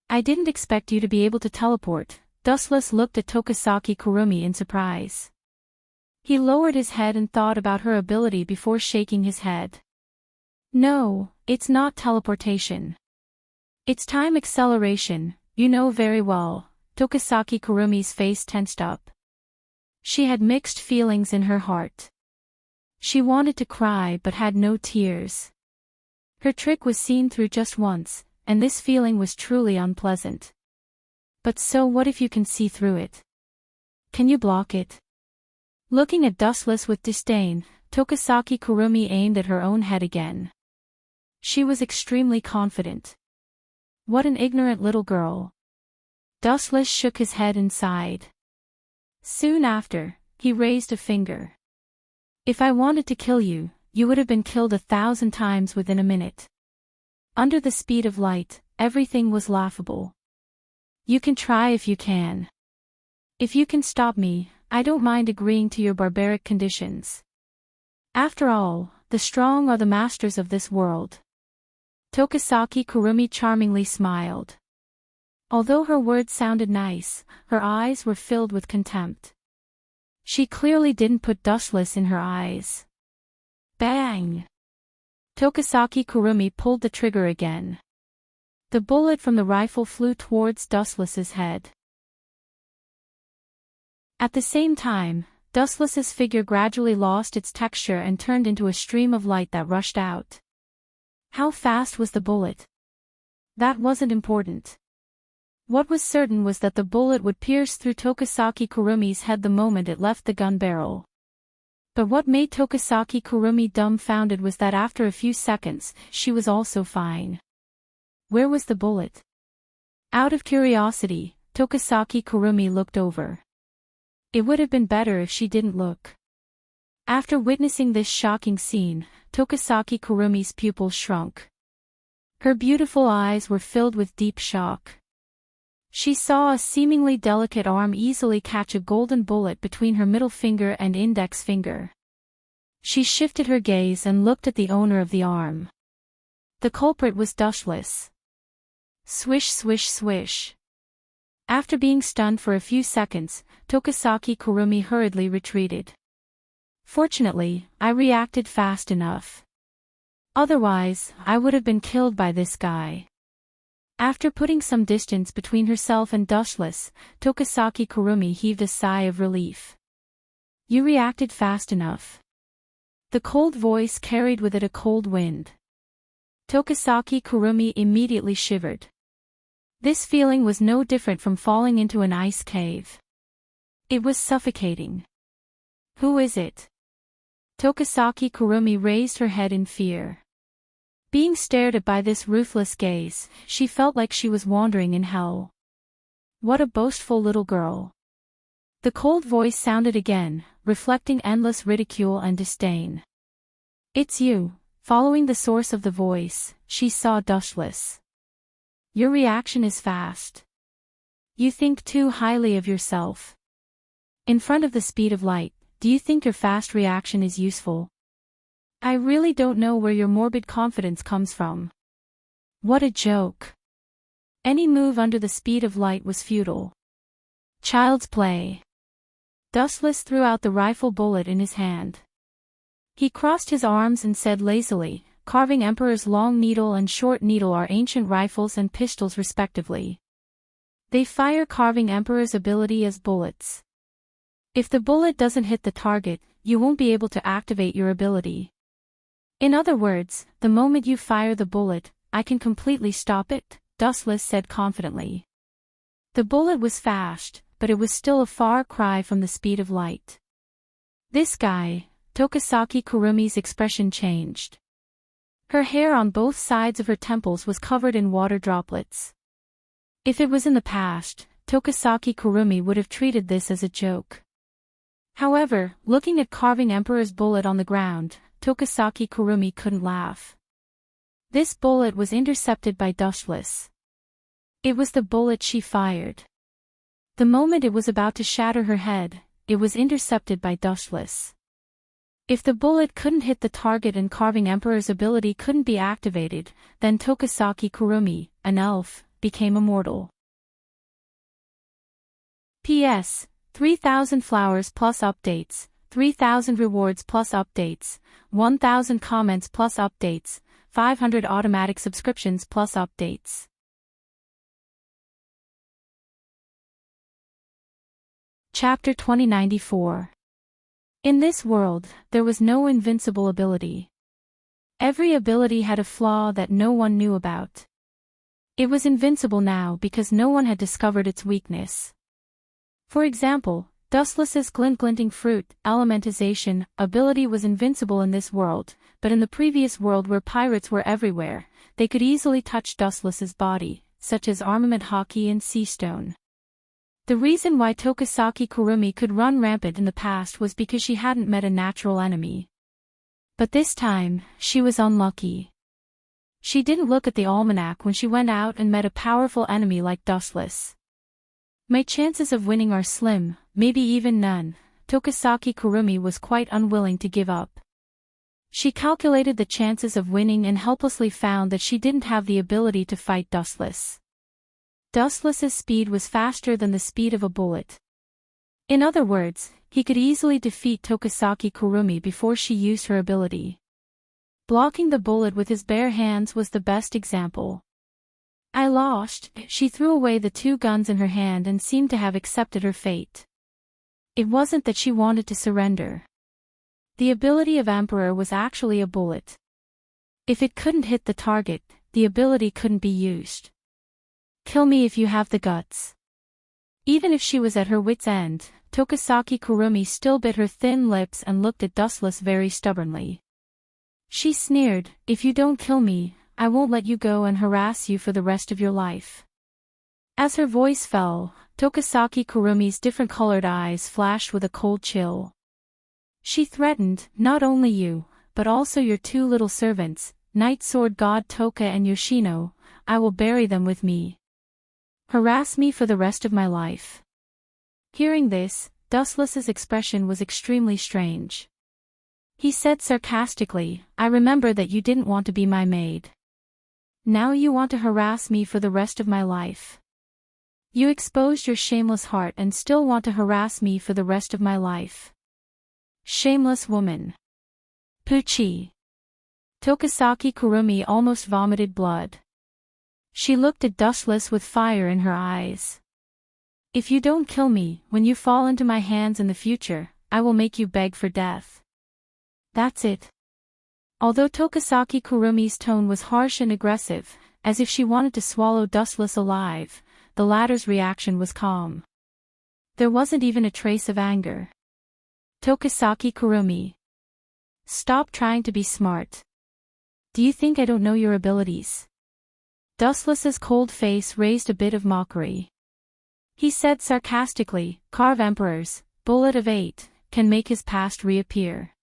I didn't expect you to be able to teleport. Dustless looked at Tokisaki Kurumi in surprise. He lowered his head and thought about her ability before shaking his head. No, it's not teleportation. It's time acceleration, you know very well. Tokisaki Kurumi's face tensed up. She had mixed feelings in her heart. She wanted to cry but had no tears. Her trick was seen through just once, and this feeling was truly unpleasant. But so what if you can see through it? Can you block it? Looking at Dustless with disdain, Tokisaki Kurumi aimed at her own head again. She was extremely confident. What an ignorant little girl. Dustless shook his head and sighed. Soon after, he raised a finger. If I wanted to kill you, you would have been killed 1,000 times within a minute. Under the speed of light, everything was laughable. You can try if you can. If you can stop me, I don't mind agreeing to your barbaric conditions. After all, the strong are the masters of this world. Tokisaki Kurumi charmingly smiled. Although her words sounded nice, her eyes were filled with contempt. She clearly didn't put Dustless in her eyes. Bang! Tokisaki Kurumi pulled the trigger again. The bullet from the rifle flew towards Dustless's head. At the same time, Dustless's figure gradually lost its texture and turned into a stream of light that rushed out. How fast was the bullet? That wasn't important. What was certain was that the bullet would pierce through Tokisaki Kurumi's head the moment it left the gun barrel. But what made Tokisaki Kurumi dumbfounded was that after a few seconds, she was also fine. Where was the bullet? Out of curiosity, Tokisaki Kurumi looked over. It would have been better if she didn't look. After witnessing this shocking scene, Tokisaki Kurumi's pupils shrunk. Her beautiful eyes were filled with deep shock. She saw a seemingly delicate arm easily catch a golden bullet between her middle finger and index finger. She shifted her gaze and looked at the owner of the arm. The culprit was Dustless. Swish swish swish. After being stunned for a few seconds, Tokisaki Kurumi hurriedly retreated. Fortunately, I reacted fast enough. Otherwise, I would have been killed by this guy. After putting some distance between herself and Dustless, Tokisaki Kurumi heaved a sigh of relief. You reacted fast enough. The cold voice carried with it a cold wind. Tokisaki Kurumi immediately shivered. This feeling was no different from falling into an ice cave. It was suffocating. Who is it? Tokisaki Kurumi raised her head in fear. Being stared at by this ruthless gaze, she felt like she was wandering in hell. What a boastful little girl. The cold voice sounded again, reflecting endless ridicule and disdain. It's you. Following the source of the voice, she saw Dustless. Your reaction is fast. You think too highly of yourself. In front of the speed of light, do you think your fast reaction is useful? I really don't know where your morbid confidence comes from. What a joke. Any move under the speed of light was futile. Child's play. Dustless threw out the rifle bullet in his hand. He crossed his arms and said lazily, "Carving Emperor's long needle and short needle are ancient rifles and pistols respectively. They fire Carving Emperor's ability as bullets. If the bullet doesn't hit the target, you won't be able to activate your ability. In other words, the moment you fire the bullet, I can completely stop it," Dustless said confidently. The bullet was fast, but it was still a far cry from the speed of light. This guy, Tokisaki Kurumi's expression changed. Her hair on both sides of her temples was covered in water droplets. If it was in the past, Tokisaki Kurumi would have treated this as a joke. However, looking at Carving Emperor's bullet on the ground, Tokisaki Kurumi couldn't laugh. This bullet was intercepted by Dustless. It was the bullet she fired. The moment it was about to shatter her head, it was intercepted by Dustless. If the bullet couldn't hit the target and Carving Emperor's ability couldn't be activated, then Tokisaki Kurumi, an elf, became immortal. P.S. 3,000 flowers plus updates, 3,000 rewards plus updates, 1,000 comments plus updates, 500 automatic subscriptions plus updates. Chapter 2094. In this world, there was no invincible ability. Every ability had a flaw that no one knew about. It was invincible now because no one had discovered its weakness. For example, Dustless's glinting fruit, elementization, ability was invincible in this world, but in the previous world where pirates were everywhere, they could easily touch Dustless's body, such as armament hockey and sea stone. The reason why Tokisaki Kurumi could run rampant in the past was because she hadn't met a natural enemy. But this time, she was unlucky. She didn't look at the almanac when she went out and met a powerful enemy like Dustless. My chances of winning are slim, maybe even none. Tokisaki Kurumi was quite unwilling to give up. She calculated the chances of winning and helplessly found that she didn't have the ability to fight Dustless. Dustless's speed was faster than the speed of a bullet. In other words, he could easily defeat Tokisaki Kurumi before she used her ability. Blocking the bullet with his bare hands was the best example. I lost. She threw away the two guns in her hand and seemed to have accepted her fate. It wasn't that she wanted to surrender. The ability of Emperor was actually a bullet. If it couldn't hit the target, the ability couldn't be used. Kill me if you have the guts. Even if she was at her wit's end, Tokisaki Kurumi still bit her thin lips and looked at Dustless very stubbornly. She sneered, "If you don't kill me, I won't let you go and harass you for the rest of your life." As her voice fell, Tokisaki Kurumi's different-colored eyes flashed with a cold chill. She threatened, "Not only you, but also your two little servants, Night Sword God Toka and Yoshino, I will bury them with me. Harass me for the rest of my life." Hearing this, Dustless's expression was extremely strange. He said sarcastically, "I remember that you didn't want to be my maid. Now you want to harass me for the rest of my life. You exposed your shameless heart and still want to harass me for the rest of my life. Shameless woman. Puchi." Tokisaki Kurumi almost vomited blood. She looked at Dustless with fire in her eyes. "If you don't kill me, when you fall into my hands in the future, I will make you beg for death. That's it." Although Tokisaki Kurumi's tone was harsh and aggressive, as if she wanted to swallow Dustless alive, the latter's reaction was calm. There wasn't even a trace of anger. "Tokisaki Kurumi. Stop trying to be smart. Do you think I don't know your abilities? Dustless's cold face raised a bit of mockery. He said sarcastically, Carve Emperors, bullet of 8, can make his past reappear.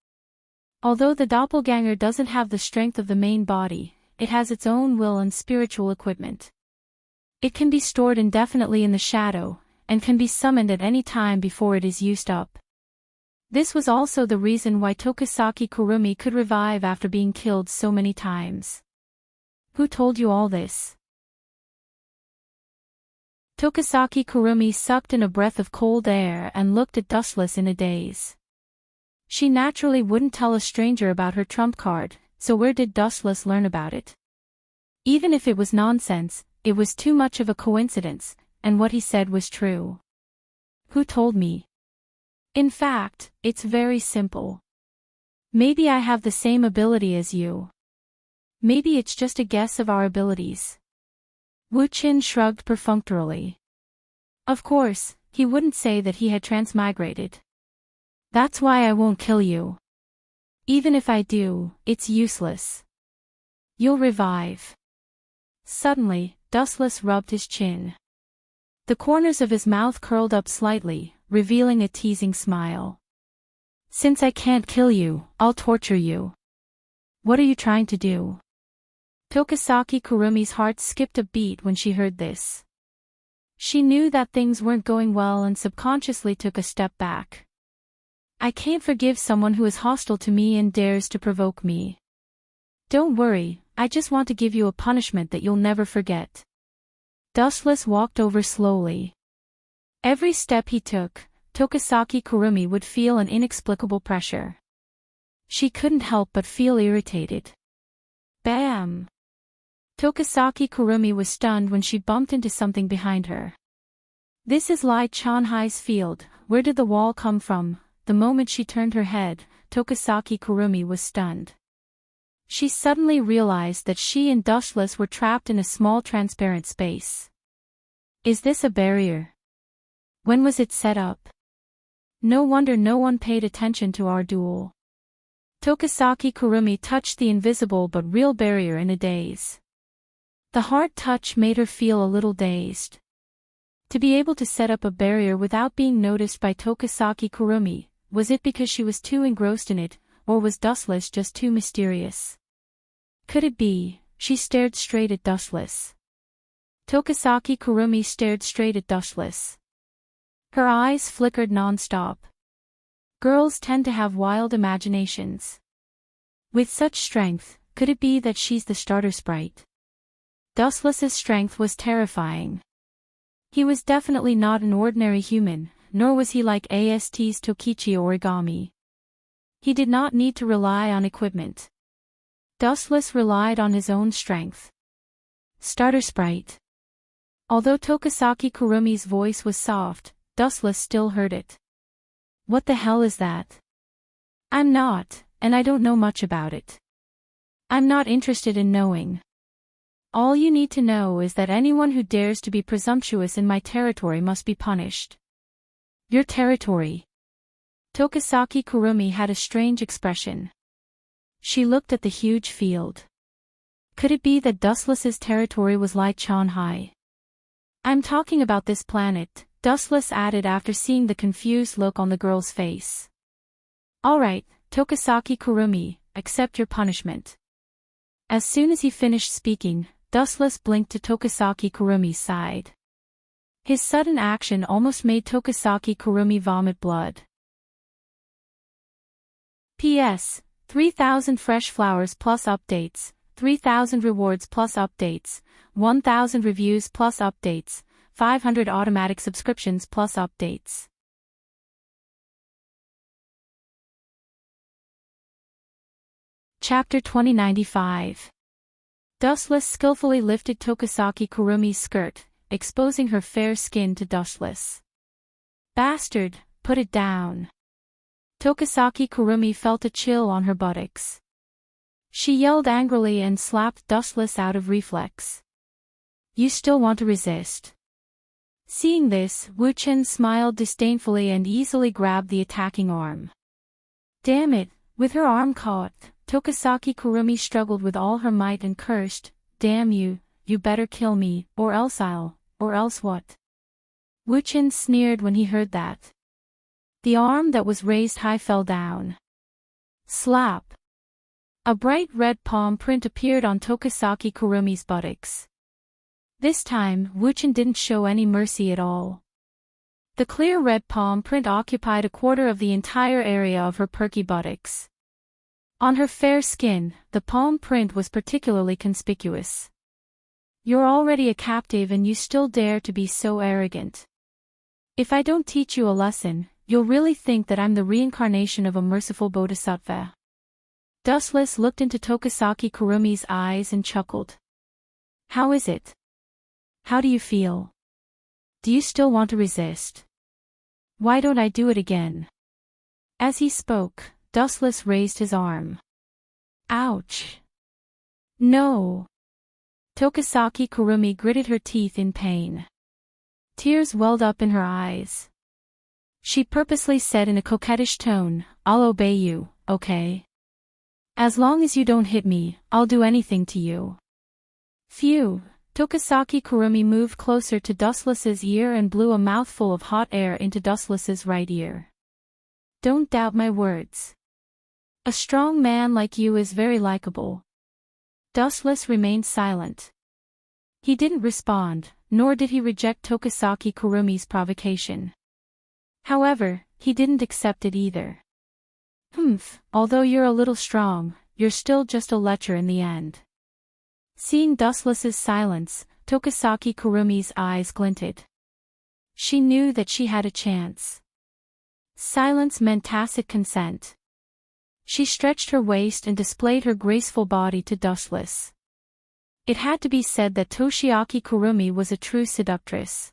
Although the doppelganger doesn't have the strength of the main body, it has its own will and spiritual equipment. It can be stored indefinitely in the shadow, and can be summoned at any time before it is used up. This was also the reason why Tokisaki Kurumi could revive after being killed so many times. Who told you all this? Tokisaki Kurumi sucked in a breath of cold air and looked at Dustless in a daze. She naturally wouldn't tell a stranger about her trump card, so where did Dustless learn about it? Even if it was nonsense, it was too much of a coincidence, and what he said was true. Who told me? In fact, it's very simple. Maybe I have the same ability as you. Maybe it's just a guess of our abilities. Wu Qin shrugged perfunctorily. Of course, he wouldn't say that he had transmigrated. That's why I won't kill you. Even if I do, it's useless. You'll revive. Suddenly, Dustless rubbed his chin. The corners of his mouth curled up slightly, revealing a teasing smile. Since I can't kill you, I'll torture you. What are you trying to do? Tokisaki Kurumi's heart skipped a beat when she heard this. She knew that things weren't going well and subconsciously took a step back. I can't forgive someone who is hostile to me and dares to provoke me. Don't worry, I just want to give you a punishment that you'll never forget. Dustless walked over slowly. Every step he took, Tokisaki Kurumi would feel an inexplicable pressure. She couldn't help but feel irritated. Bam! Tokisaki Kurumi was stunned when she bumped into something behind her. This is Lai Chanhai's field. Where did the wall come from? The moment she turned her head, Tokisaki Kurumi was stunned. She suddenly realized that she and Dustless were trapped in a small transparent space. Is this a barrier? When was it set up? No wonder no one paid attention to our duel. Tokisaki Kurumi touched the invisible but real barrier in a daze. The hard touch made her feel a little dazed. To be able to set up a barrier without being noticed by Tokisaki Kurumi, was it because she was too engrossed in it, or was Dustless just too mysterious? Could it be? She stared straight at Dustless. Tokisaki Kurumi stared straight at Dustless. Her eyes flickered non-stop. Girls tend to have wild imaginations. With such strength, could it be that she's the starter sprite? Dustless's strength was terrifying. He was definitely not an ordinary human, nor was he like AST's Tokichi Origami. He did not need to rely on equipment. Dustless relied on his own strength. Starter sprite. Although Tokisaki Kurumi's voice was soft, Dustless still heard it. What the hell is that? I'm not, and I don't know much about it. I'm not interested in knowing. All you need to know is that anyone who dares to be presumptuous in my territory must be punished. Your territory. Tokisaki Kurumi had a strange expression. She looked at the huge field. Could it be that Dustless's territory was like Chanhai? I'm talking about this planet, Dustless added after seeing the confused look on the girl's face. Alright, Tokisaki Kurumi, accept your punishment. As soon as he finished speaking, Dustless blinked to Tokisaki Kurumi's side. His sudden action almost made Tokisaki Kurumi vomit blood. P.S. 3,000 fresh flowers plus updates, 3,000 rewards plus updates, 1,000 reviews plus updates, 500 automatic subscriptions plus updates. Chapter 2095. Dustless skillfully lifted Tokisaki Kurumi's skirt, exposing her fair skin to Dustless. Bastard, put it down. Tokisaki Kurumi felt a chill on her buttocks. She yelled angrily and slapped Dustless out of reflex. You still want to resist? Seeing this, Wu Chen smiled disdainfully and easily grabbed the attacking arm. Damn it, With her arm caught, Tokisaki Kurumi struggled with all her might and cursed, "Damn you, you better kill me, or else what?" Wuchin sneered when he heard that. The arm that was raised high fell down. Slap! A bright red palm print appeared on Tokisaki Kurumi's buttocks. This time, Wuchin didn't show any mercy at all. The clear red palm print occupied a quarter of the entire area of her perky buttocks. On her fair skin, the palm print was particularly conspicuous. "You're already a captive and you still dare to be so arrogant. If I don't teach you a lesson, you'll really think that I'm the reincarnation of a merciful bodhisattva." Dustless looked into Tokisaki Kurumi's eyes and chuckled. "How is it? How do you feel? Do you still want to resist? Why don't I do it again?" As he spoke, Dustless raised his arm. "Ouch! No!" Tokisaki Kurumi gritted her teeth in pain. Tears welled up in her eyes. She purposely said in a coquettish tone, "I'll obey you, okay? As long as you don't hit me, I'll do anything to you." Phew! Tokisaki Kurumi moved closer to Dustless's ear and blew a mouthful of hot air into Dustless's right ear. "Don't doubt my words. A strong man like you is very likable." Dustless remained silent. He didn't respond, nor did he reject Tokisaki Kurumi's provocation. However, he didn't accept it either. Although you're a little strong, you're still just a lecher in the end." Seeing Dustless's silence, Tokisaki Kurumi's eyes glinted. She knew that she had a chance. Silence meant tacit consent. She stretched her waist and displayed her graceful body to Dustless. It had to be said that Toshiaki Kurumi was a true seductress.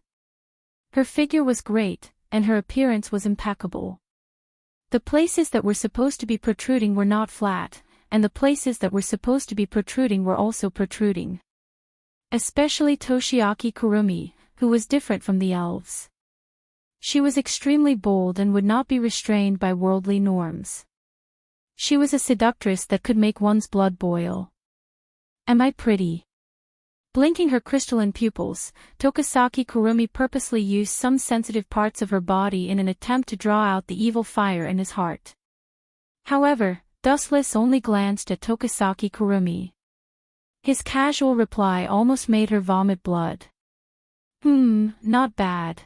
Her figure was great, and her appearance was impeccable. The places that were supposed to be protruding were not flat, and the places that were supposed to be protruding were also protruding. Especially Toshiaki Kurumi, who was different from the elves. She was extremely bold and would not be restrained by worldly norms. She was a seductress that could make one's blood boil. "Am I pretty?" Blinking her crystalline pupils, Tokisaki Kurumi purposely used some sensitive parts of her body in an attempt to draw out the evil fire in his heart. However, Dustless only glanced at Tokisaki Kurumi. His casual reply almost made her vomit blood. Not bad.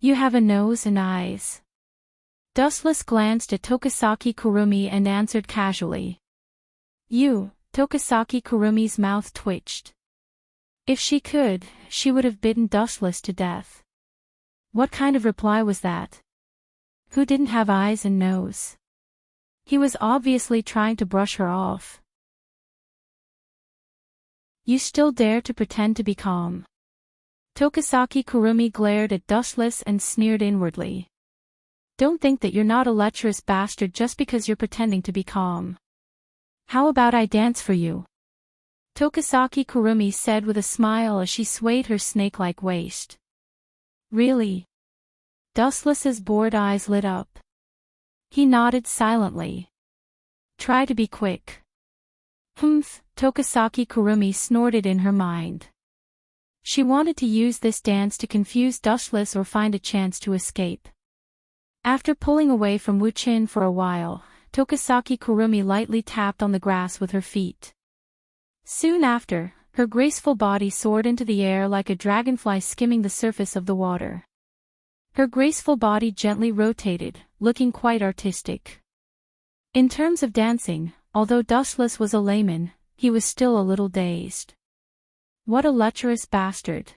You have a nose and eyes." Dustless glanced at Tokisaki Kurumi and answered casually. "You." Tokisaki Kurumi's mouth twitched. If she could, she would have bitten Dustless to death. What kind of reply was that? Who didn't have eyes and nose? He was obviously trying to brush her off. "You still dare to pretend to be calm?" Tokisaki Kurumi glared at Dustless and sneered inwardly. "Don't think that you're not a lecherous bastard just because you're pretending to be calm. How about I dance for you?" Tokisaki Kurumi said with a smile as she swayed her snake-like waist. "Really?" Dustless's bored eyes lit up. He nodded silently. "Try to be quick." Tokisaki Kurumi snorted in her mind. She wanted to use this dance to confuse Dustless or find a chance to escape. After pulling away from Wuchin for a while, Tokisaki Kurumi lightly tapped on the grass with her feet. Soon after, her graceful body soared into the air like a dragonfly skimming the surface of the water. Her graceful body gently rotated, looking quite artistic. In terms of dancing, although Dustless was a layman, he was still a little dazed. What a lecherous bastard.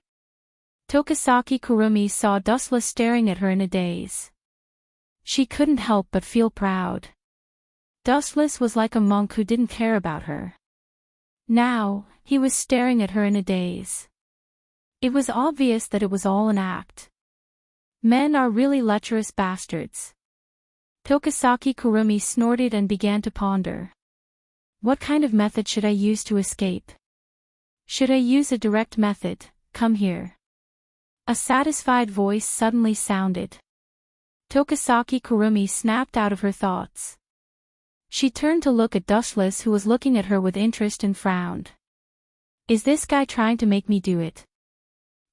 Tokisaki Kurumi saw Dustless staring at her in a daze. She couldn't help but feel proud. Dustless was like a monk who didn't care about her. Now, he was staring at her in a daze. It was obvious that it was all an act. Men are really lecherous bastards. Tokisaki Kurumi snorted and began to ponder. What kind of method should I use to escape? Should I use a direct method? Come here. A satisfied voice suddenly sounded. Tokisaki Kurumi snapped out of her thoughts. She turned to look at Dustless, who was looking at her with interest, and frowned. Is this guy trying to make me do it?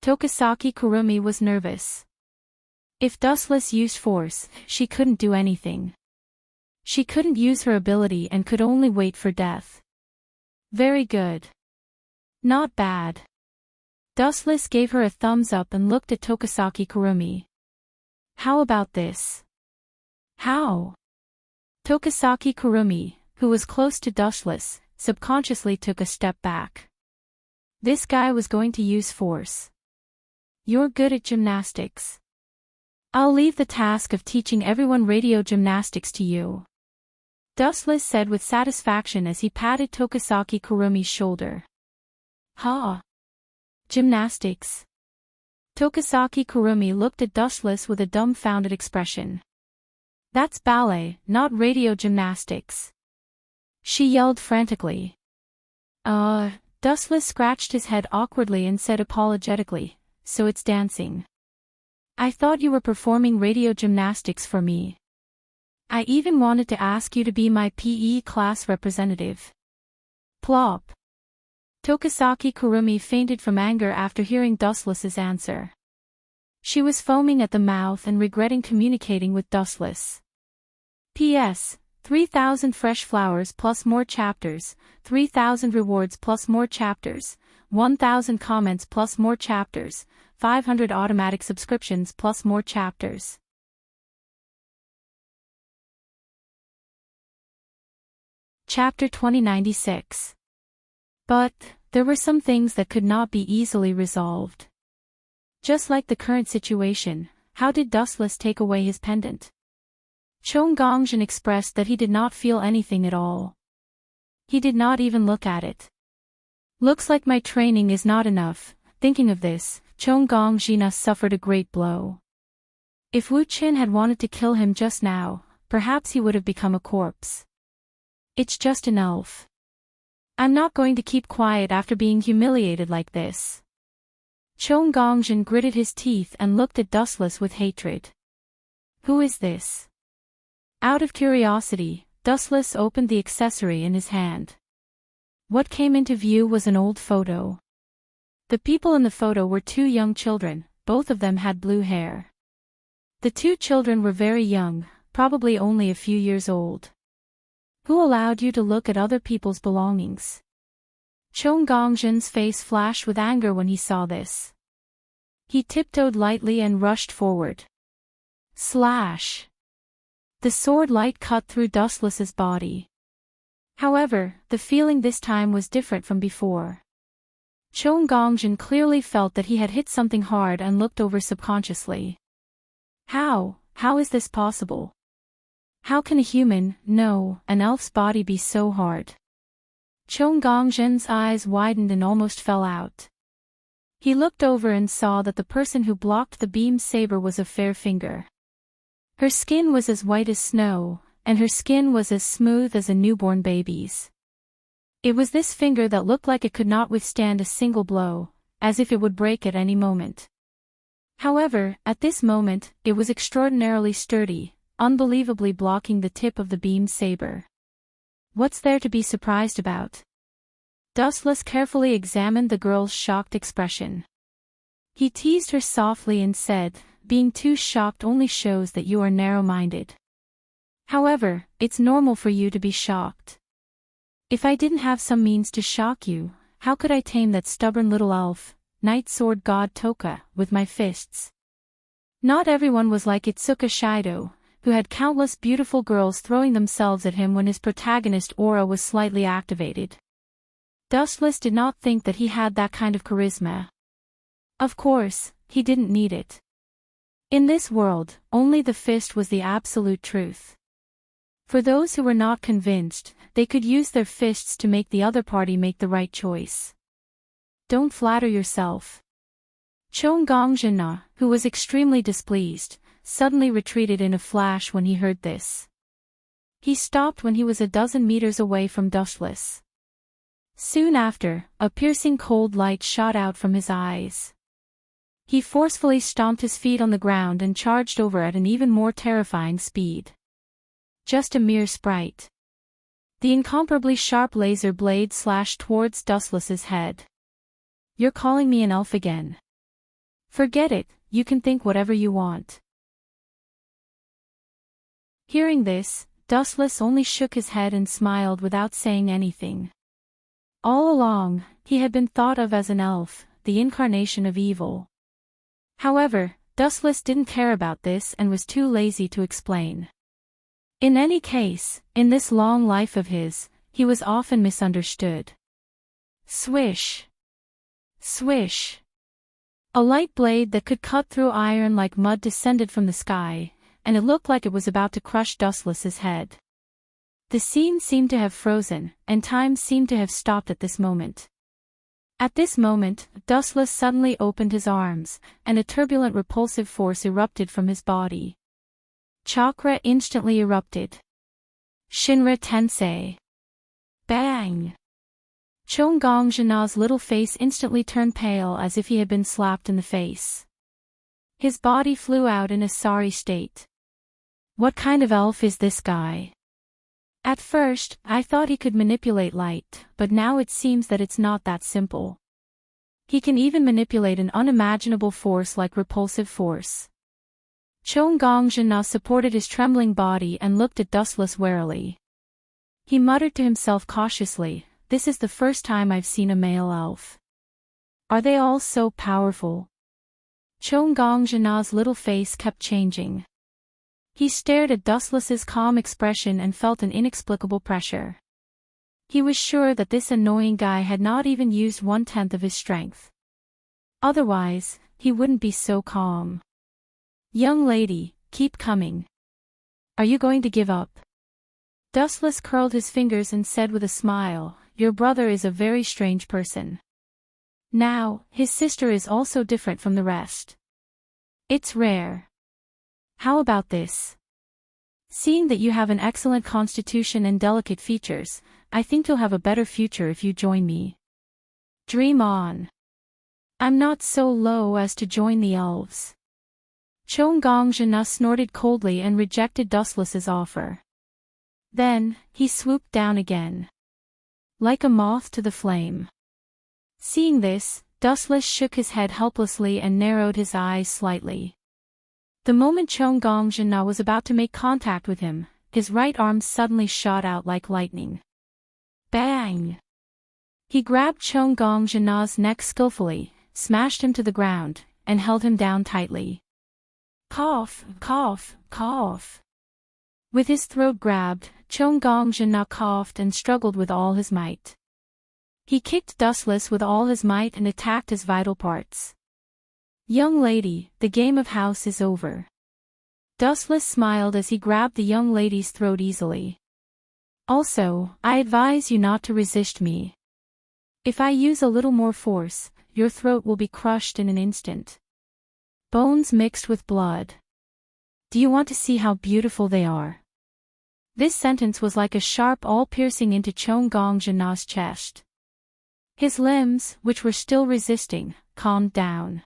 Tokisaki Kurumi was nervous. If Dustless used force, she couldn't do anything. She couldn't use her ability and could only wait for death. Very good. Not bad. Dustless gave her a thumbs up and looked at Tokisaki Kurumi. How about this? How? Tokisaki Kurumi, who was close to Dustless, subconsciously took a step back. This guy was going to use force. You're good at gymnastics. I'll leave the task of teaching everyone radio gymnastics to you. Dustless said with satisfaction as he patted Tokisaki Kurumi's shoulder. Ha! Gymnastics. Tokisaki Kurumi looked at Dustless with a dumbfounded expression. That's ballet, not radio gymnastics. She yelled frantically. Dustless scratched his head awkwardly and said apologetically, so it's dancing. I thought you were performing radio gymnastics for me. I even wanted to ask you to be my PE class representative. Plop. Tokisaki Kurumi fainted from anger after hearing Dustless's answer. She was foaming at the mouth and regretting communicating with Dustless. P.S. 3,000 fresh flowers plus more chapters, 3,000 rewards plus more chapters, 1,000 comments plus more chapters, 500 automatic subscriptions plus more chapters. Chapter 2096. But, there were some things that could not be easily resolved. Just like the current situation, how did Dustless take away his pendant? Chong Gongjin expressed that he did not feel anything at all. He did not even look at it. Looks like my training is not enough. Thinking of this, Chong Gongjin suffered a great blow. If Wu Qin had wanted to kill him just now, perhaps he would have become a corpse. It's just an elf. I'm not going to keep quiet after being humiliated like this. Chong Gongjin gritted his teeth and looked at Dustless with hatred. Who is this? Out of curiosity, Dustless opened the accessory in his hand. What came into view was an old photo. The people in the photo were two young children, both of them had blue hair. The two children were very young, probably only a few years old. Who allowed you to look at other people's belongings? Chong Gongjin's face flashed with anger when he saw this. He tiptoed lightly and rushed forward. Slash! The sword light cut through Dustless's body. However, the feeling this time was different from before. Chong Gongjin clearly felt that he had hit something hard and looked over subconsciously. How is this possible? How can a human, no, an elf's body be so hard? Chong Gongjin's eyes widened and almost fell out. He looked over and saw that the person who blocked the beam saber was a fair finger. Her skin was as white as snow, and her skin was as smooth as a newborn baby's. It was this finger that looked like it could not withstand a single blow, as if it would break at any moment. However, at this moment, it was extraordinarily sturdy, unbelievably blocking the tip of the beam saber. What's there to be surprised about? Dustless carefully examined the girl's shocked expression. He teased her softly and said, being too shocked only shows that you are narrow-minded. However, it's normal for you to be shocked. If I didn't have some means to shock you, how could I tame that stubborn little elf, Night Sword God Toka, with my fists? Not everyone was like Itsuka Shido, who had countless beautiful girls throwing themselves at him when his protagonist aura was slightly activated. Dustless did not think that he had that kind of charisma. Of course, he didn't need it. In this world, only the fist was the absolute truth. For those who were not convinced, they could use their fists to make the other party make the right choice. Don't flatter yourself. Chong Gongjin, who was extremely displeased, suddenly retreated in a flash when he heard this. He stopped when he was a dozen meters away from Dustless. Soon after, a piercing cold light shot out from his eyes. He forcefully stomped his feet on the ground and charged over at an even more terrifying speed. Just a mere sprite. The incomparably sharp laser blade slashed towards Dustless's head. "You're calling me an elf again. Forget it, you can think whatever you want." Hearing this, Dustless only shook his head and smiled without saying anything. All along, he had been thought of as an elf, the incarnation of evil. However, Dustless didn't care about this and was too lazy to explain. In any case, in this long life of his, he was often misunderstood. Swish! Swish! A light blade that could cut through iron like mud descended from the sky, and it looked like it was about to crush Dustless's head. The scene seemed to have frozen, and time seemed to have stopped at this moment. At this moment, Dustless suddenly opened his arms, and a turbulent repulsive force erupted from his body. Chakra instantly erupted. Shinra Tensei. Bang! Chongong Jina's little face instantly turned pale as if he had been slapped in the face. His body flew out in a sorry state. What kind of elf is this guy? At first, I thought he could manipulate light, but now it seems that it's not that simple. He can even manipulate an unimaginable force like repulsive force. Chongong Jina supported his trembling body and looked at Dustless warily. He muttered to himself cautiously, "This is the first time I've seen a male elf. Are they all so powerful?" Chongong Jina's little face kept changing. He stared at Dustless's calm expression and felt an inexplicable pressure. He was sure that this annoying guy had not even used 1/10 of his strength. Otherwise, he wouldn't be so calm. "Young lady, keep coming. Are you going to give up?" Dustless curled his fingers and said with a smile, "Your brother is a very strange person. Now, his sister is also different from the rest. It's rare. How about this? Seeing that you have an excellent constitution and delicate features, I think you'll have a better future if you join me. Dream on. I'm not so low as to join the elves." Chongong Jina snorted coldly and rejected Dustless's offer. Then, he swooped down again. Like a moth to the flame. Seeing this, Dustless shook his head helplessly and narrowed his eyes slightly. The moment Chongong Jina was about to make contact with him, his right arm suddenly shot out like lightning. Bang! He grabbed Chongong Jina's neck skillfully, smashed him to the ground, and held him down tightly. Cough, cough, cough. With his throat grabbed, Chongong Jina coughed and struggled with all his might. He kicked Dustless with all his might and attacked his vital parts. "Young lady, the game of house is over." Dustless smiled as he grabbed the young lady's throat easily. "Also, I advise you not to resist me. If I use a little more force, your throat will be crushed in an instant. Bones mixed with blood. Do you want to see how beautiful they are?" This sentence was like a sharp awl piercing into Chongong Jina's chest. His limbs, which were still resisting, calmed down.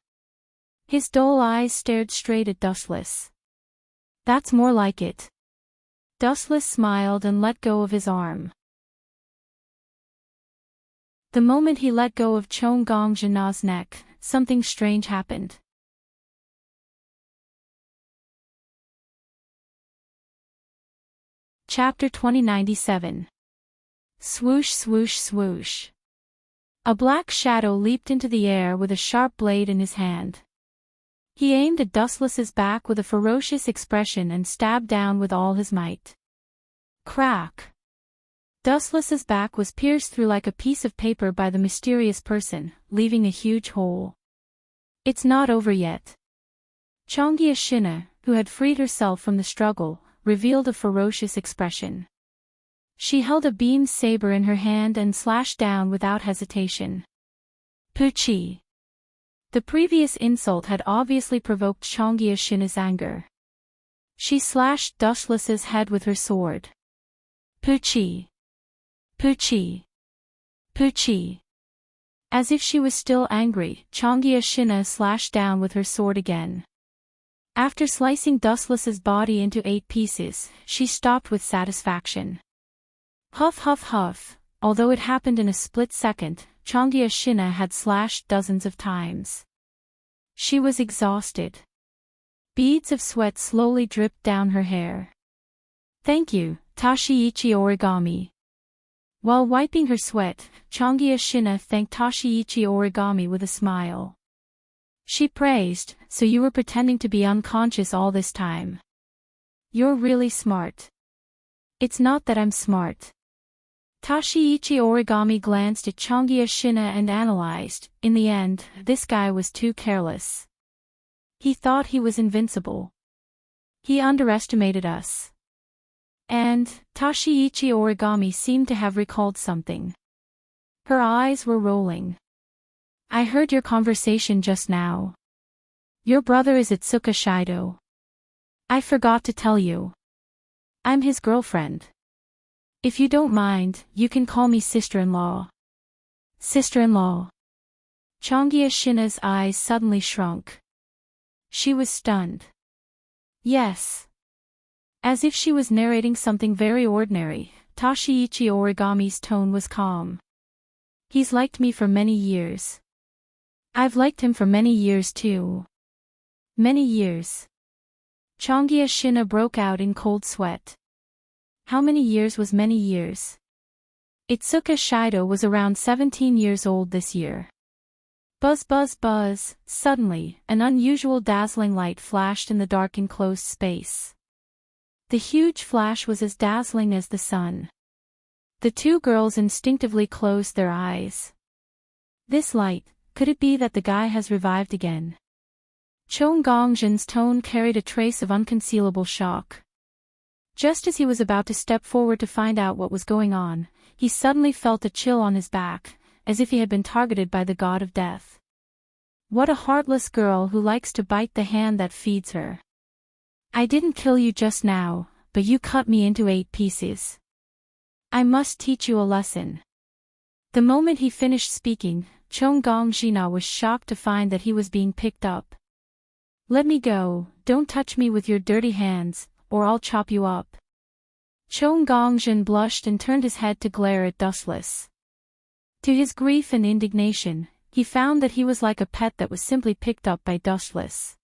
His dull eyes stared straight at Dustless. "That's more like it." Dustless smiled and let go of his arm. The moment he let go of Chongong Jina's neck, something strange happened. Chapter 2097. Swoosh swoosh swoosh. A black shadow leaped into the air with a sharp blade in his hand. He aimed at Dustless's back with a ferocious expression and stabbed down with all his might. Crack! Dustless's back was pierced through like a piece of paper by the mysterious person, leaving a huge hole. "It's not over yet." Chongia Shina, who had freed herself from the struggle, revealed a ferocious expression. She held a beam saber in her hand and slashed down without hesitation. Puchi! The previous insult had obviously provoked Chongia Shina's anger. She slashed Dustless's head with her sword. Puchi! Puchi! Puchi! As if she was still angry, Chongia Shina slashed down with her sword again. After slicing Dustless's body into 8 pieces, she stopped with satisfaction. Huff huff huff. Although it happened in a split second, Changia Shina had slashed dozens of times. She was exhausted. Beads of sweat slowly dripped down her hair. Thank you, Tashiichi Origami. While wiping her sweat, Changia Shina thanked Tashiichi Origami with a smile. She praised, so you were pretending to be unconscious all this time. You're really smart. It's not that I'm smart. Tashiichi Origami glanced at Changia Shina and analyzed, in the end, this guy was too careless. He thought he was invincible. He underestimated us. And, Tashiichi Origami seemed to have recalled something. Her eyes were rolling. I heard your conversation just now. Your brother is Itsuka Shido. I forgot to tell you. I'm his girlfriend. If you don't mind, you can call me sister-in-law. Sister-in-law. Changia Shina's eyes suddenly shrunk. She was stunned. Yes. As if she was narrating something very ordinary, Tashiichi Origami's tone was calm. He's liked me for many years. I've liked him for many years too. Many years. Changia Shina broke out in cold sweat. How many years was many years? Itsuka Shido was around 17 years old this year. Buzz buzz buzz, suddenly, an unusual dazzling light flashed in the dark enclosed space. The huge flash was as dazzling as the sun. The two girls instinctively closed their eyes. This light, could it be that the guy has revived again? Chong Gongjin's tone carried a trace of unconcealable shock. Just as he was about to step forward to find out what was going on, he suddenly felt a chill on his back, as if he had been targeted by the god of death. What a heartless girl who likes to bite the hand that feeds her. I didn't kill you just now, but you cut me into 8 pieces. I must teach you a lesson. The moment he finished speaking, Chong Gongjina was shocked to find that he was being picked up. Let me go, don't touch me with your dirty hands, or I'll chop you up. Chong Gongjin blushed and turned his head to glare at Dustless. To his grief and indignation, he found that he was like a pet that was simply picked up by Dustless.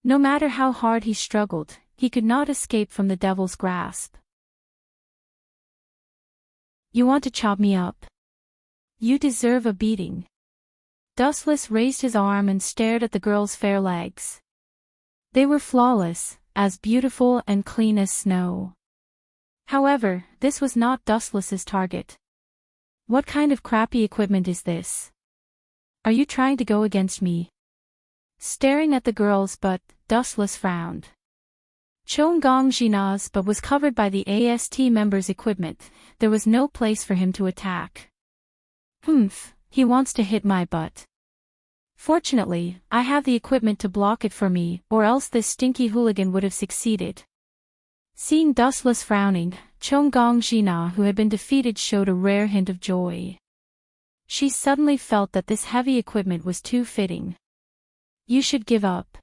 No matter how hard he struggled, he could not escape from the devil's grasp. You want to chop me up? You deserve a beating. Dustless raised his arm and stared at the girl's fair legs. They were flawless, as beautiful and clean as snow. However, this was not Dustless's target. What kind of crappy equipment is this? Are you trying to go against me? Staring at the girl's butt, Dustless frowned. Chong Gongjina's butt was covered by the AST member's equipment, there was no place for him to attack. He wants to hit my butt. Fortunately, I have the equipment to block it for me, or else this stinky hooligan would have succeeded. Seeing Dustless frowning, Chong Gongjina, who had been defeated, showed a rare hint of joy. She suddenly felt that this heavy equipment was too fitting. You should give up.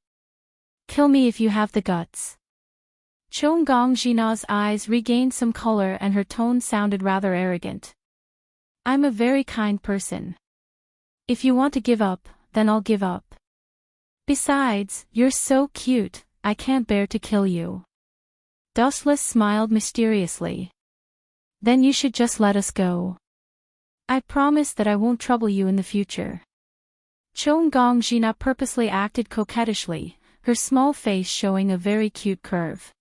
Kill me if you have the guts. Chong Gongjina's eyes regained some color and her tone sounded rather arrogant. I'm a very kind person. If you want to give up, then I'll give up. Besides, you're so cute, I can't bear to kill you. Dustless smiled mysteriously. Then you should just let us go. I promise that I won't trouble you in the future. Chong Gongjina purposely acted coquettishly, her small face showing a very cute curve.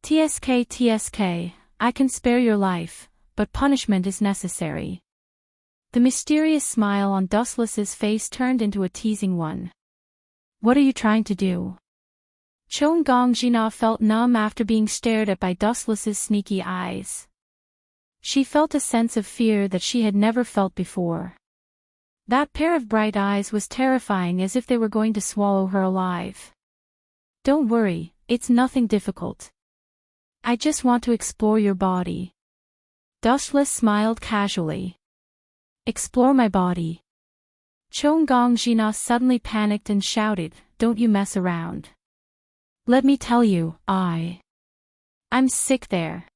TSK, I can spare your life, but punishment is necessary. The mysterious smile on Dustless's face turned into a teasing one. What are you trying to do? Chong Gongjina felt numb after being stared at by Dustless's sneaky eyes. She felt a sense of fear that she had never felt before. That pair of bright eyes was terrifying, as if they were going to swallow her alive. Don't worry, it's nothing difficult. I just want to explore your body. Dustless smiled casually. Explore my body. Chong Gongjina suddenly panicked and shouted, don't you mess around. Let me tell you, I'm sick there.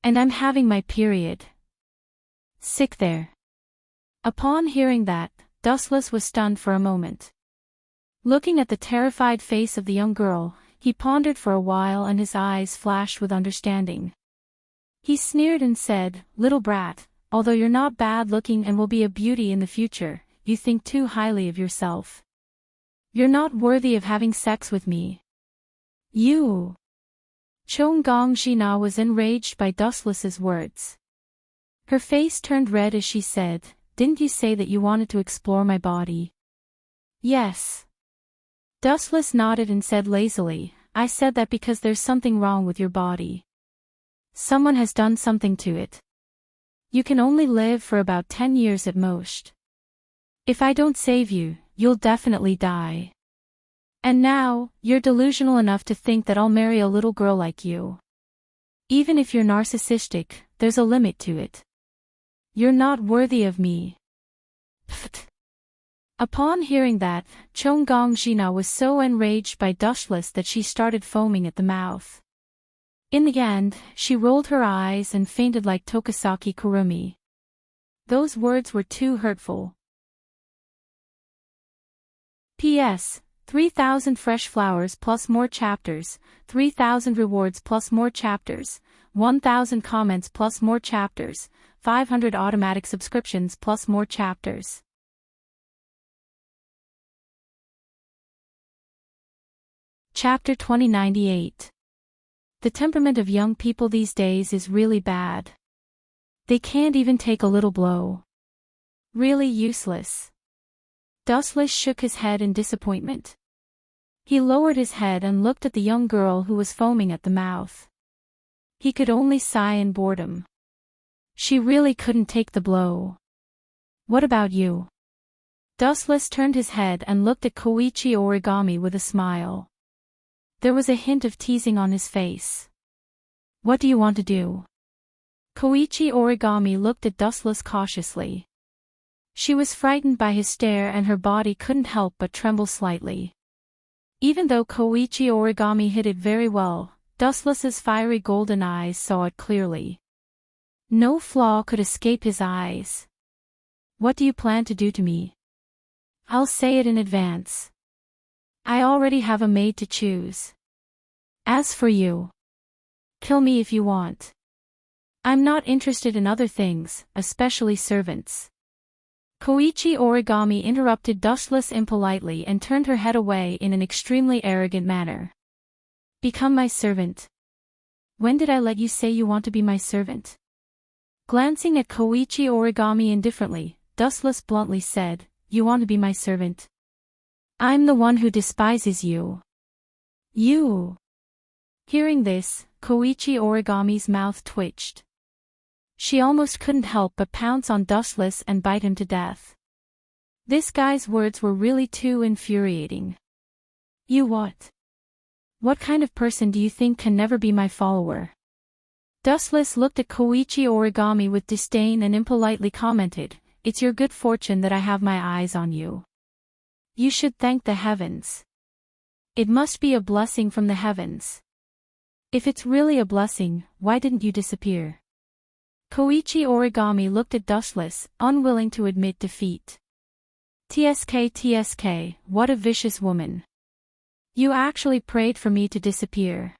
And I'm having my period. Sick there. Upon hearing that, Dustless was stunned for a moment. Looking at the terrified face of the young girl, he pondered for a while and his eyes flashed with understanding. He sneered and said, "Little brat, although you're not bad looking and will be a beauty in the future, you think too highly of yourself. You're not worthy of having sex with me. You." Chong Jina was enraged by Dustless's words. Her face turned red as she said, "Didn't you say that you wanted to explore my body?" "Yes." Dustless nodded and said lazily, "I said that because there's something wrong with your body. Someone has done something to it. You can only live for about 10 years at most. If I don't save you, you'll definitely die. And now, you're delusional enough to think that I'll marry a little girl like you. Even if you're narcissistic, there's a limit to it. You're not worthy of me." Pfft. Upon hearing that, Chong Jina was so enraged by Dustless that she started foaming at the mouth. In the end, she rolled her eyes and fainted like Tokasaki Kurumi. Those words were too hurtful. P.S. 3,000 fresh flowers plus more chapters, 3,000 rewards plus more chapters, 1,000 comments plus more chapters, 500 automatic subscriptions plus more chapters. Chapter 2098. The temperament of young people these days is really bad. They can't even take a little blow. Really useless. Dustless shook his head in disappointment. He lowered his head and looked at the young girl who was foaming at the mouth. He could only sigh in boredom. She really couldn't take the blow. "What about you?" Dustless turned his head and looked at Koichi Origami with a smile. There was a hint of teasing on his face. "What do you want to do?" Koichi Origami looked at Dustless cautiously. She was frightened by his stare and her body couldn't help but tremble slightly. Even though Koichi Origami hid it very well, Dustless's fiery golden eyes saw it clearly. No flaw could escape his eyes. "What do you plan to do to me?" "I'll say it in advance. I already have a maid to choose. As for you, kill me if you want. I'm not interested in other things, especially servants." Koichi Origami interrupted Dustless impolitely and turned her head away in an extremely arrogant manner. "Become my servant? When did I let you say you want to be my servant?" Glancing at Koichi Origami indifferently, Dustless bluntly said, "You want to be my servant? I'm the one who despises you. You." Hearing this, Koichi Origami's mouth twitched. She almost couldn't help but pounce on Dustless and bite him to death. This guy's words were really too infuriating. "You what? What kind of person do you think can never be my follower?" Dustless looked at Koichi Origami with disdain and impolitely commented, "It's your good fortune that I have my eyes on you. You should thank the heavens. It must be a blessing from the heavens. If it's really a blessing, why didn't you disappear?" Koichi Origami looked at Dustless, unwilling to admit defeat. TSK, what a vicious woman. You actually prayed for me to disappear."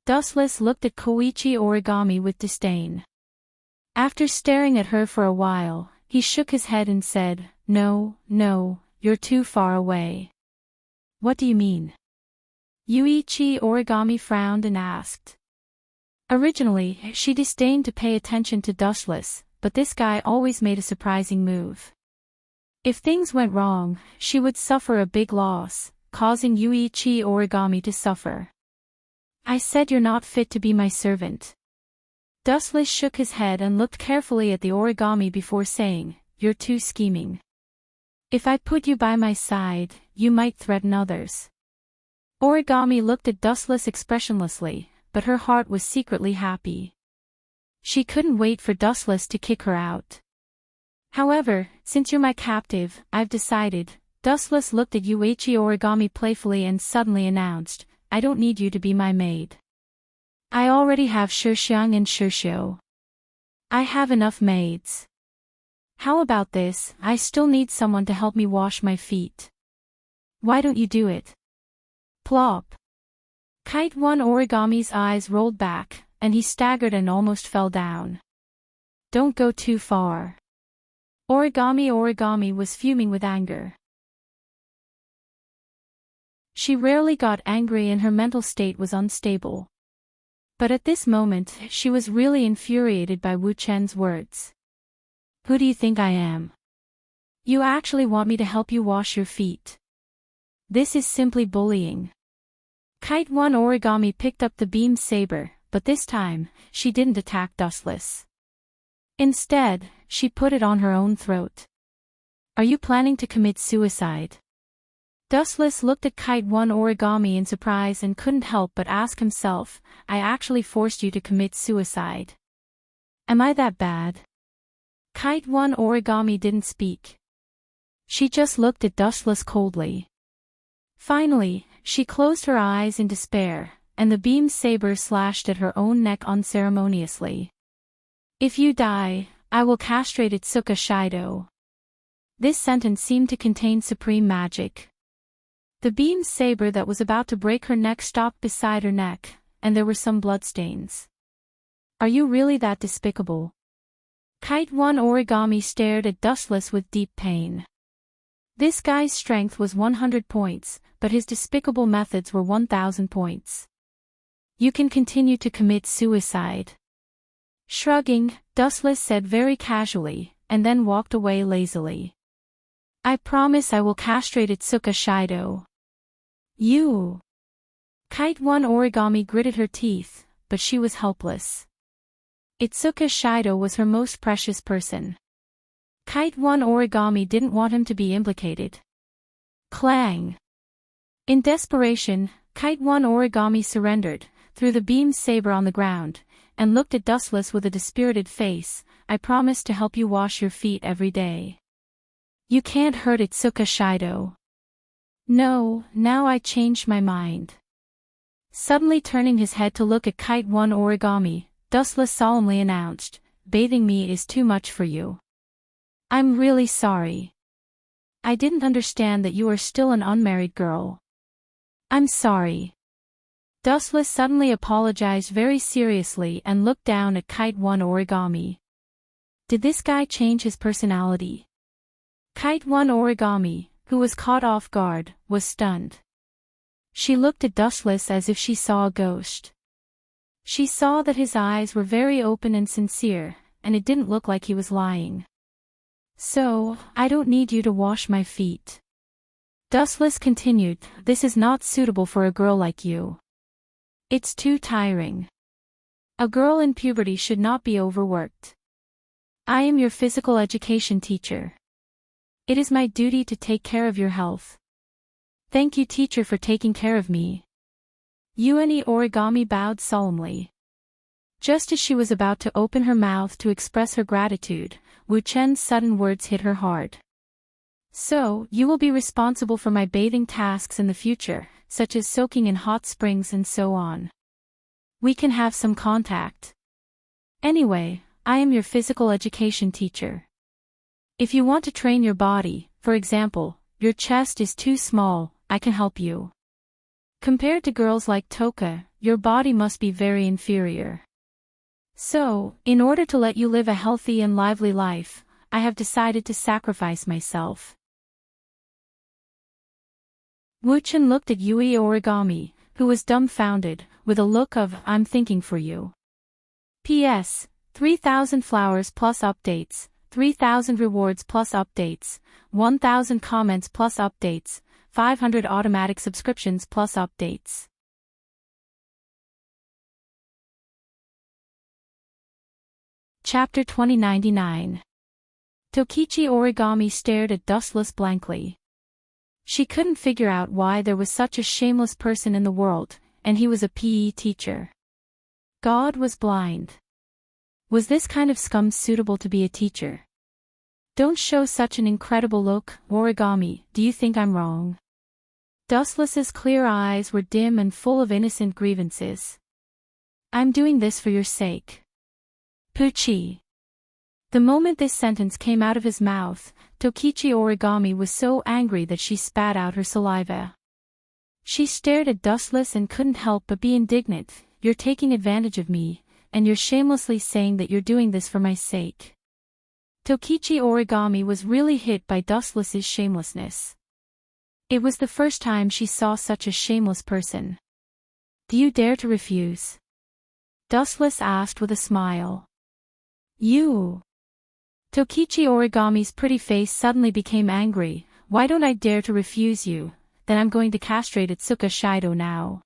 Dustless looked at Koichi Origami with disdain. After staring at her for a while, he shook his head and said, No, you're too far away." "What do you mean?" Yuichi Origami frowned and asked. Originally, she disdained to pay attention to Dustless, but this guy always made a surprising move. If things went wrong, she would suffer a big loss, causing Yuichi Origami to suffer. "I said you're not fit to be my servant." Dustless shook his head and looked carefully at the origami before saying, "You're too scheming. If I put you by my side, you might threaten others." Origami looked at Dustless expressionlessly, but her heart was secretly happy. She couldn't wait for Dustless to kick her out. "However, since you're my captive, I've decided." Dustless looked at Yuichi Origami playfully and suddenly announced, "I don't need you to be my maid. I already have Shixiang and Shixio. I have enough maids. How about this? I still need someone to help me wash my feet. Why don't you do it? Plop. Kite One Origami's eyes rolled back, and he staggered and almost fell down. Don't go too far. Origami was fuming with anger. She rarely got angry and her mental state was unstable. But at this moment, she was really infuriated by Wu Chen's words. Who do you think I am? You actually want me to help you wash your feet? This is simply bullying. Kite One Origami picked up the beam saber, but this time, she didn't attack Dustless. Instead, she put it on her own throat. Are you planning to commit suicide? Dustless looked at Kite One Origami in surprise and couldn't help but ask himself, I actually forced you to commit suicide. Am I that bad? Kite One Origami didn't speak. She just looked at Dustless coldly. Finally, she closed her eyes in despair, and the beam saber slashed at her own neck unceremoniously. If you die, I will castrate Itsuka Shido. This sentence seemed to contain supreme magic. The beam saber that was about to break her neck stopped beside her neck, and there were some bloodstains. Are you really that despicable? Kite One Origami stared at Dustless with deep pain. This guy's strength was 100 points, but his despicable methods were 1,000 points. You can continue to commit suicide. Shrugging, Dustless said very casually, and then walked away lazily. I promise I will castrate Itsuka Shido. You. Kite One Origami gritted her teeth, but she was helpless. Itsuka Shido was her most precious person. Kite One Origami didn't want him to be implicated. Clang! In desperation, Kite One Origami surrendered, threw the beam saber on the ground, and looked at Dustless with a dispirited face. I promise to help you wash your feet every day. You can't hurt Itsuka Shido. No, now I changed my mind. Suddenly turning his head to look at Kite One Origami, Dustless solemnly announced, bathing me is too much for you. I'm really sorry. I didn't understand that you are still an unmarried girl. I'm sorry. Dustless suddenly apologized very seriously and looked down at Kite One Origami. Did this guy change his personality? Kite One Origami, who was caught off guard, was stunned. She looked at Dustless as if she saw a ghost. She saw that his eyes were very open and sincere, and it didn't look like he was lying. So, I don't need you to wash my feet. Dustless continued, this is not suitable for a girl like you. It's too tiring. A girl in puberty should not be overworked. I am your physical education teacher. It is my duty to take care of your health. Thank you, teacher, for taking care of me. Une Origami bowed solemnly. Just as she was about to open her mouth to express her gratitude, Wu Chen's sudden words hit her hard. So, you will be responsible for my bathing tasks in the future, such as soaking in hot springs and so on. We can have some contact. Anyway, I am your physical education teacher. If you want to train your body, for example, your chest is too small, I can help you. Compared to girls like Toka, your body must be very inferior. So, in order to let you live a healthy and lively life, I have decided to sacrifice myself. Wu Chen looked at Yui Origami, who was dumbfounded, with a look of, I'm thinking for you. P.S. 3,000 flowers plus updates, 3,000 rewards plus updates, 1,000 comments plus updates, 500 automatic subscriptions plus updates. Chapter 2099. Tokichi Origami stared at Dustless blankly. She couldn't figure out why there was such a shameless person in the world, and he was a PE teacher. God was blind. Was this kind of scum suitable to be a teacher? Don't show such an incredible look, Origami, do you think I'm wrong? Dustless's clear eyes were dim and full of innocent grievances. I'm doing this for your sake. Puchi. The moment this sentence came out of his mouth, Tokichi Origami was so angry that she spat out her saliva. She stared at Dustless and couldn't help but be indignant. You're taking advantage of me, and you're shamelessly saying that you're doing this for my sake. Tokichi Origami was really hit by Dustless's shamelessness. It was the first time she saw such a shameless person. Do you dare to refuse? Dustless asked with a smile. You. Tokichi Origami's pretty face suddenly became angry. Why don't I dare to refuse you? Then I'm going to castrate Itsuka Shido now.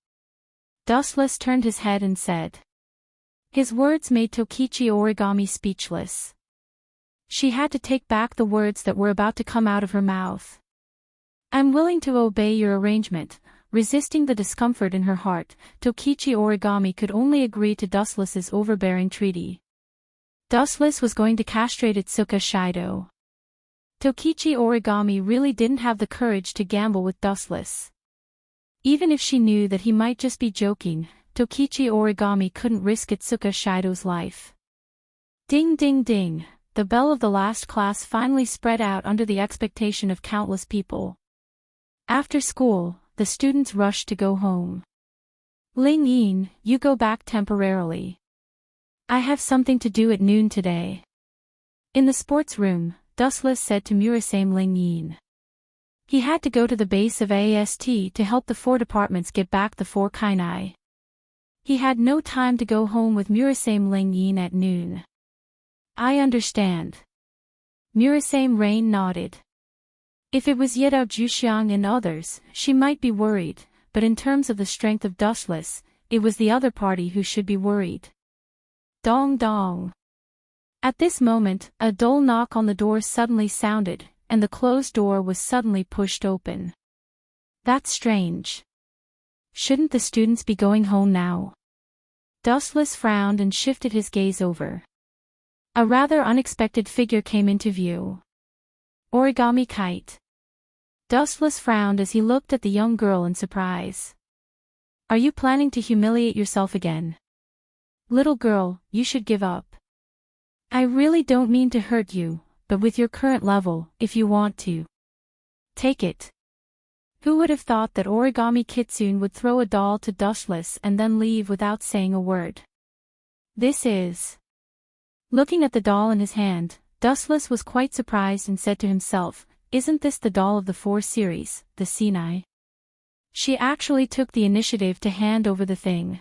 Dustless turned his head and said. His words made Tokichi Origami speechless. She had to take back the words that were about to come out of her mouth. I'm willing to obey your arrangement. Resisting the discomfort in her heart, Tokichi Origami could only agree to Dustless's overbearing treaty. Dustless was going to castrate Itsuka Shido. Tokichi Origami really didn't have the courage to gamble with Dustless. Even if she knew that he might just be joking, Tokichi Origami couldn't risk Itsuka Shido's life. Ding ding ding, the bell of the last class finally spread out under the expectation of countless people. After school, the students rushed to go home. Ling Yin, you go back temporarily. I have something to do at noon today. In the sports room, Dustless said to Murasame Ling Yin. He had to go to the base of AST to help the 4 departments get back the 4 kainai. He had no time to go home with Murasame Ling Yin at noon. I understand. Murasame Rain nodded. If it was Yedao Juxiang and others, she might be worried, but in terms of the strength of Dustless, it was the other party who should be worried. Dong dong. At this moment, a dull knock on the door suddenly sounded, and the closed door was suddenly pushed open. That's strange. Shouldn't the students be going home now? Dustless frowned and shifted his gaze over. A rather unexpected figure came into view. Origami Kite. Dustless frowned as he looked at the young girl in surprise. Are you planning to humiliate yourself again? Little girl, you should give up. I really don't mean to hurt you, but with your current level, if you want to. Take it. Who would have thought that Origami Kitsune would throw a doll to Dustless and then leave without saying a word? This is. Looking at the doll in his hand, Dustless was quite surprised and said to himself, isn't this the doll of the 4 series, the Sinai? She actually took the initiative to hand over the thing.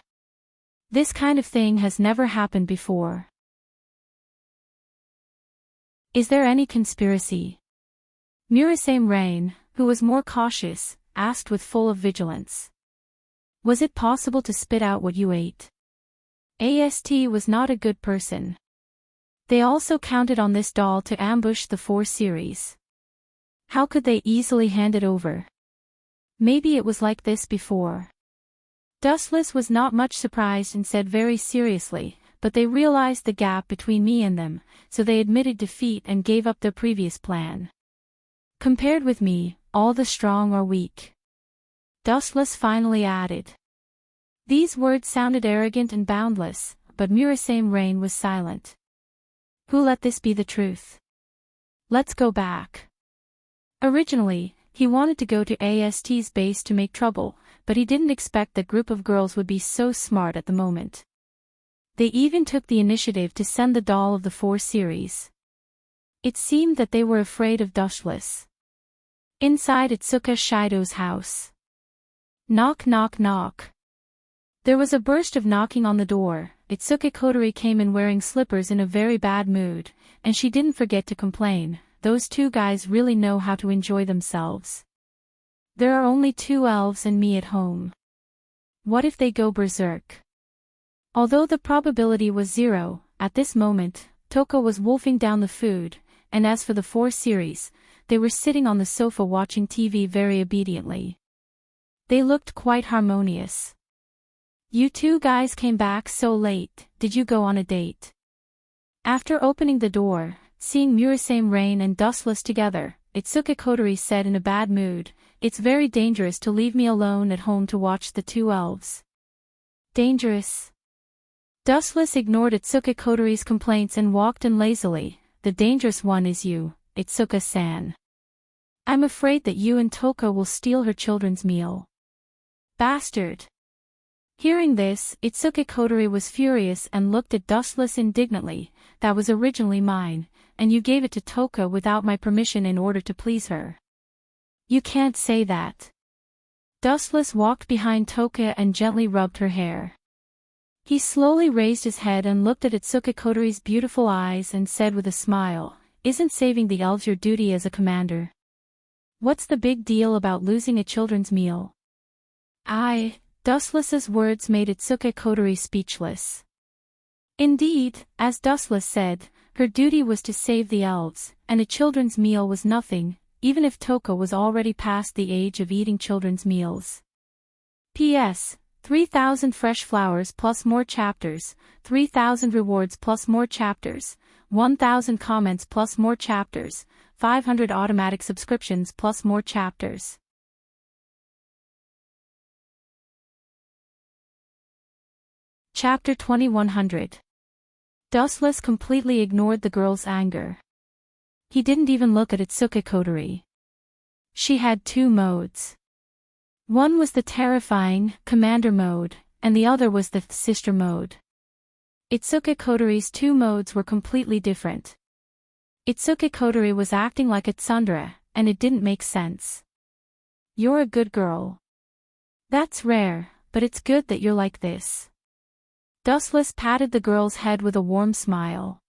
This kind of thing has never happened before. Is there any conspiracy? Murasame Rain, who was more cautious, asked with full of vigilance. Was it possible to spit out what you ate? AST was not a good person. They also counted on this doll to ambush the 4 series. How could they easily hand it over? Maybe it was like this before. Dustless was not much surprised and said very seriously, but they realized the gap between me and them, so they admitted defeat and gave up their previous plan. Compared with me, all the strong are weak. Dustless finally added. These words sounded arrogant and boundless, but Murasame Rain was silent. Who let this be the truth? Let's go back. Originally, he wanted to go to AST's base to make trouble, but he didn't expect that group of girls would be so smart at the moment. They even took the initiative to send the doll of the 4 series. It seemed that they were afraid of Dustless. Inside Itsuka Shido's house. Knock knock knock. There was a burst of knocking on the door. Itsuka Kotori came in wearing slippers in a very bad mood, and she didn't forget to complain. Those 2 guys really know how to enjoy themselves. There are only 2 elves and me at home. What if they go berserk? Although the probability was 0, at this moment, Toko was wolfing down the food, and as for the 4 series, they were sitting on the sofa watching TV very obediently. They looked quite harmonious. You 2 guys came back so late, did you go on a date? After opening the door, seeing Murasame Rain and Dustless together, Itsuka Kotori said in a bad mood, it's very dangerous to leave me alone at home to watch the 2 elves. Dangerous? Dustless ignored Itsuka Kotori's complaints and walked in lazily. The dangerous one is you, Itsuka-san. I'm afraid that you and Toka will steal her children's meal. Bastard! Hearing this, Itsuka Kotori was furious and looked at Dustless indignantly. That was originally mine, and you gave it to Toka without my permission in order to please her. You can't say that. Dustless walked behind Toka and gently rubbed her hair. He slowly raised his head and looked at Itsuka Kotori's beautiful eyes and said with a smile, "Isn't saving the elves your duty as a commander? What's the big deal about losing a children's meal?" Dustless's words made Itsuka Kotori speechless. Indeed, as Dustless said, her duty was to save the elves, and a children's meal was nothing, even if Toka was already past the age of eating children's meals. P.S. 3,000 fresh flowers plus more chapters, 3,000 rewards plus more chapters, 1,000 comments plus more chapters, 500 automatic subscriptions plus more chapters. Chapter 2100. Dustless completely ignored the girl's anger. He didn't even look at Itsuka Kotori. She had two modes. One was the terrifying, commander mode, and the other was the sister mode. Itsuka Kotori's two modes were completely different. Itsuka Kotori was acting like a tsundere, and it didn't make sense. You're a good girl. That's rare, but it's good that you're like this. Dustless patted the girl's head with a warm smile.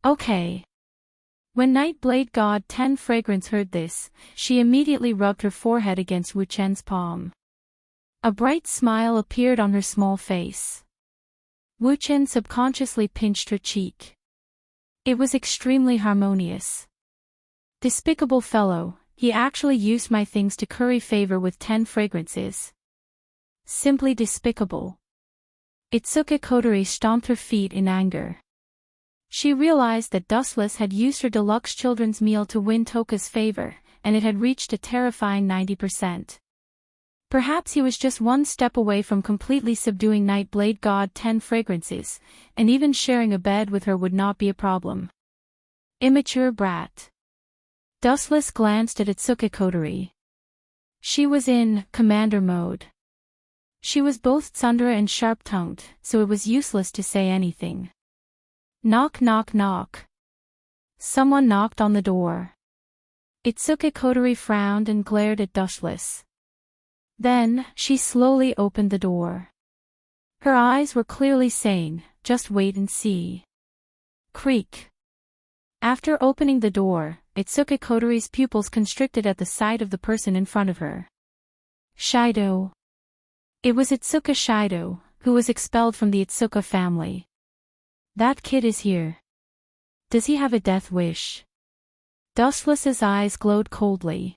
Okay. When Nightblade God 10 Fragrance heard this, she immediately rubbed her forehead against Wu Chen's palm. A bright smile appeared on her small face. Wu Chen subconsciously pinched her cheek. It was extremely harmonious. Despicable fellow, he actually used my things to curry favor with 10 fragrances. Simply despicable. Itsuka Kotori stomped her feet in anger. She realized that Dustless had used her deluxe children's meal to win Toka's favor, and it had reached a terrifying 90%. Perhaps he was just one step away from completely subduing Nightblade God 10 Fragrances, and even sharing a bed with her would not be a problem. Immature brat. Dustless glanced at Itsuka Kotori. She was in commander mode. She was both tsundere and sharp-tongued, so it was useless to say anything. Knock knock knock. Someone knocked on the door. Itsuka Kotori frowned and glared at Dustless. Then, she slowly opened the door. Her eyes were clearly saying, "Just wait and see." Creak. After opening the door, Itsuka Kotori's pupils constricted at the sight of the person in front of her. Shido. It was Itsuka Shido, who was expelled from the Itsuka family. That kid is here. Does he have a death wish? Dustless's eyes glowed coldly.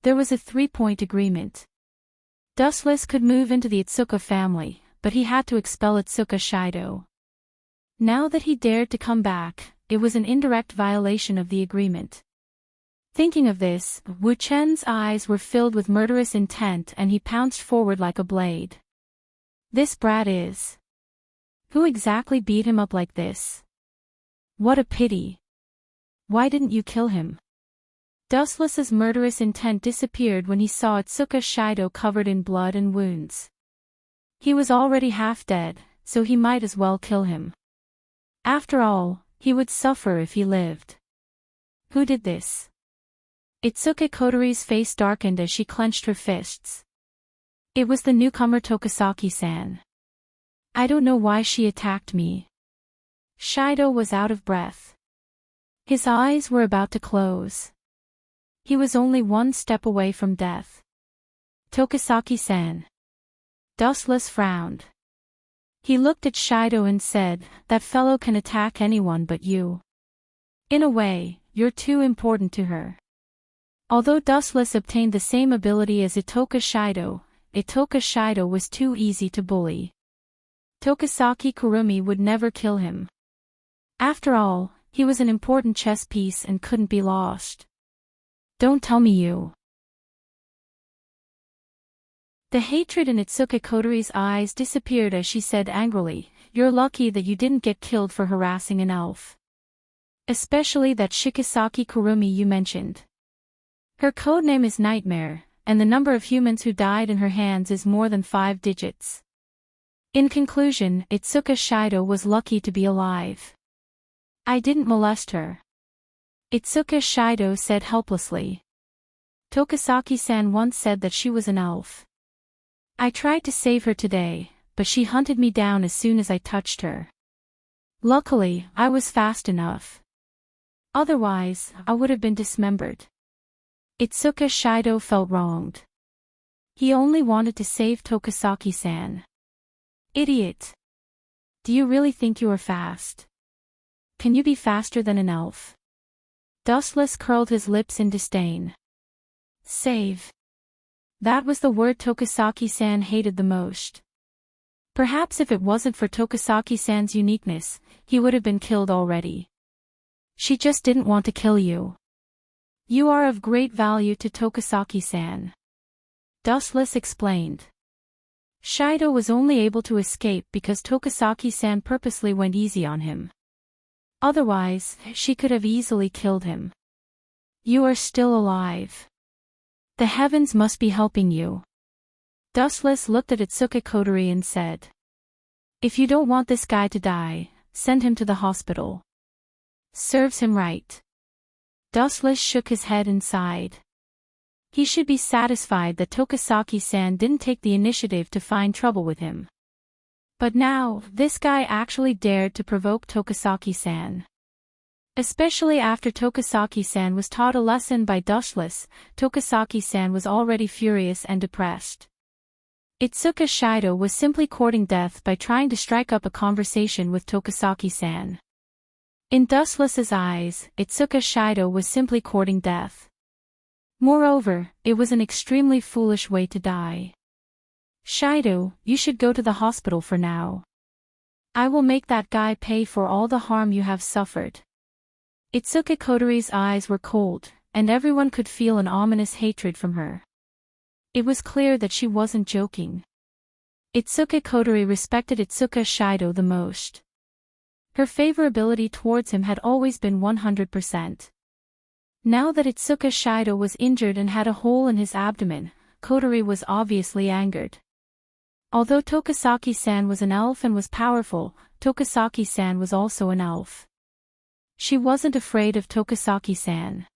There was a 3-point agreement. Dustless could move into the Itsuka family, but he had to expel Itsuka Shido. Now that he dared to come back, it was an indirect violation of the agreement. Thinking of this, Wu Chen's eyes were filled with murderous intent and he pounced forward like a blade. This brat is. Who exactly beat him up like this? What a pity. Why didn't you kill him? Dustless's murderous intent disappeared when he saw Itsuka Shido covered in blood and wounds. He was already half dead, so he might as well kill him. After all, he would suffer if he lived. Who did this? Itsuka Kotori's face darkened as she clenched her fists. It was the newcomer Tokasaki-san. I don't know why she attacked me. Shido was out of breath. His eyes were about to close. He was only one step away from death. Tokasaki-san. Dustless frowned. He looked at Shido and said, "That fellow can attack anyone but you. In a way, you're too important to her." Although Dustless obtained the same ability as Itoka Shido was too easy to bully. Tokasaki Kurumi would never kill him. After all, he was an important chess piece and couldn't be lost. Don't tell me you. The hatred in Itsuka Kotori's eyes disappeared as she said angrily, you're lucky that you didn't get killed for harassing an elf. Especially that Shikisaki Kurumi you mentioned. Her codename is Nightmare, and the number of humans who died in her hands is more than 5 digits. In conclusion, Itsuka Shido was lucky to be alive. I didn't molest her. Itsuka Shido said helplessly. Tokasaki-san once said that she was an elf. I tried to save her today, but she hunted me down as soon as I touched her. Luckily, I was fast enough. Otherwise, I would have been dismembered. Itsuka Shido felt wronged. He only wanted to save Tokasaki-san. Idiot. Do you really think you are fast? Can you be faster than an elf? Dustless curled his lips in disdain. Save. That was the word Tokasaki-san hated the most. Perhaps if it wasn't for Tokasaki-san's uniqueness, he would have been killed already. She just didn't want to kill you. You are of great value to Tokasaki-san. Dustless explained. Shido was only able to escape because Tokasaki-san purposely went easy on him. Otherwise, she could have easily killed him. You are still alive. The heavens must be helping you. Dustless looked at Itsuka Kotori and said. If you don't want this guy to die, send him to the hospital. Serves him right. Dustless shook his head and sighed. He should be satisfied that Tokasaki-san didn't take the initiative to find trouble with him. But now, this guy actually dared to provoke Tokasaki-san. Especially after Tokasaki-san was taught a lesson by Dustless, Tokasaki-san was already furious and depressed. Itsuka Shido was simply courting death by trying to strike up a conversation with Tokasaki-san. In Dustless's eyes, Itsuka Shido was simply courting death. Moreover, it was an extremely foolish way to die. Shido, you should go to the hospital for now. I will make that guy pay for all the harm you have suffered. Itsuka Kotori's eyes were cold, and everyone could feel an ominous hatred from her. It was clear that she wasn't joking. Itsuka Kotori respected Itsuka Shido the most. Her favorability towards him had always been 100%. Now that Itsuka Shido was injured and had a hole in his abdomen, Kotori was obviously angered. Although Tokasaki-san was an elf and was powerful, Tokasaki-san was also an elf. She wasn't afraid of Tokasaki-san.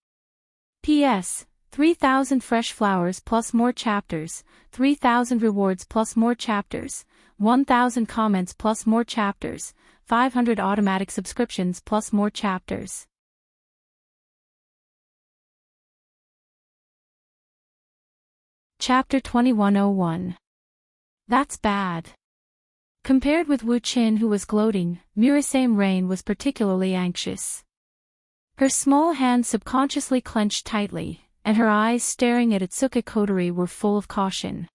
P.S. 3,000 fresh flowers plus more chapters, 3,000 rewards plus more chapters, 1,000 comments plus more chapters, 500 automatic subscriptions plus more chapters. Chapter 2101. That's bad. Compared with Wu Qin, who was gloating, Murasame Rain was particularly anxious. Her small hands subconsciously clenched tightly, and her eyes staring at Itsuka Kotori were full of caution.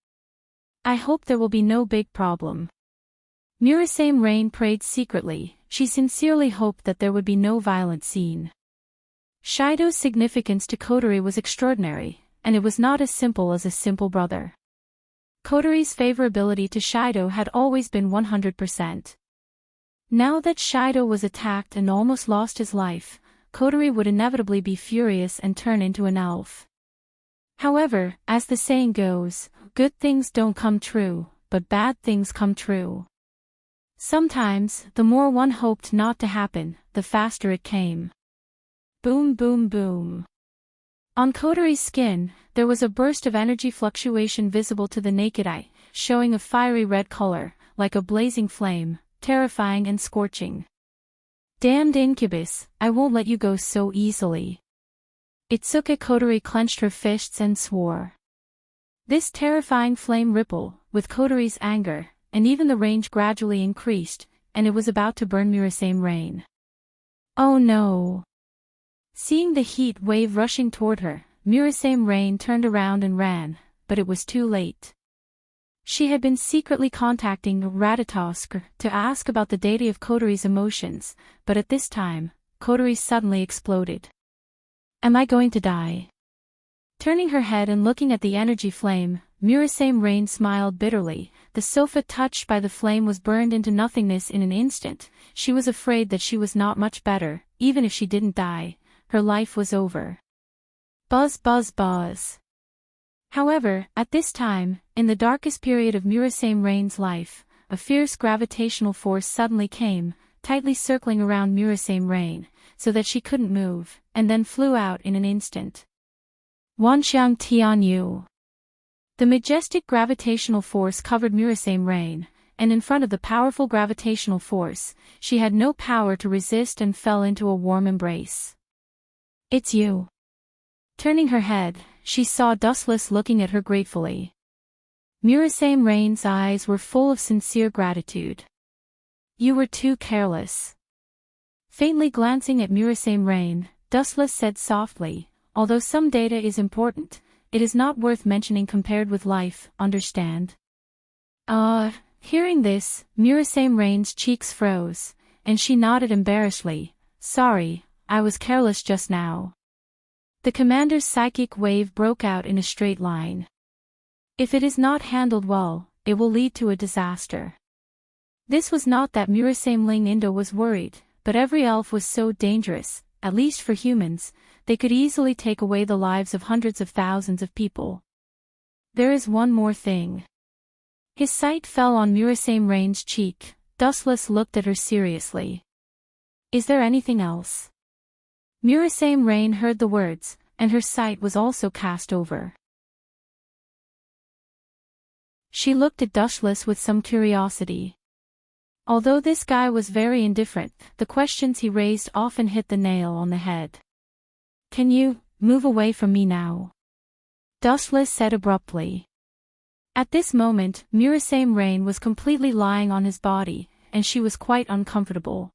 I hope there will be no big problem. Murasame Rain prayed secretly. She sincerely hoped that there would be no violent scene. Shido's significance to Kotori was extraordinary, and it was not as simple as a simple brother. Kotori's favorability to Shido had always been 100%. Now that Shido was attacked and almost lost his life, Kotori would inevitably be furious and turn into an elf. However, as the saying goes, good things don't come true, but bad things come true. Sometimes, the more one hoped not to happen, the faster it came. Boom boom boom. On Kotori's skin, there was a burst of energy fluctuation visible to the naked eye, showing a fiery red color, like a blazing flame, terrifying and scorching. Damned incubus, I won't let you go so easily. Itsuka Kotori clenched her fists and swore. This terrifying flame ripple, with Kotori's anger, and even the range gradually increased, and it was about to burn Murasame Rain. Oh no! Seeing the heat wave rushing toward her, Murasame Rain turned around and ran, but it was too late. She had been secretly contacting Ratatosk to ask about the deity of Kotori's emotions, but at this time, Kotori suddenly exploded. Am I going to die? Turning her head and looking at the energy flame, Murasame Rain smiled bitterly. The sofa touched by the flame was burned into nothingness in an instant. She was afraid that she was not much better. Even if she didn't die, her life was over. Buzz buzz buzz. However, at this time, in the darkest period of Murasame Rain's life, a fierce gravitational force suddenly came, tightly circling around Murasame Rain, so that she couldn't move, and then flew out in an instant. Wanxiang Tianyu. The majestic gravitational force covered Murasame Rain, and in front of the powerful gravitational force, she had no power to resist and fell into a warm embrace. It's you. Turning her head, she saw Dustless looking at her gratefully. Murasame Rain's eyes were full of sincere gratitude. You were too careless. Faintly glancing at Murasame Rain, Dustless said softly, although some data is important, it is not worth mentioning compared with life, understand? Hearing this, Murasame Rain's cheeks froze, and she nodded embarrassedly. Sorry, I was careless just now. The commander's psychic wave broke out in a straight line. If it is not handled well, it will lead to a disaster. This was not that Murasame Ling Indo was worried, but every elf was so dangerous, at least for humans, they could easily take away the lives of hundreds of thousands of people. There is one more thing. His sight fell on Murasame Rain's cheek. Dustless looked at her seriously. Is there anything else? Murasame Rain heard the words, and her sight was also cast over. She looked at Dustless with some curiosity. Although this guy was very indifferent, the questions he raised often hit the nail on the head. Can you move away from me now? Dustless said abruptly. At this moment, Murasame Rain was completely lying on his body, and she was quite uncomfortable.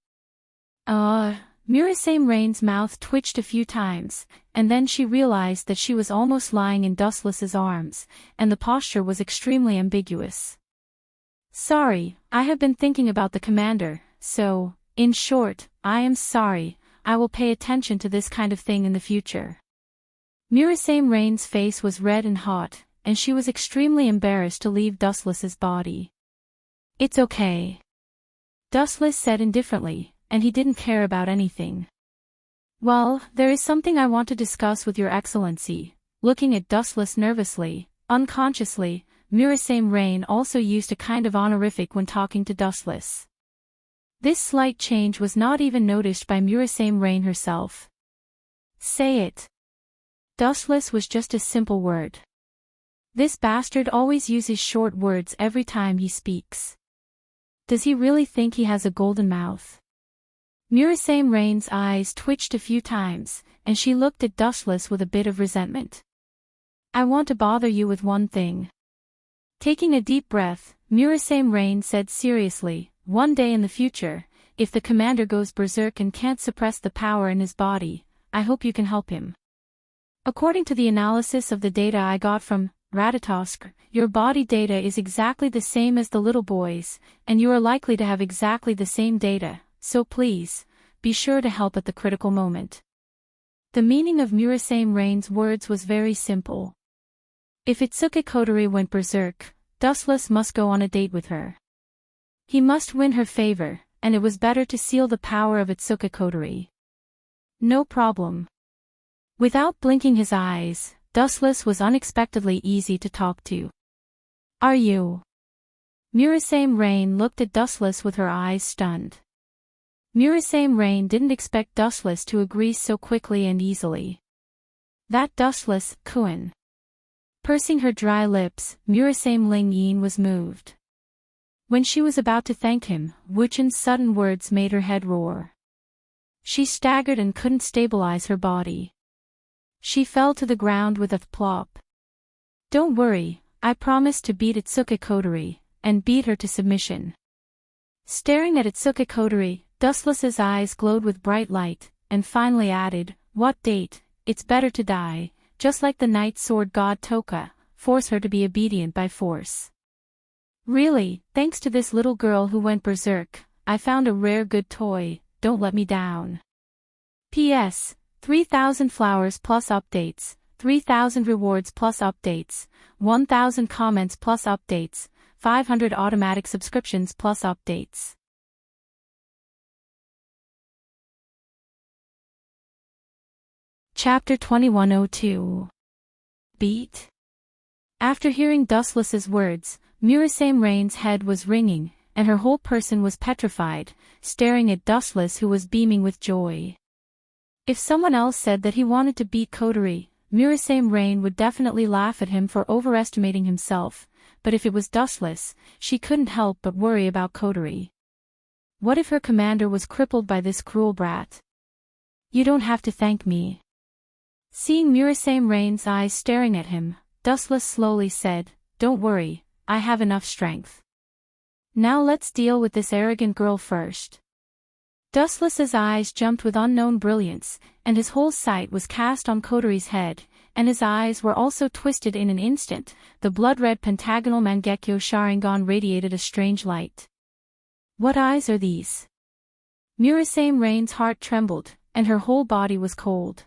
Murasame Rain's mouth twitched a few times, and then she realized that she was almost lying in Dustless's arms, and the posture was extremely ambiguous. Sorry, I have been thinking about the commander, so, in short, I am sorry, I will pay attention to this kind of thing in the future. Murasame Rain's face was red and hot, and she was extremely embarrassed to leave Dustless's body. It's okay. Dustless said indifferently, and he didn't care about anything. Well, there is something I want to discuss with your excellency. Looking at Dustless nervously, unconsciously, Murasame Rain also used a kind of honorific when talking to Dustless. This slight change was not even noticed by Murasame Rain herself. Say it. Dustless was just a simple word. This bastard always uses short words every time he speaks. Does he really think he has a golden mouth? Murasame Rain's eyes twitched a few times, and she looked at Dustless with a bit of resentment. I want to bother you with one thing. Taking a deep breath, Murasame Rain said seriously, one day in the future, if the commander goes berserk and can't suppress the power in his body, I hope you can help him. According to the analysis of the data I got from Ratatosk, your body data is exactly the same as the little boy's, and you are likely to have exactly the same data, so please, be sure to help at the critical moment. The meaning of Murasame Rain's words was very simple. If Itsuki Kotori went berserk, Dustless must go on a date with her. He must win her favor, and it was better to seal the power of Itsuki Kotori. No problem. Without blinking his eyes, Dustless was unexpectedly easy to talk to. Are you? Murasame Rain looked at Dustless with her eyes stunned. Murasame Rain didn't expect Dustless to agree so quickly and easily. That Dustless, Kuan. Pursing her dry lips, Murasame Ling Yin was moved. When she was about to thank him, Wuchen's sudden words made her head roar. She staggered and couldn't stabilize her body. She fell to the ground with a plop. Don't worry, I promised to beat Itsuki Kotori, and beat her to submission. Staring at Itsuki Kotori, Dustless's eyes glowed with bright light, and finally added, what date, it's better to die, just like the night sword god Toka, force her to be obedient by force. Really, thanks to this little girl who went berserk, I found a rare good toy, don't let me down. P.S. 3,000 flowers plus updates, 3,000 rewards plus updates, 1,000 comments plus updates, 500 automatic subscriptions plus updates. Chapter 2102. Beat. After hearing Dustless's words, Murasame Rain's head was ringing, and her whole person was petrified, staring at Dustless, who was beaming with joy. If someone else said that he wanted to beat Coterie, Murasame Rain would definitely laugh at him for overestimating himself, but if it was Dustless, she couldn't help but worry about Coterie. What if her commander was crippled by this cruel brat? You don't have to thank me. Seeing Murasame Rain's eyes staring at him, Dustless slowly said, "Don't worry, I have enough strength. Now let's deal with this arrogant girl first." Dustless's eyes jumped with unknown brilliance, and his whole sight was cast on Coterie's head, and his eyes were also twisted in an instant. The blood-red pentagonal Mangekyo Sharingan radiated a strange light. What eyes are these? Murasame Rain's heart trembled, and her whole body was cold.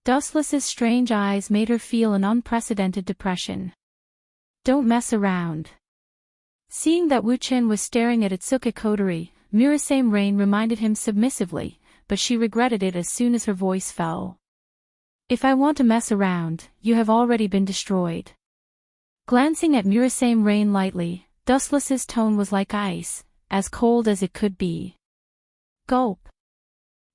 Dustless's strange eyes made her feel an unprecedented depression. Don't mess around. Seeing that Wu Qin was staring at Itsuka Coterie, Murasame Rain reminded him submissively, but she regretted it as soon as her voice fell. If I want to mess around, you have already been destroyed. Glancing at Murasame Rain lightly, Dustless's tone was like ice, as cold as it could be. Gulp.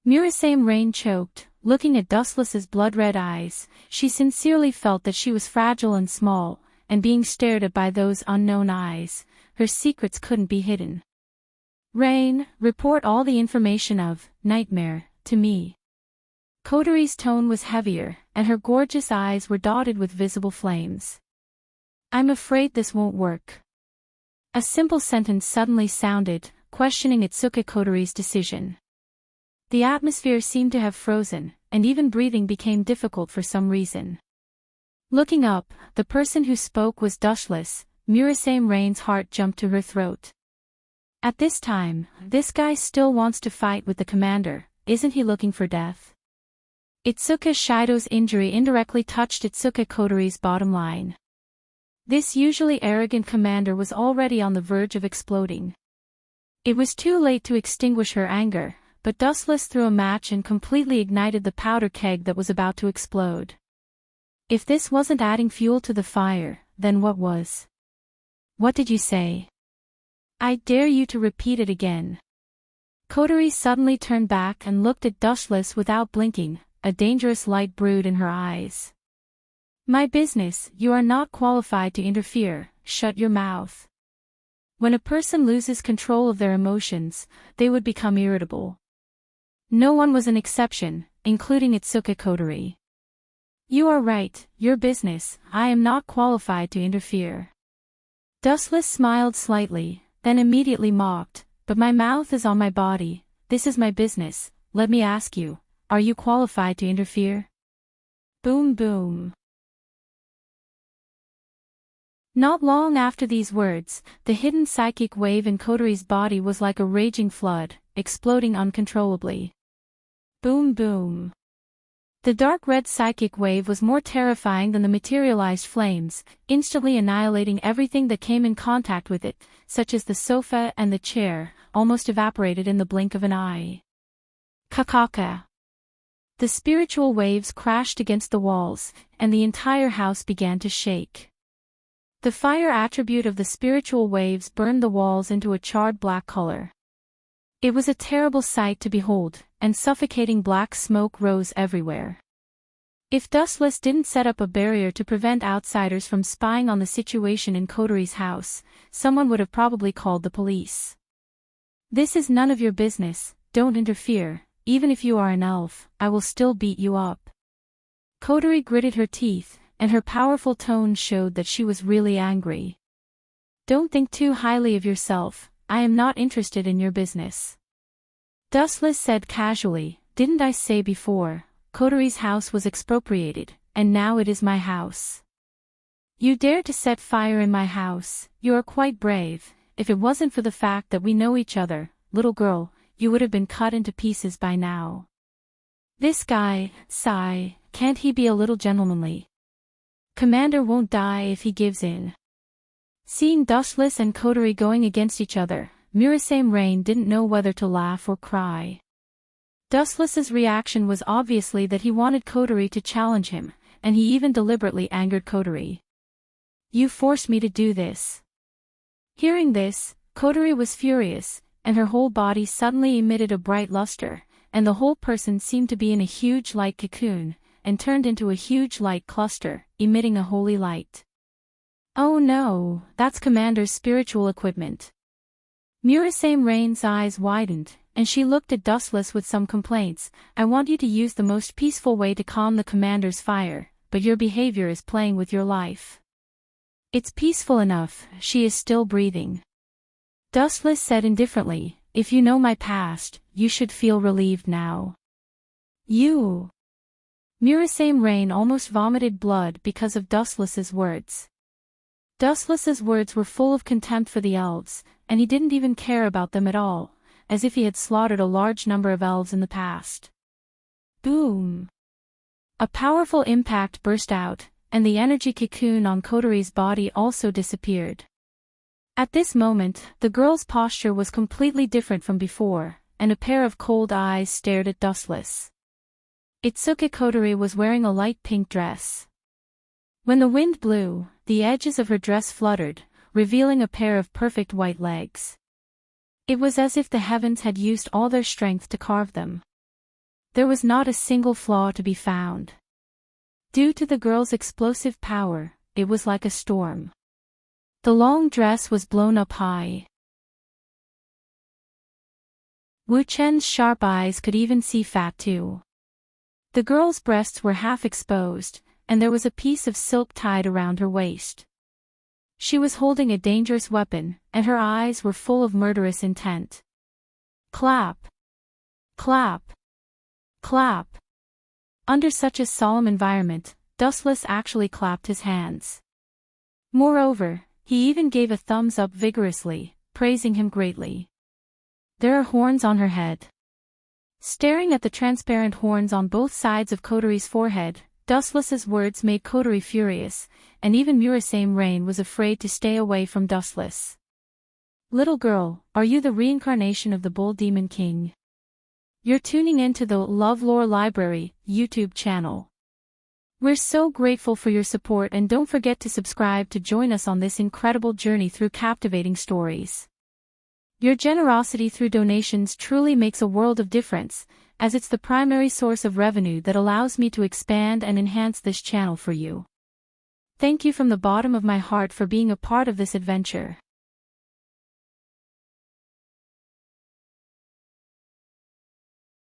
Murasame Rain choked, looking at Dustless's blood-red eyes. She sincerely felt that she was fragile and small, and being stared at by those unknown eyes, her secrets couldn't be hidden. Rain, report all the information of Nightmare to me. Coterie's tone was heavier, and her gorgeous eyes were dotted with visible flames. I'm afraid this won't work. A simple sentence suddenly sounded, questioning Itsuka Coterie's decision. The atmosphere seemed to have frozen, and even breathing became difficult for some reason. Looking up, the person who spoke was Dustless. Murasame Rain's heart jumped to her throat. At this time, this guy still wants to fight with the commander, isn't he looking for death? Itsuka Shido's injury indirectly touched Itsuka Coterie's bottom line. This usually arrogant commander was already on the verge of exploding. It was too late to extinguish her anger, but Dustless threw a match and completely ignited the powder keg that was about to explode. If this wasn't adding fuel to the fire, then what was? What did you say? I dare you to repeat it again. Coterie suddenly turned back and looked at Dustless without blinking, a dangerous light brewed in her eyes. My business, you are not qualified to interfere, shut your mouth. When a person loses control of their emotions, they would become irritable. No one was an exception, including Itsuka Coterie. You are right, your business, I am not qualified to interfere. Dustless smiled slightly, then immediately mocked, but my mouth is on my body, this is my business, let me ask you, are you qualified to interfere? Boom boom. Not long after these words, the hidden psychic wave in Coterie's body was like a raging flood, exploding uncontrollably. Boom boom. The dark red psychic wave was more terrifying than the materialized flames, instantly annihilating everything that came in contact with it, such as the sofa and the chair, almost evaporated in the blink of an eye. Kakaka. The spiritual waves crashed against the walls, and the entire house began to shake. The fire attribute of the spiritual waves burned the walls into a charred black color. It was a terrible sight to behold, and suffocating black smoke rose everywhere. If Dustless didn't set up a barrier to prevent outsiders from spying on the situation in Coterie's house, someone would have probably called the police. This is none of your business, don't interfere, even if you are an elf, I will still beat you up. Coterie gritted her teeth, and her powerful tone showed that she was really angry. Don't think too highly of yourself, I am not interested in your business. Dustless said casually, didn't I say before, Coterie's house was expropriated, and now it is my house. You dare to set fire in my house, you are quite brave, if it wasn't for the fact that we know each other, little girl, you would have been cut into pieces by now. This guy, sigh, can't he be a little gentlemanly? Commander won't die if he gives in. Seeing Dustless and Coterie going against each other, Murasame Rain didn't know whether to laugh or cry. Dustless's reaction was obviously that he wanted Coterie to challenge him, and he even deliberately angered Coterie. You forced me to do this. Hearing this, Coterie was furious, and her whole body suddenly emitted a bright luster, and the whole person seemed to be in a huge light cocoon, and turned into a huge light cluster, emitting a holy light. Oh no, that's Commander's spiritual equipment. Murasame Rain's eyes widened, and she looked at Dustless with some complaints. I want you to use the most peaceful way to calm the Commander's fire, but your behavior is playing with your life. It's peaceful enough, she is still breathing. Dustless said indifferently, if you know my past, you should feel relieved now. You. Murasame Rain almost vomited blood because of Dustless's words. Dustless's words were full of contempt for the elves, and he didn't even care about them at all, as if he had slaughtered a large number of elves in the past. Boom! A powerful impact burst out, and the energy cocoon on Coterie's body also disappeared. At this moment, the girl's posture was completely different from before, and a pair of cold eyes stared at Dustless. Itsuki Coterie was wearing a light pink dress. When the wind blew, the edges of her dress fluttered, revealing a pair of perfect white legs. It was as if the heavens had used all their strength to carve them. There was not a single flaw to be found. Due to the girl's explosive power, it was like a storm. The long dress was blown up high. Wu Chen's sharp eyes could even see fat too. The girl's breasts were half exposed, and there was a piece of silk tied around her waist. She was holding a dangerous weapon, and her eyes were full of murderous intent. Clap! Clap! Clap! Under such a solemn environment, Dustless actually clapped his hands. Moreover, he even gave a thumbs up vigorously, praising him greatly. There are horns on her head. Staring at the transparent horns on both sides of Coterie's forehead, Dustless's words made Coterie furious, and even Murasame Rain was afraid to stay away from Dustless. Little girl, are you the reincarnation of the Bull Demon King? You're tuning into the LoveLore Library YouTube channel. We're so grateful for your support, and don't forget to subscribe to join us on this incredible journey through captivating stories. Your generosity through donations truly makes a world of difference, as it's the primary source of revenue that allows me to expand and enhance this channel for you. Thank you from the bottom of my heart for being a part of this adventure.